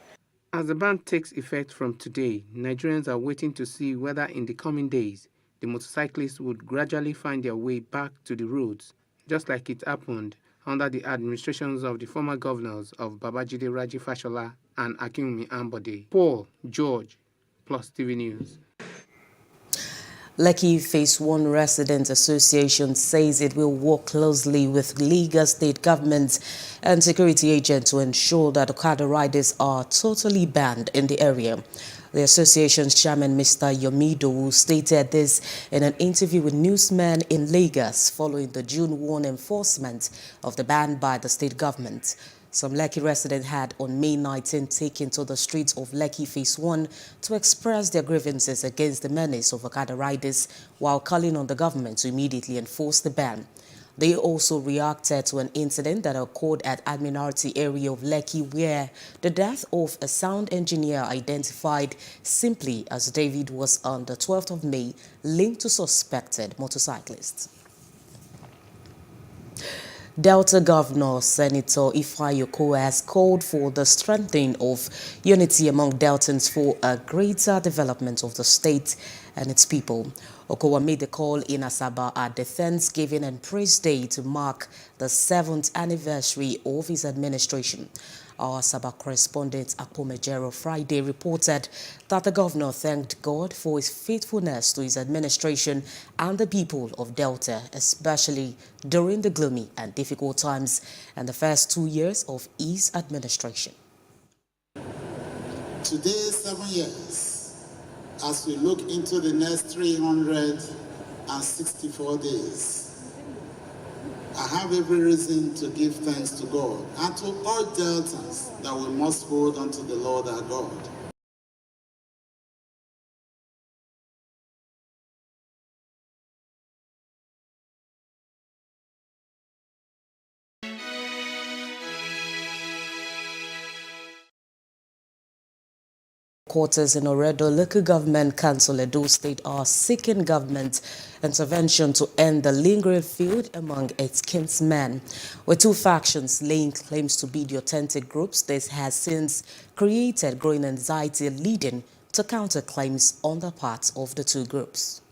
As the ban takes effect from today, Nigerians are waiting to see whether in the coming days, the motorcyclists would gradually find their way back to the roads, just like it happened under the administrations of the former governors of Babajide Raji Fashola and Akinwumi Ambode. Paul George, Plus TV News. Lekki Phase 1 Residents Association says it will work closely with Lagos state government and security agents to ensure that Okada riders are totally banned in the area. The association's chairman, Mr. Yomido, stated this in an interview with newsmen in Lagos following the June 1 enforcement of the ban by the state government. Some Lekki residents had on May 19 taken to the streets of Lekki Phase 1 to express their grievances against the menace of Okada riders while calling on the government to immediately enforce the ban. They also reacted to an incident that occurred at Admiralty area of Lekki where the death of a sound engineer identified simply as David was on the 12th of May linked to suspected motorcyclists. Delta Governor Senator Ifeanyi Okowa has called for the strengthening of unity among Deltans for a greater development of the state and its people. Okowa made the call in Asaba at the Thanksgiving and Praise Day to mark the 7th anniversary of his administration. Our Asaba correspondent Akpomejero Friday reported that the governor thanked God for his faithfulness to his administration and the people of Delta, especially during the gloomy and difficult times and the first 2 years of his administration. Today, 7 years, as we look into the next 364 days, I have every reason to give thanks to God and to all Deltans that we must hold unto the Lord our God. Quarters in Oredo Local Government Council Edo State are seeking government intervention to end the lingering feud among its kinsmen. With two factions laying claims to be the authentic groups, this has since created growing anxiety leading to counterclaims on the part of the two groups.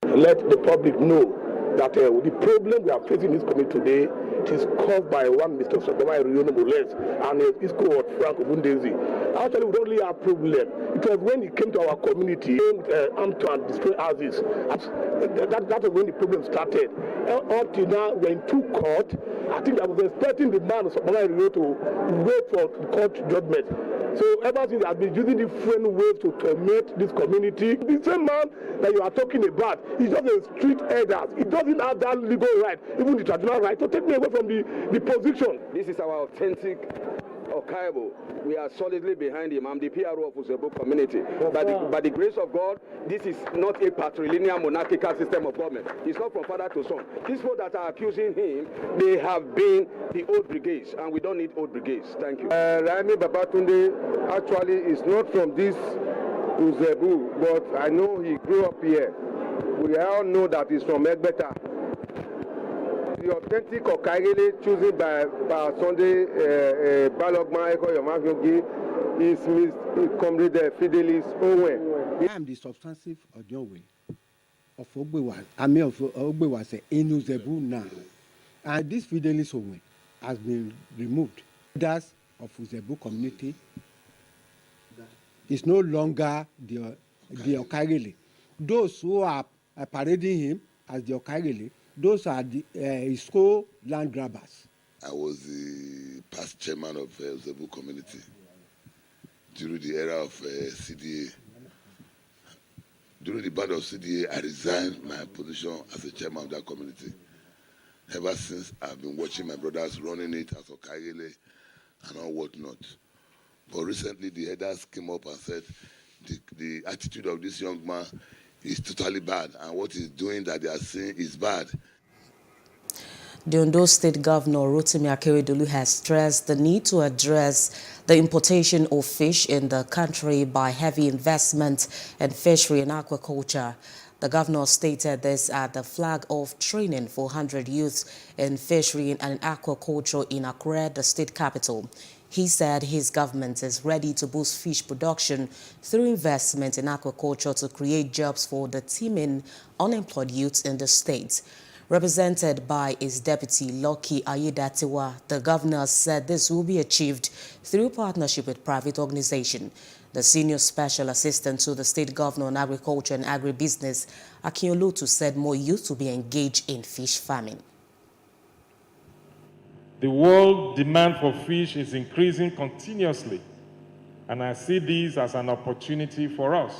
Let the public know that the problem we are facing in this community today is caused by one Mr. Sodoma Moles and his cohort Frank Obundezi. Actually, we don't really have a problem because when he came to our community, armed to and destroy houses. That was when the problem started. Up till now, we're in two court. I think I was expecting the man Sodoma to wait for the court judgment. So ever since I've been using different ways to torment this community. The same man that you are talking about, he's just a street elder. He doesn't have that legal right, even the traditional right, to take me away from the position. This is our authentic Okaibo. We are solidly behind him. I'm the PRO of Uzebo community. By the grace of God, this is not a patrilineal monarchical system of government. It's not from father to son. These people that are accusing him, they have been the old brigades, and we don't need old brigades. Thank you. Raimi Babatunde actually is not from this Uzebu, but I know he grew up here. We all know that he's from Egbeta. The authentic Okaigele chosen by Sunday Balogma Eko Yomayogi is Comrade Fidelis Owen. I am the substantive Ojowe of Ogbewa, Army of Ogbewa in Uzebu now. And this Fidelis Owen has been removed. Leaders of Uzebu community is no longer the Okaigele. Those who are parading him as the Okaigele, those are the ISCO land grabbers. I was the past chairman of Zebu community during the era of CDA. During the ban of CDA, I resigned my position as a chairman of that community. Ever since, I've been watching my brothers running it as Okaigele and all whatnot. But recently, the headers came up and said the attitude of this young man is totally bad, and what he's doing that they are saying is bad. The Ondo State Governor Rotimi Akeredolu has stressed the need to address the importation of fish in the country by heavy investment in fishery and aquaculture. The governor stated this at the flag-off training for 100 youths in fishery and aquaculture in Akure, the state capital. He said his government is ready to boost fish production through investment in aquaculture to create jobs for the teeming unemployed youths in the state. Represented by his deputy Lucky Ayedatiwa, the governor said this will be achieved through partnership with private organizations. The senior special assistant to the state governor on agriculture and agribusiness, Akinyolotu, said more youth will be engaged in fish farming. The world demand for fish is increasing continuously, and I see this as an opportunity for us.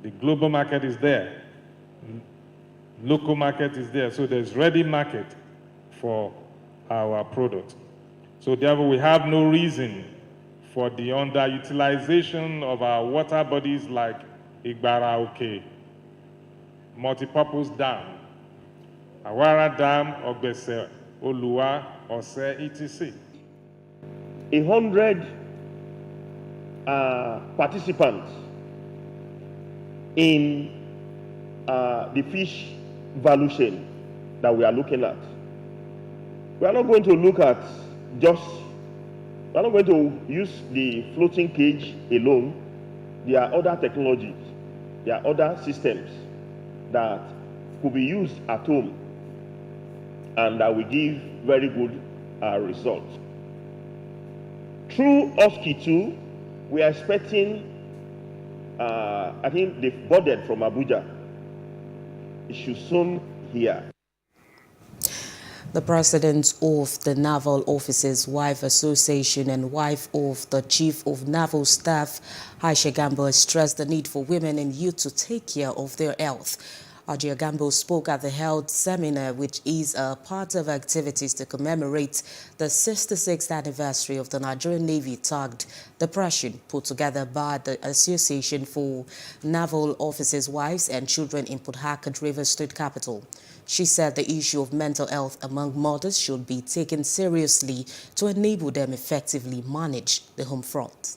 The global market is there, local market is there, so there's ready market for our product. So therefore, we have no reason for the underutilization of our water bodies like Igbara Oke, multipurpose dam, Awara Dam, Ogbese, Oluwa, Ose, etc. 100 participants in the fish value chain that we are looking at. We are not going to look at we are not going to use the floating cage alone. There are other technologies, there are other systems that could be used at home and that will give very good results. Through OSCE 2, we are expecting, I think they've boarded from Abuja. It should soon hear. The president of the Naval Officers' Wife Association and wife of the Chief of Naval Staff, Aisha Gambo, has stressed the need for women and youth to take care of their health. Aisha Gambo spoke at the health seminar, which is a part of activities to commemorate the 66th anniversary of the Nigerian Navy tagged Depression, put together by the Association for Naval Officers' Wives and Children in Port Harcourt, Rivers State Capital. She said the issue of mental health among mothers should be taken seriously to enable them effectively manage the home front.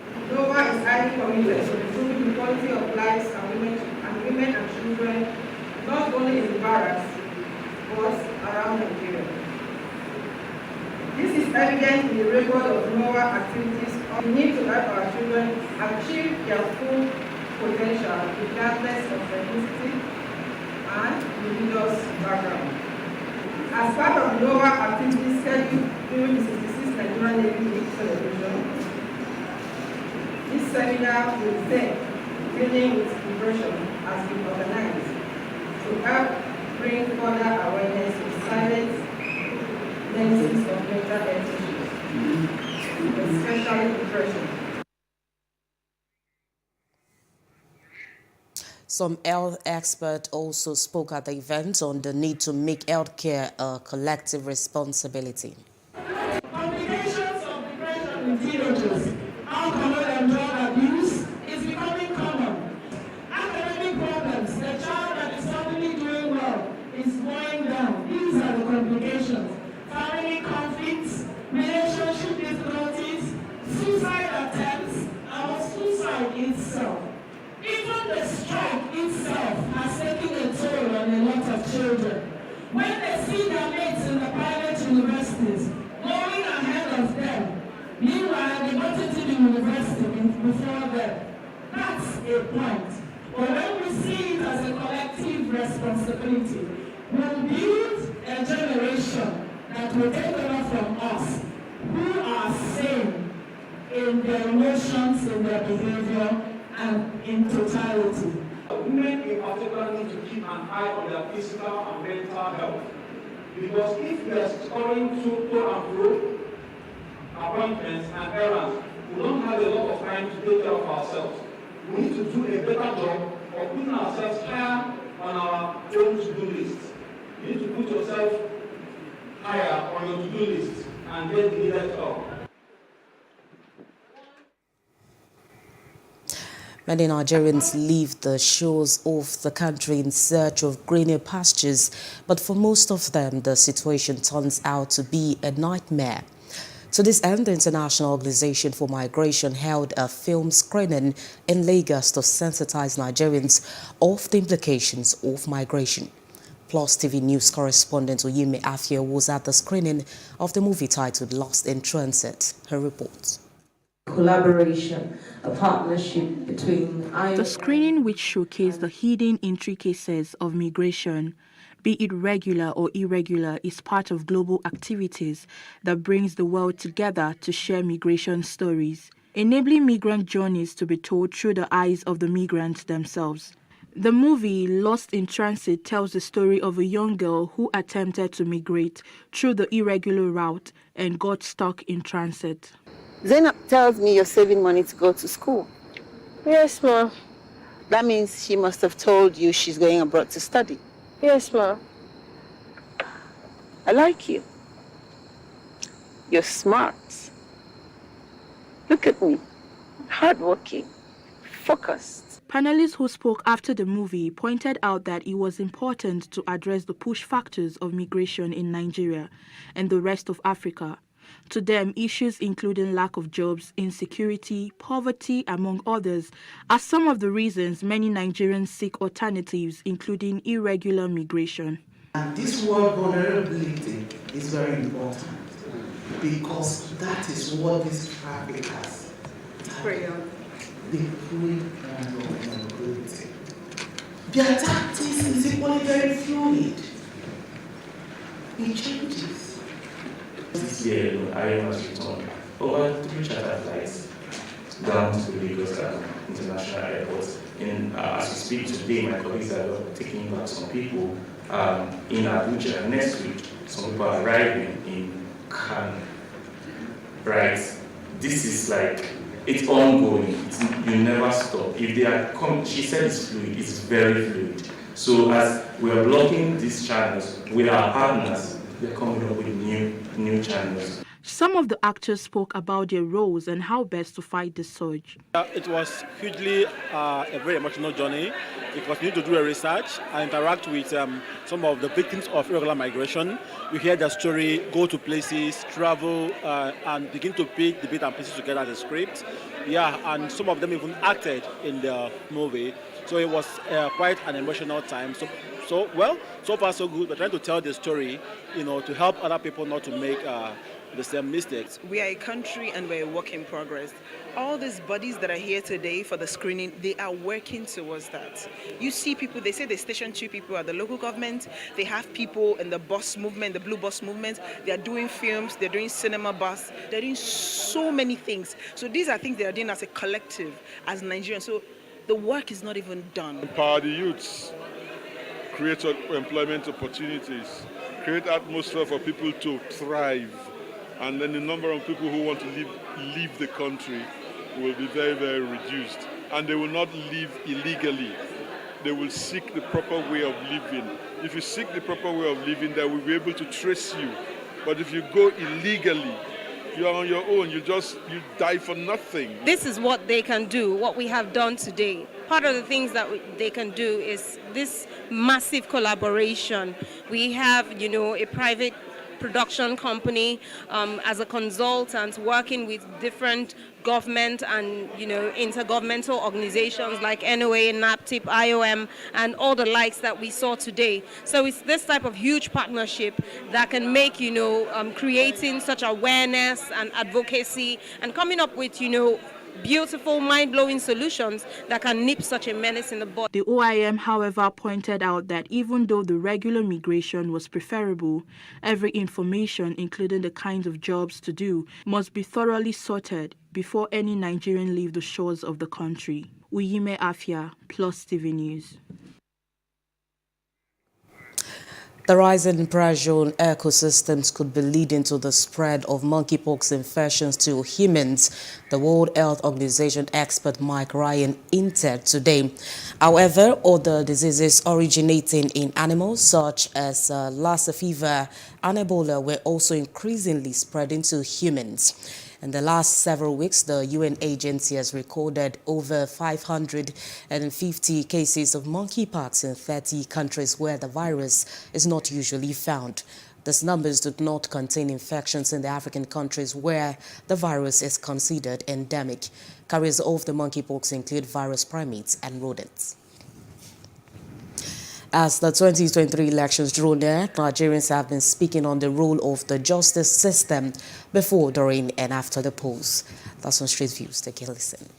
NOVA is highly committed to improving the quality of lives of women and children, not only in the barracks, but around Nigeria. This is evident in the record of NOVA activities. We need to help our children achieve their full potential regardless of ethnicity and religious background. As part of the NOVA activities scheduled during the 66th Nigerian Navy Week celebration, this seminar will take dealing with depression has been organized to help bring further awareness of silent nemesis of mental health issues, especially depression. Some health experts also spoke at the event on the need to make healthcare a collective responsibility. Complications of depression in teenagers, alcohol and drug abuse is becoming common. Academic problems, the child that is suddenly doing well is going down. These are the complications. Family conflicts, relationship difficulties, suicide attempts, and suicide itself. Even the strike itself has taken a toll on a lot of children. When they see their mates in the private universities going ahead of them, meanwhile they got into the university before them, that's a point. But when we see it as a collective responsibility, we'll build a generation that will take over from us, who are sane in their emotions, in their behavior, and in totality. Women in particular need to keep an eye on their physical and mental health. Because if we are scoring to and fro appointments and errands, we don't have a lot of time to take care of ourselves. We need to do a better job of putting ourselves higher on our own to-do list. You need to put yourself higher on your to-do list and get the needed help. Many Nigerians leave the shores of the country in search of greener pastures, but for most of them, the situation turns out to be a nightmare. To this end, the International Organization for Migration held a film screening in Lagos to sensitize Nigerians of the implications of migration. Plus TV News correspondent Oyemi Afia was at the screening of the movie titled Lost in Transit. Her report. Collaboration, a partnership between The screening, which showcased the hidden intricacies of migration, be it regular or irregular, is part of global activities that brings the world together to share migration stories, enabling migrant journeys to be told through the eyes of the migrants themselves. The movie Lost in Transit tells the story of a young girl who attempted to migrate through the irregular route and got stuck in transit. Zainab tells me you're saving money to go to school. Yes, ma. That means she must have told you she's going abroad to study. Yes, ma. I like you. You're smart. Look at me. Hardworking. Focused. Panelists who spoke after the movie pointed out that it was important to address the push factors of migration in Nigeria and the rest of Africa. To them, issues including lack of jobs, insecurity, poverty, among others, are some of the reasons many Nigerians seek alternatives, including irregular migration. And this word vulnerability is very important because that is what these traffickers prey on. They prey on your vulnerability. Their tactics is equally very fluid. It changes. This year, I was returned over 3 charter flights down to Lagos International Airport. And as we speak today, my colleagues are taking back some people in Abuja. Next week, some people are arriving in Kano. Right? This is like, it's ongoing. You never stop. If they are she said it's fluid. It's very fluid. So as we are blocking these channels with our partners, they're coming up with new channels. Some of the actors spoke about their roles and how best to fight the surge. It was hugely a very emotional journey because we need to do a research and interact with some of the victims of irregular migration. We hear their story, go to places, travel, and begin to pick the bits and pieces together as a script. Yeah, and some of them even acted in the movie. So it was quite an emotional time. So far so good. We're trying to tell the story, to help other people not to make the same mistakes. We are a country and we're a work in progress. All these bodies that are here today for the screening, they are working towards that. You see people, they say they station 2 people at the local government. They have people in the bus movement, the blue bus movement. They are doing films, they're doing cinema bus. They're doing so many things. So these are things they are doing as a collective, as Nigerians. So the work is not even done. Empower the youths, create employment opportunities, create atmosphere for people to thrive. And then the number of people who want to leave the country will be very, very reduced. And they will not live illegally. They will seek the proper way of living. If you seek the proper way of living, they will be able to trace you. But if you go illegally, you are on your own. You die for nothing. This is what they can do, what we have done today. Part of the things that they can do is this massive collaboration. We have, a private production company as a consultant working with different government and intergovernmental organizations like NOA, NAPTIP, IOM, and all the likes that we saw today. So it's this type of huge partnership that can make creating such awareness and advocacy and coming up with beautiful, mind-blowing solutions that can nip such a menace in the bud. The OIM, however, pointed out that even though the regular migration was preferable, every information, including the kinds of jobs to do, must be thoroughly sorted before any Nigerian leave the shores of the country. Uyime Afia, Plus TV News. The rising pressure on ecosystems could be leading to the spread of monkeypox infections to humans, the World Health Organization expert Mike Ryan hinted today. However, other diseases originating in animals, such as Lassa fever and Ebola, were also increasingly spreading to humans. In the last several weeks, the UN agency has recorded over 550 cases of monkeypox in 30 countries where the virus is not usually found. These numbers do not contain infections in the African countries where the virus is considered endemic. Carriers of the monkeypox include various primates and rodents. As the 2023 elections draw near, Nigerians have been speaking on the role of the justice system before, during, and after the polls. That's on Street Views. Take a listen.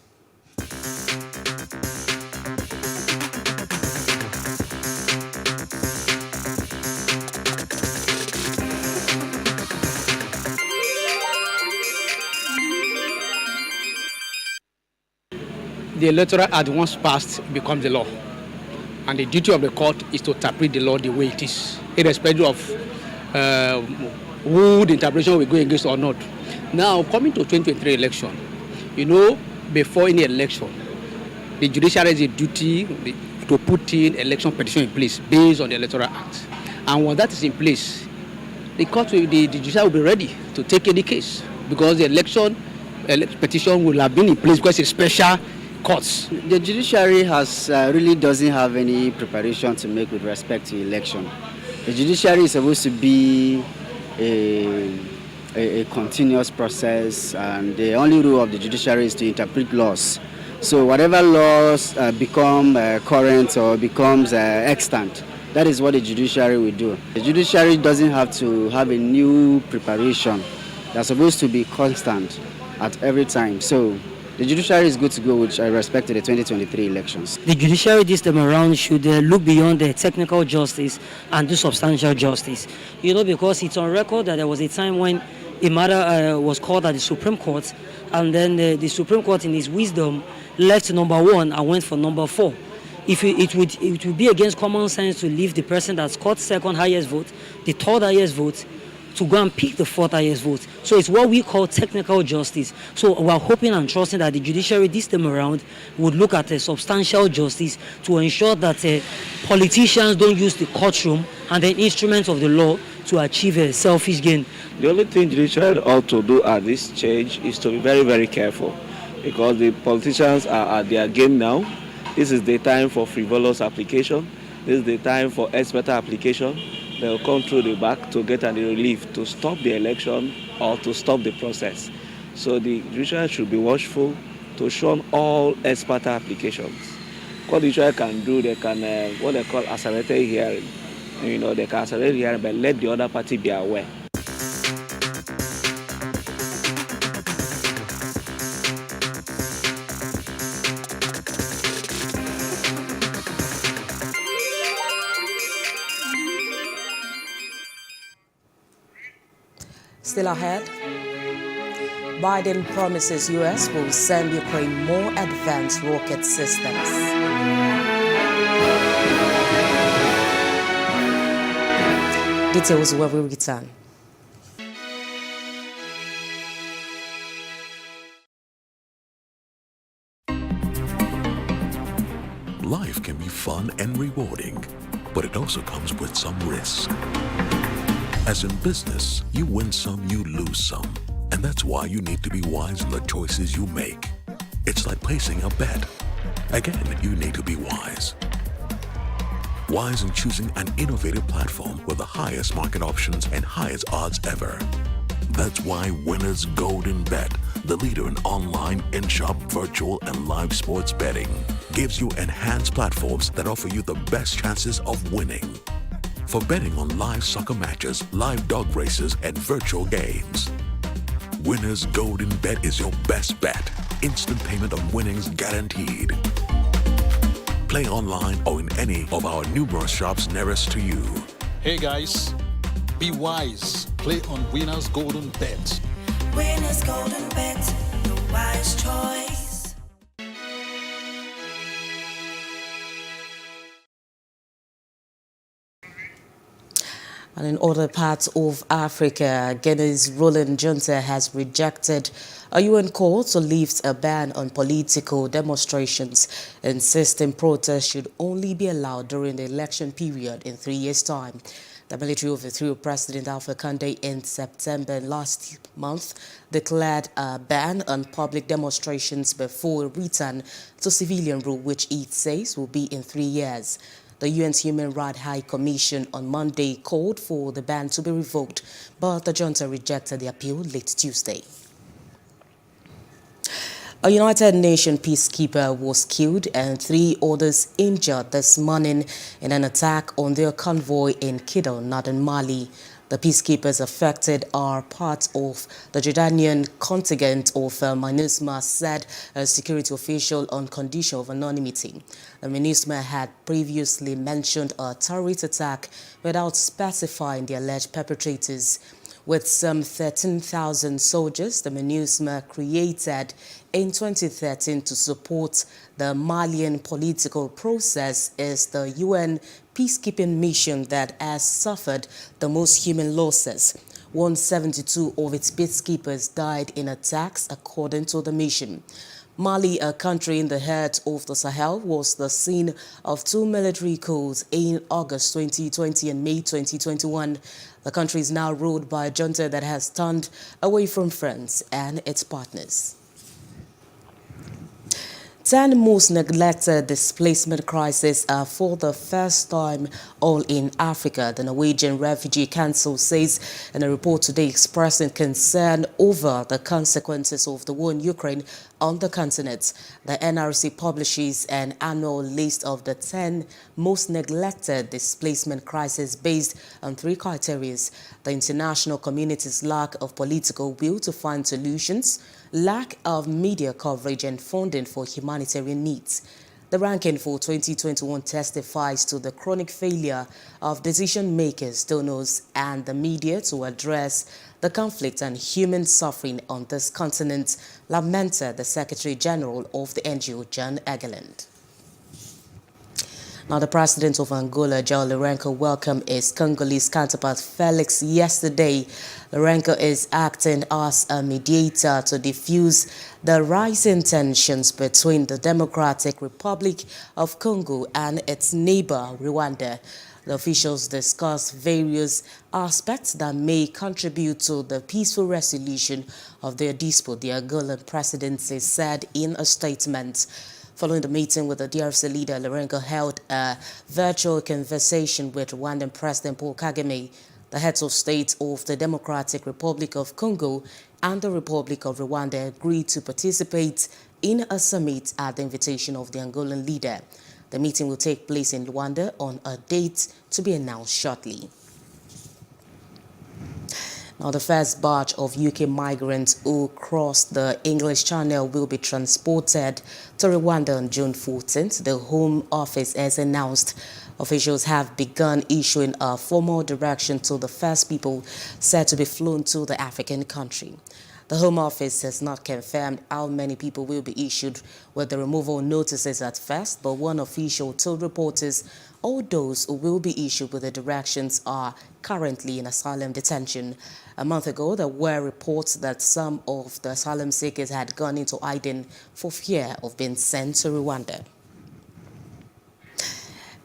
The electoral ad once passed becomes the law. And the duty of the court is to interpret the law the way it is, irrespective of who the interpretation will go against or not. Now, coming to 2023 election, before any election, the judiciary has a duty to put in election petition in place based on the Electoral Act. And when that is in place, the court, the judiciary will be ready to take any case because the election petition will have been in place because it's special courts. The judiciary really doesn't have any preparation to make with respect to election. The judiciary is supposed to be a continuous process, and the only role of the judiciary is to interpret laws. So whatever laws become current or becomes extant, that is what the judiciary will do. The judiciary doesn't have to have a new preparation. They're supposed to be constant at every time. So the judiciary is good to go with respect to the 2023 elections. The judiciary this time around should look beyond the technical justice and do substantial justice. Because it's on record that there was a time when a matter was called at the Supreme Court, and then the Supreme Court in its wisdom left number 1 and went for number 4. It would be against common sense to leave the person that scored second highest vote, the third highest vote, to go and pick the 4th highest vote. So it's what we call technical justice. So we're hoping and trusting that the judiciary this time around would look at substantial justice to ensure that politicians don't use the courtroom and the instruments of the law to achieve a selfish gain. The only thing judiciary ought to do at this stage is to be very, very careful, because the politicians are at their game now. This is the time for frivolous application. This is the time for expert application. They'll come through the back to get any relief to stop the election or to stop the process. So the judiciary should be watchful to shun all expert applications. What the judiciary can do, they can what they call accelerated hearing. They can accelerate hearing, but let the other party be aware. Still ahead, Biden promises U.S. will send Ukraine more advanced rocket systems. Details when we return. Life can be fun and rewarding, but it also comes with some risk. As in business, you win some, you lose some. And that's why you need to be wise in the choices you make. It's like placing a bet. Again, you need to be wise. Wise in choosing an innovative platform with the highest market options and highest odds ever. That's why Winners Golden Bet, the leader in online, in-shop, virtual, and live sports betting, gives you enhanced platforms that offer you the best chances of winning. For betting on live soccer matches, live dog races, and virtual games. Winners Golden Bet is your best bet. Instant payment of winnings guaranteed. Play online or in any of our numerous shops nearest to you. Hey guys, be wise. Play on Winners Golden Bet. Winners Golden Bet, the wise choice. And in other parts of Africa, Guinea's ruling junta has rejected a UN call to lift a ban on political demonstrations, insisting protests should only be allowed during the election period in 3 years' time. The military overthrew President Alpha Conde in September last month, declared a ban on public demonstrations before a return to civilian rule, which it says will be in 3 years. The UN's Human Rights High Commission on Monday called for the ban to be revoked, but the junta rejected the appeal late Tuesday. A United Nations peacekeeper was killed and 3 others injured this morning in an attack on their convoy in Kidal, northern Mali. The peacekeepers affected are part of the Jordanian contingent of MINUSMA, said a security official on condition of anonymity. The MINUSMA had previously mentioned a terrorist attack without specifying the alleged perpetrators. With some 13,000 soldiers, the MINUSMA created in 2013 to support the Malian political process is the UN peacekeeping mission that has suffered the most human losses. 172 of its peacekeepers died in attacks, according to the mission. Mali, a country in the heart of the Sahel, was the scene of two military coups in August 2020 and May 2021. The country is now ruled by a junta that has turned away from friends and its partners. 10 most neglected displacement crises are for the first time all in Africa, the Norwegian Refugee Council says in a report today expressing concern over the consequences of the war in Ukraine on the continent. The NRC publishes an annual list of the 10 most neglected displacement crises based on 3 criteria: the international community's lack of political will to find solutions, lack of media coverage and funding for humanitarian needs. The ranking for 2021 testifies to the chronic failure of decision makers, donors and the media to address the conflict and human suffering on this continent, lamented the Secretary General of the NGO, John Egeland. Now, the president of Angola, João Lourenço, welcomed his Congolese counterpart Felix yesterday. Lourenço is acting as a mediator to diffuse the rising tensions between the Democratic Republic of Congo and its neighbor, Rwanda. The officials discussed various aspects that may contribute to the peaceful resolution of their dispute, the Angolan presidency said in a statement. Following the meeting with the DRC leader, Lourenço held a virtual conversation with Rwandan President Paul Kagame. The heads of state of the Democratic Republic of Congo and the Republic of Rwanda agreed to participate in a summit at the invitation of the Angolan leader. The meeting will take place in Rwanda on a date to be announced shortly. Now, the first batch of UK migrants who crossed the English Channel will be transported to Rwanda on June 14th. The Home Office has announced officials have begun issuing a formal direction to the first people said to be flown to the African country. The Home Office has not confirmed how many people will be issued with the removal notices at first, but one official told reporters all those who will be issued with the directions are currently in asylum detention. A month ago, there were reports that some of the asylum seekers had gone into hiding for fear of being sent to Rwanda.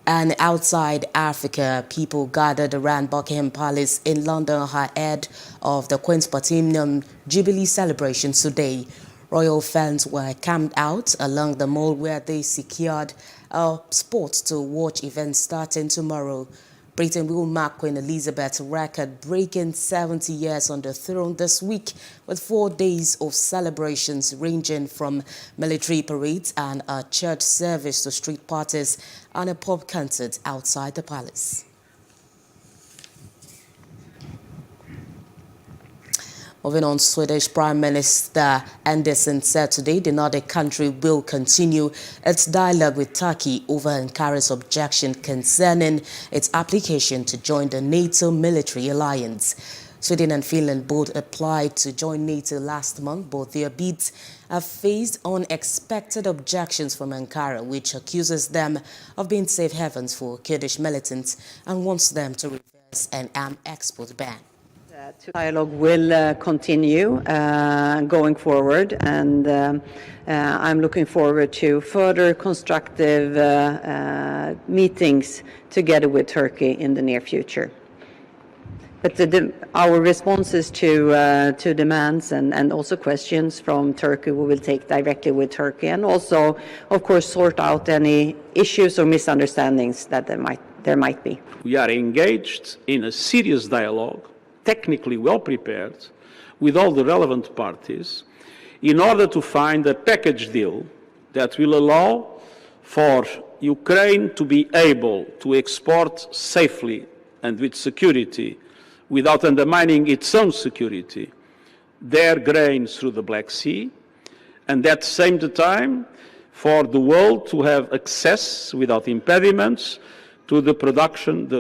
And outside Africa, people gathered around Buckingham Palace in London ahead of the Queen's Platinum Jubilee celebrations today. Royal fans were camped out along the mall where they secured a spot to watch events starting tomorrow. Britain will mark Queen Elizabeth's record-breaking 70 years on the throne this week with 4 days of celebrations ranging from military parades and a church service to street parties and a pub concert outside the palace. Moving on, Swedish Prime Minister Andersson said today the Nordic country will continue its dialogue with Turkey over Ankara's objection concerning its application to join the NATO military alliance. Sweden and Finland both applied to join NATO last month, but their bids have faced unexpected objections from Ankara, which accuses them of being safe havens for Kurdish militants and wants them to reverse an arms export ban. Dialogue will continue going forward, and I'm looking forward to further constructive meetings together with Turkey in the near future. But our responses to demands and also questions from Turkey we will take directly with Turkey, and also, of course, sort out any issues or misunderstandings that there might be. We are engaged in a serious dialogue, technically well prepared, with all the relevant parties, in order to find a package deal that will allow for Ukraine to be able to export safely and with security, without undermining its own security, their grain through the Black Sea, and at the same time for the world to have access without impediments to the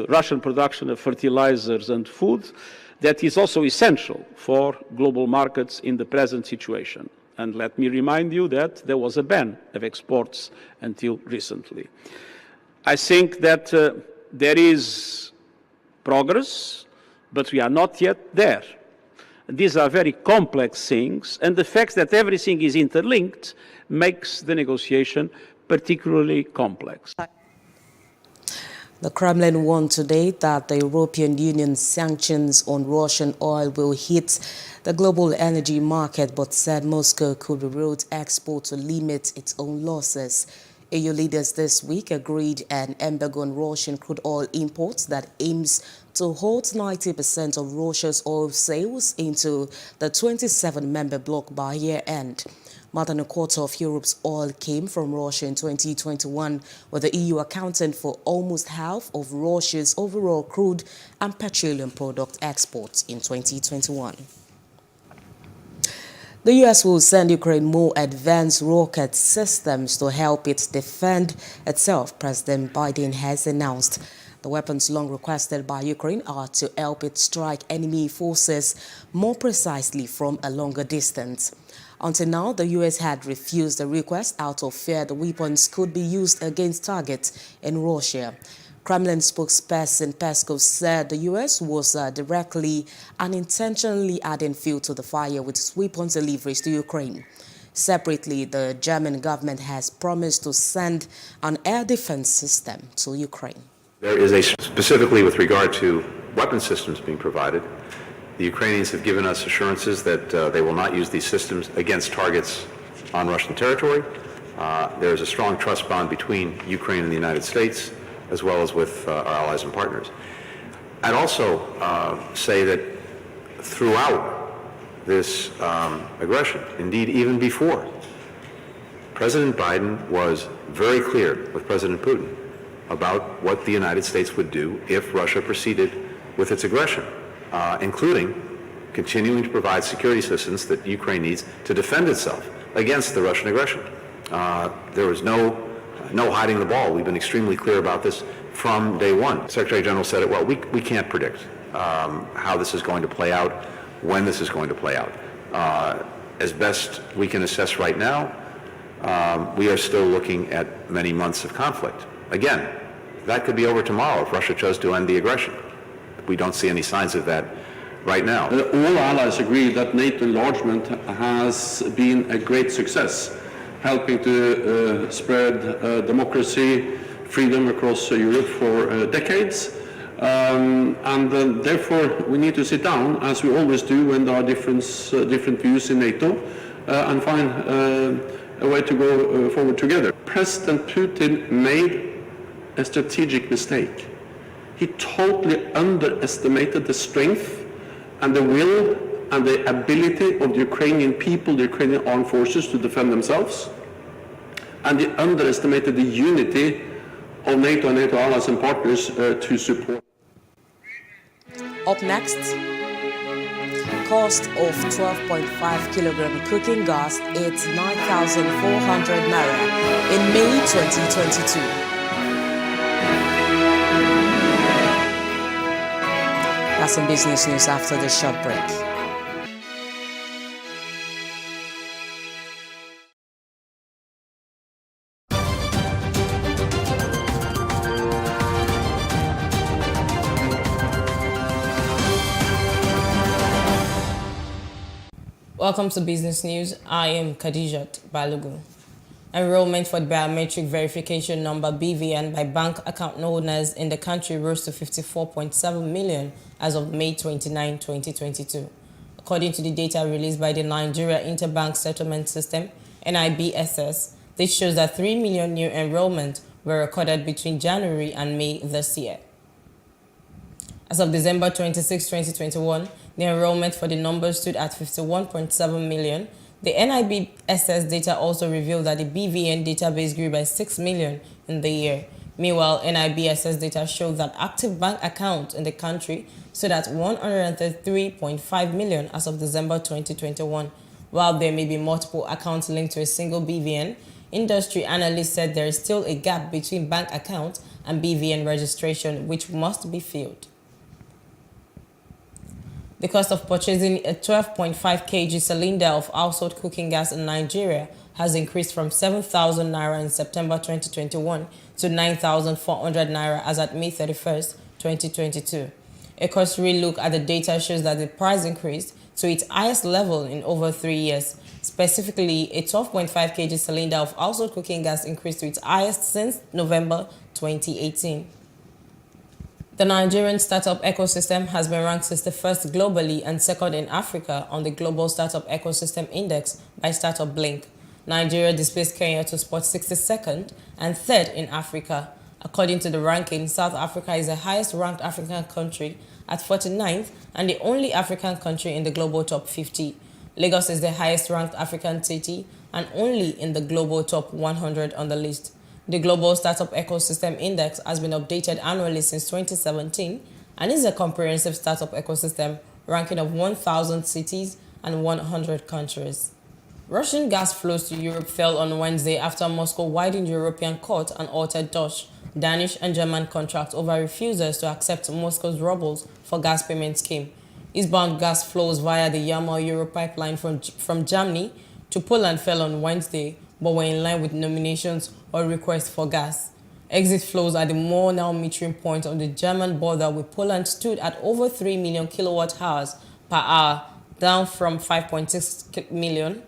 Russian production of fertilizers and food, that is also essential for global markets in the present situation. And let me remind you that there was a ban of exports until recently. I think that there is progress, but we are not yet there. These are very complex things, and the fact that everything is interlinked makes the negotiation particularly complex. The Kremlin warned today that the European Union's sanctions on Russian oil will hit the global energy market, but said Moscow could reroute export to limit its own losses. EU leaders this week agreed an embargo on Russian crude oil imports that aims to hold 90% of Russia's oil sales into the 27-member bloc by year-end. More than a quarter of Europe's oil came from Russia in 2021, with the EU accounting for almost half of Russia's overall crude and petroleum product exports in 2021. The U.S. will send Ukraine more advanced rocket systems to help it defend itself, President Biden has announced. The weapons long requested by Ukraine are to help it strike enemy forces more precisely from a longer distance. Until now, the U.S. had refused the request out of fear the weapons could be used against targets in Russia. Kremlin spokesperson Peskov said the U.S. was directly and intentionally adding fuel to the fire with its weapons deliveries to Ukraine. Separately, the German government has promised to send an air defense system to Ukraine. There is specifically with regard to weapon systems being provided, the Ukrainians have given us assurances that they will not use these systems against targets on Russian territory. There is a strong trust bond between Ukraine and the United States, as well as with our allies and partners. I'd also say that throughout this aggression, indeed even before, President Biden was very clear with President Putin about what the United States would do if Russia proceeded with its aggression, including continuing to provide security assistance that Ukraine needs to defend itself against the Russian aggression. There was no hiding the ball. We've been extremely clear about this from day one. Secretary General said it well. We can't predict how this is going to play out, when this is going to play out. As best we can assess right now, we are still looking at many months of conflict. Again, that could be over tomorrow if Russia chose to end the aggression. We don't see any signs of that right now. All allies agree that NATO enlargement has been a great success, helping to spread democracy, freedom across Europe for decades. Therefore, we need to sit down, as we always do when there are different views in NATO, and find a way to go forward together. President Putin made a strategic mistake. He totally underestimated the strength and the will and the ability of the Ukrainian people, the Ukrainian armed forces, to defend themselves. And he underestimated the unity of NATO and NATO allies and partners to support. Up next, cost of 12.5 kilogram cooking gas hits 9,400 naira in May 2022. That's some business news after the short break. Welcome to Business News. I am Khadijat Balogun. Enrollment for the biometric verification number BVN by bank account owners in the country rose to 54.7 million as of May 29, 2022. According to the data released by the Nigeria Interbank Settlement System, NIBSS, this shows that 3 million new enrollments were recorded between January and May this year. As of December 26, 2021, the enrollment for the number stood at 51.7 million. The NIBSS data also revealed that the BVN database grew by 6 million in the year. Meanwhile, NIBSS data showed that active bank accounts in the country stood at 133.5 million as of December 2021. While there may be multiple accounts linked to a single BVN, industry analysts said there is still a gap between bank accounts and BVN registration, which must be filled. The cost of purchasing a 12.5 kg cylinder of household cooking gas in Nigeria has increased from 7,000 naira in September 2021 to 9,400 naira as at May 31st, 2022. A cursory look at the data shows that the price increased to its highest level in over 3 years. Specifically, a 12.5 kg cylinder of household cooking gas increased to its highest since November 2018. The Nigerian startup ecosystem has been ranked 61st globally and second in Africa on the Global Startup Ecosystem Index by Startup Blink. Nigeria displaced Kenya to spot 62nd and 3rd in Africa. According to the ranking, South Africa is the highest ranked African country at 49th and the only African country in the global top 50. Lagos is the highest ranked African city and only in the global top 100 on the list. The Global Startup Ecosystem Index has been updated annually since 2017 and is a comprehensive startup ecosystem ranking of 1,000 cities and 100 countries. Russian gas flows to Europe fell on Wednesday after Moscow widened European court and altered Danish and German contracts over refusals to accept Moscow's rubles for gas payment scheme. Eastbound gas flows via the Yamal-Europe pipeline from Germany to Poland fell on Wednesday, but were in line with nominations or requests for gas. Exit flows at the Mournau metering point on the German border with Poland stood at over 3 million kilowatt-hours per hour, down from 5.6 million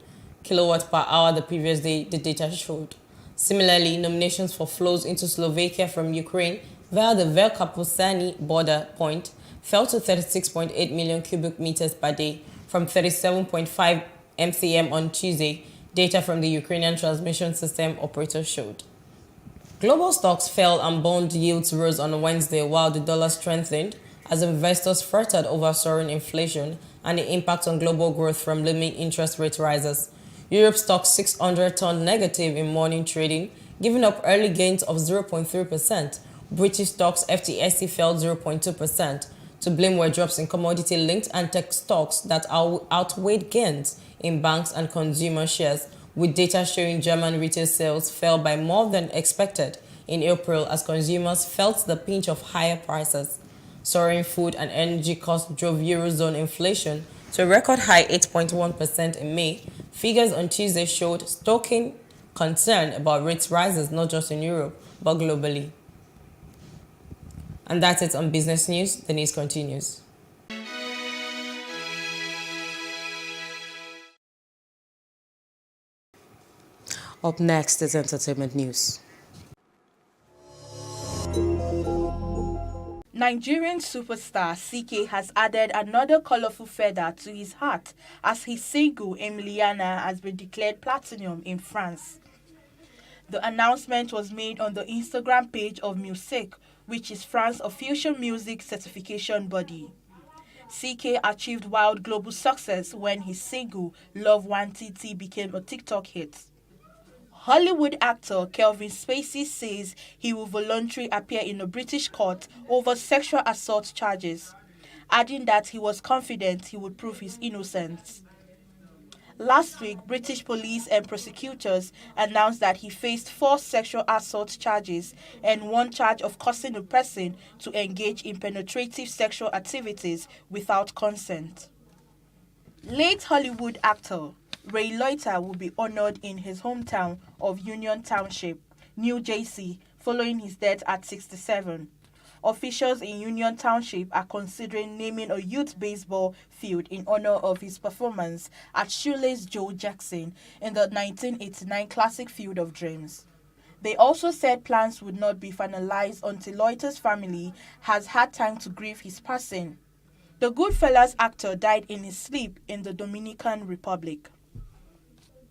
kilowatt per hour the previous day, the data showed. Similarly, nominations for flows into Slovakia from Ukraine via the Velka-Posani border point fell to 36.8 million cubic meters per day from 37.5 MCM on Tuesday, data from the Ukrainian transmission system operator showed. Global stocks fell and bond yields rose on Wednesday while the dollar strengthened as investors fretted over soaring inflation and the impact on global growth from looming interest rate rises. Europe stock 600 turned negative in morning trading, giving up early gains of 0.3%. British stocks FTSE fell 0.2%. To blame were drops in commodity-linked and tech stocks that outweighed gains in banks and consumer shares, with data showing German retail sales fell by more than expected in April as consumers felt the pinch of higher prices. Soaring food and energy costs drove Eurozone inflation to a record high 8.1% in May. Figures on Tuesday showed stoking concern about rates rises not just in Europe, but globally. And that's it on Business News. The news continues. Up next is entertainment news. Nigerian superstar CK has added another colorful feather to his hat as his single Emiliana has been declared platinum in France. The announcement was made on the Instagram page of Music, which is France's official music certification body. CK achieved wild global success when his single Love 1TT became a TikTok hit. Hollywood actor Kevin Spacey says he will voluntarily appear in a British court over sexual assault charges, adding that he was confident he would prove his innocence. Last week, British police and prosecutors announced that he faced 4 sexual assault charges and 1 charge of causing a person to engage in penetrative sexual activities without consent. Late Hollywood actor Ray Liotta will be honored in his hometown of Union Township, New Jersey, following his death at 67. Officials in Union Township are considering naming a youth baseball field in honor of his performance at Shoeless Joe Jackson in the 1989 Classic Field of Dreams. They also said plans would not be finalized until Liotta's family has had time to grieve his passing. The Goodfellas actor died in his sleep in the Dominican Republic.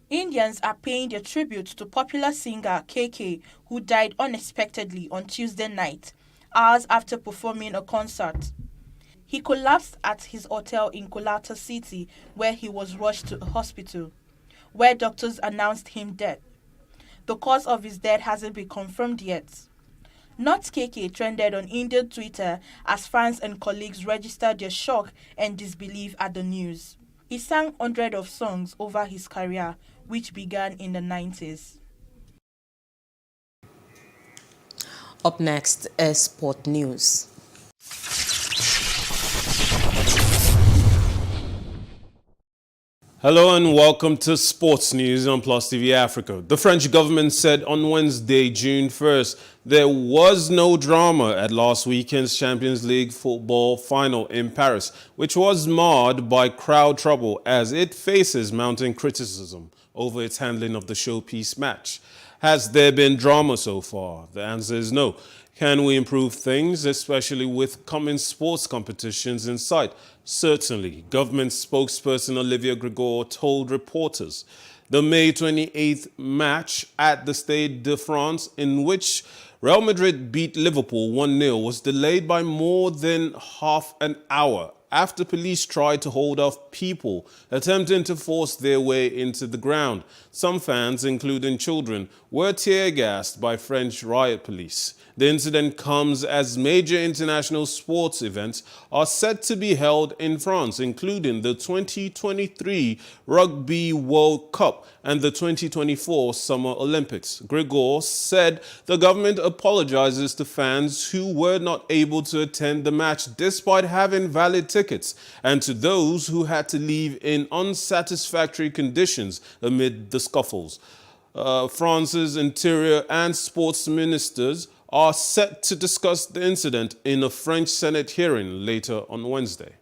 Indians are paying their tribute to popular singer KK, who died unexpectedly on Tuesday night, hours after performing a concert. He collapsed at his hotel in Kolkata City, where he was rushed to a hospital, where doctors announced him dead. The cause of his death hasn't been confirmed yet. Not KK trended on Indian Twitter as fans and colleagues registered their shock and disbelief at the news. He sang hundreds of songs over his career, which began in the 90s. Up next is sport news. Hello and welcome to Sports News on Plus TV Africa. The French government said on Wednesday, June 1st, there was no drama at last weekend's Champions League football final in Paris, which was marred by crowd trouble as it faces mounting criticism over its handling of the showpiece match. Has there been drama so far? The answer is no. Can we improve things, especially with coming sports competitions in sight? Certainly, government spokesperson Olivier Gregor told reporters. The May 28th match at the Stade de France, in which Real Madrid beat Liverpool 1-0, was delayed by more than half an hour after police tried to hold off people attempting to force their way into the ground. Some fans, including children, were tear-gassed by French riot police. The incident comes as major international sports events are set to be held in France, including the 2023 Rugby World Cup and the 2024 Summer Olympics. Gregor said the government apologizes to fans who were not able to attend the match despite having valid tickets, and to those who had to leave in unsatisfactory conditions amid the scuffles. France's interior and sports ministers are set to discuss the incident in a French Senate hearing later on Wednesday.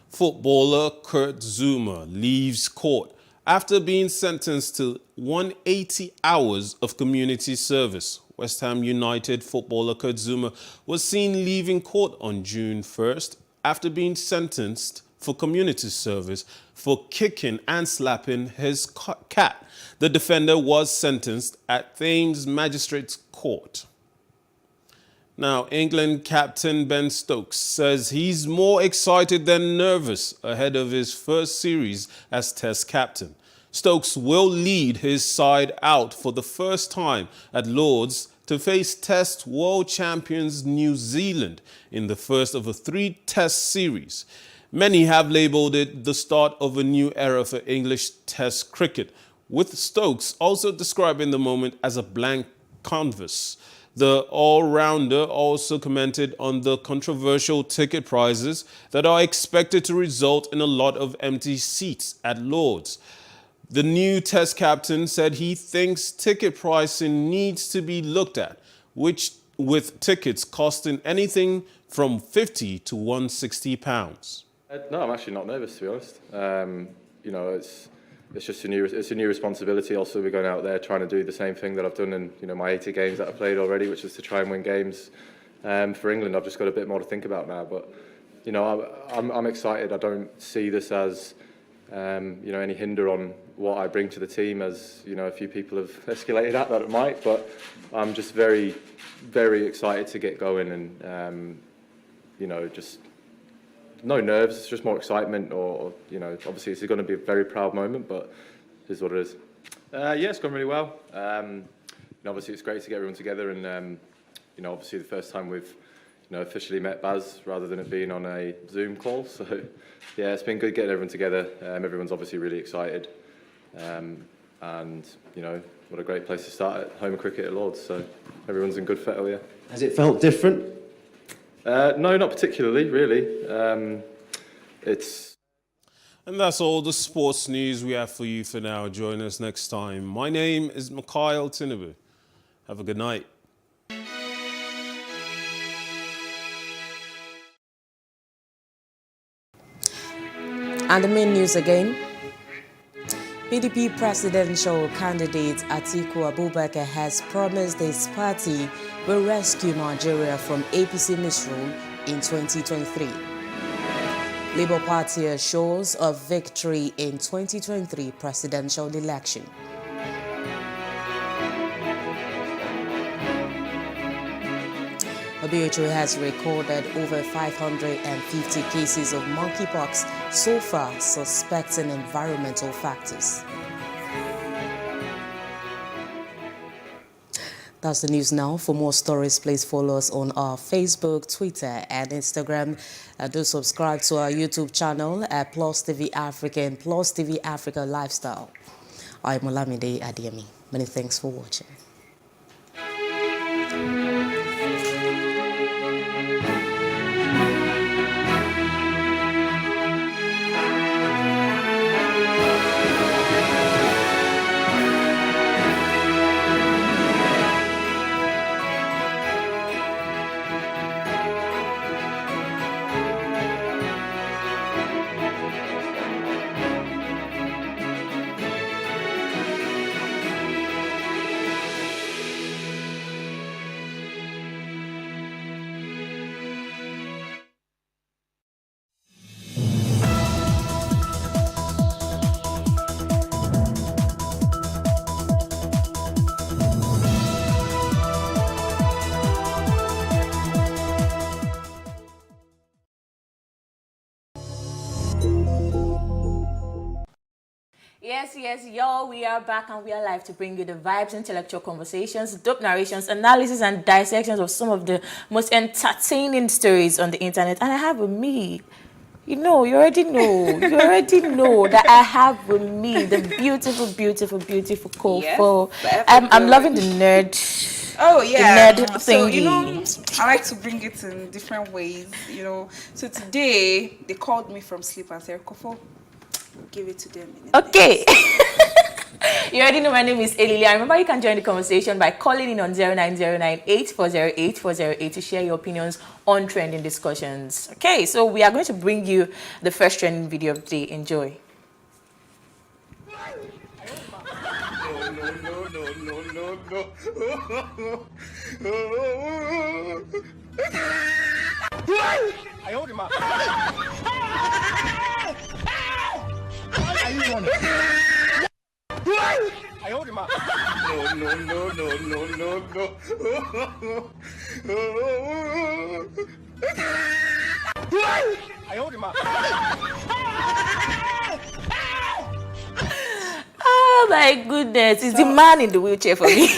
Footballer Kurt Zouma leaves court after being sentenced to 180 hours of community service. West Ham United footballer Kurt Zouma was seen leaving court on June 1st after being sentenced for community service for kicking and slapping his cat. The defender was sentenced at Thames Magistrates Court. Now, England captain Ben Stokes says he's more excited than nervous ahead of his first series as Test captain. Stokes will lead his side out for the first time at Lord's to face Test world champions New Zealand in the first of a 3-Test series. Many have labelled it the start of a new era for English Test cricket, with Stokes also describing the moment as a blank canvas. The all-rounder also commented on the controversial ticket prices that are expected to result in a lot of empty seats at Lord's. The new Test captain said he thinks ticket pricing needs to be looked at, with tickets costing anything from £50 to £160. No, I'm actually not nervous, to be honest. It's just a new responsibility. Also, we're going out there trying to do the same thing that I've done in my 80 games that I've played already, which is to try and win games for England. I've just got a bit more to think about now, but I'm excited. I don't see this as any hinder on what I bring to the team, as a few people have escalated at that it might. But I'm just very, very excited to get going, and just. No nerves, it's just more excitement, or obviously it's going to be a very proud moment, but it is what it is. Yeah, it's gone really well. Obviously it's great to get everyone together, and obviously the first time we've officially met Baz rather than it being on a Zoom call. So yeah, it's been good getting everyone together. Everyone's obviously really excited, and what a great place to start at home cricket at Lord's. So everyone's in good fettle, yeah. Has it felt different? No, not particularly, really. And that's all the sports news we have for you for now. Join us next time. My name is Mikhail Tinubu. Have a good night. And the main news again. PDP presidential candidate Atiku Abubakar has promised his party will rescue Nigeria from APC misrule in 2023. Labour Party assures of victory in 2023 presidential election. WHO has recorded over 550 cases of monkeypox so far, suspecting environmental factors. That's the news now. For more stories, please follow us on our Facebook, Twitter, and Instagram. Do subscribe to our YouTube channel at Plus TV Africa and Plus TV Africa Lifestyle. I'm Olamide Adeyemi. Many thanks for watching. Yes, y'all, we are back and we are live to bring you the vibes, intellectual conversations, dope narrations, analysis, and dissections of some of the most entertaining stories on the internet. And I have with me, you already know that I have with me the beautiful Kofo. Yes, I'm loving the nerd. Oh yeah, the nerd so thingy. I like to bring it in different ways. So today they called me from sleep and said, "Kofo, give it to them." Okay. You already know my name is Elilia. Remember, you can join the conversation by calling in on 0909-8408-408 to share your opinions on trending discussions. Okay, so we are going to bring you the first trending video of the day. Enjoy. I hold him up. Why are you running? I hold him up. I hold him up. Oh my goodness, it's the man in the wheelchair for me.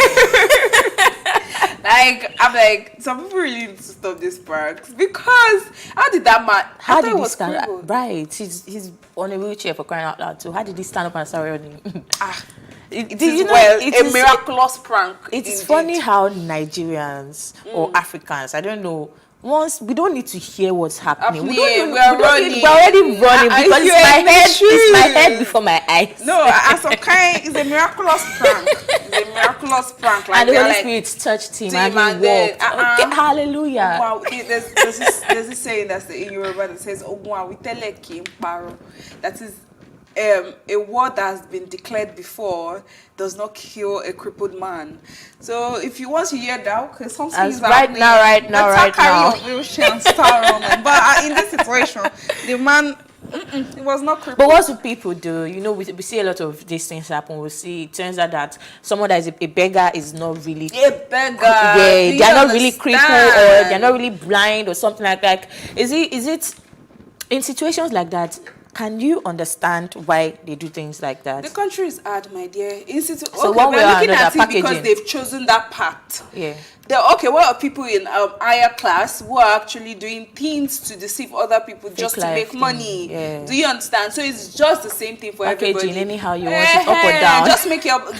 I'm like, some people really need to stop this pranks because how did that man? How did he stand up? Right, he's on a wheelchair for crying out loud. So how did he stand up and start running? It is a miraculous prank. It's funny how Nigerians or Africans, I don't know, once we don't need to hear what's happening. We're already running because it's my head before my eyes. No, as some kind, it's a miraculous prank. It's a miraculous prank. Like, and the Holy Spirit touched him and he walked. Okay, hallelujah. Wow, there's this saying that's in Yoruba that says, that is a word that has been declared before does not kill a crippled man. So if you want to hear that, because something is happening, right now. Carry your wheelchair and start running. But in this situation, the man, it was not crippled. But what do people do? We see a lot of these things happen. We see it turns out that someone that is a beggar is not really a beggar. Yeah, they're not really crippled or they're not really blind or something like that. Is it in situations like that? Can you understand why they do things like that? The country is hard, my dear. So one way or looking another, at it because they've chosen that path. Yeah. What are people in higher class who are actually doing things to deceive other people just to make money? Yeah. Do you understand? So it's just the same thing for everybody. Anyhow you want it, up or down. Just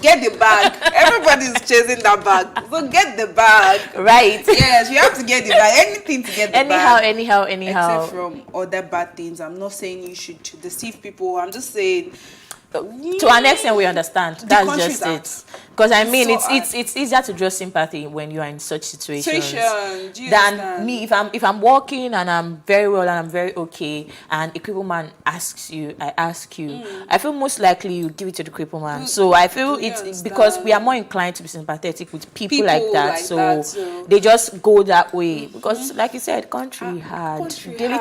get the bag. Everybody's chasing that bag. So get the bag. Right. Yes, you have to get the bag. Anything to get the bag. Anyhow. Except from other bad things. I'm not saying you should deceive people. I'm just saying to an extent we understand. That's just it. Because it's easier to draw sympathy when you are in such situations than me. If I'm walking and I'm very well and I'm very okay, and a crippled man asks you, I ask you, I feel most likely you give it to the crippled man. So I feel it's because we are more inclined to be sympathetic with people like that. So they just go that way because, like you said, country hard. Daily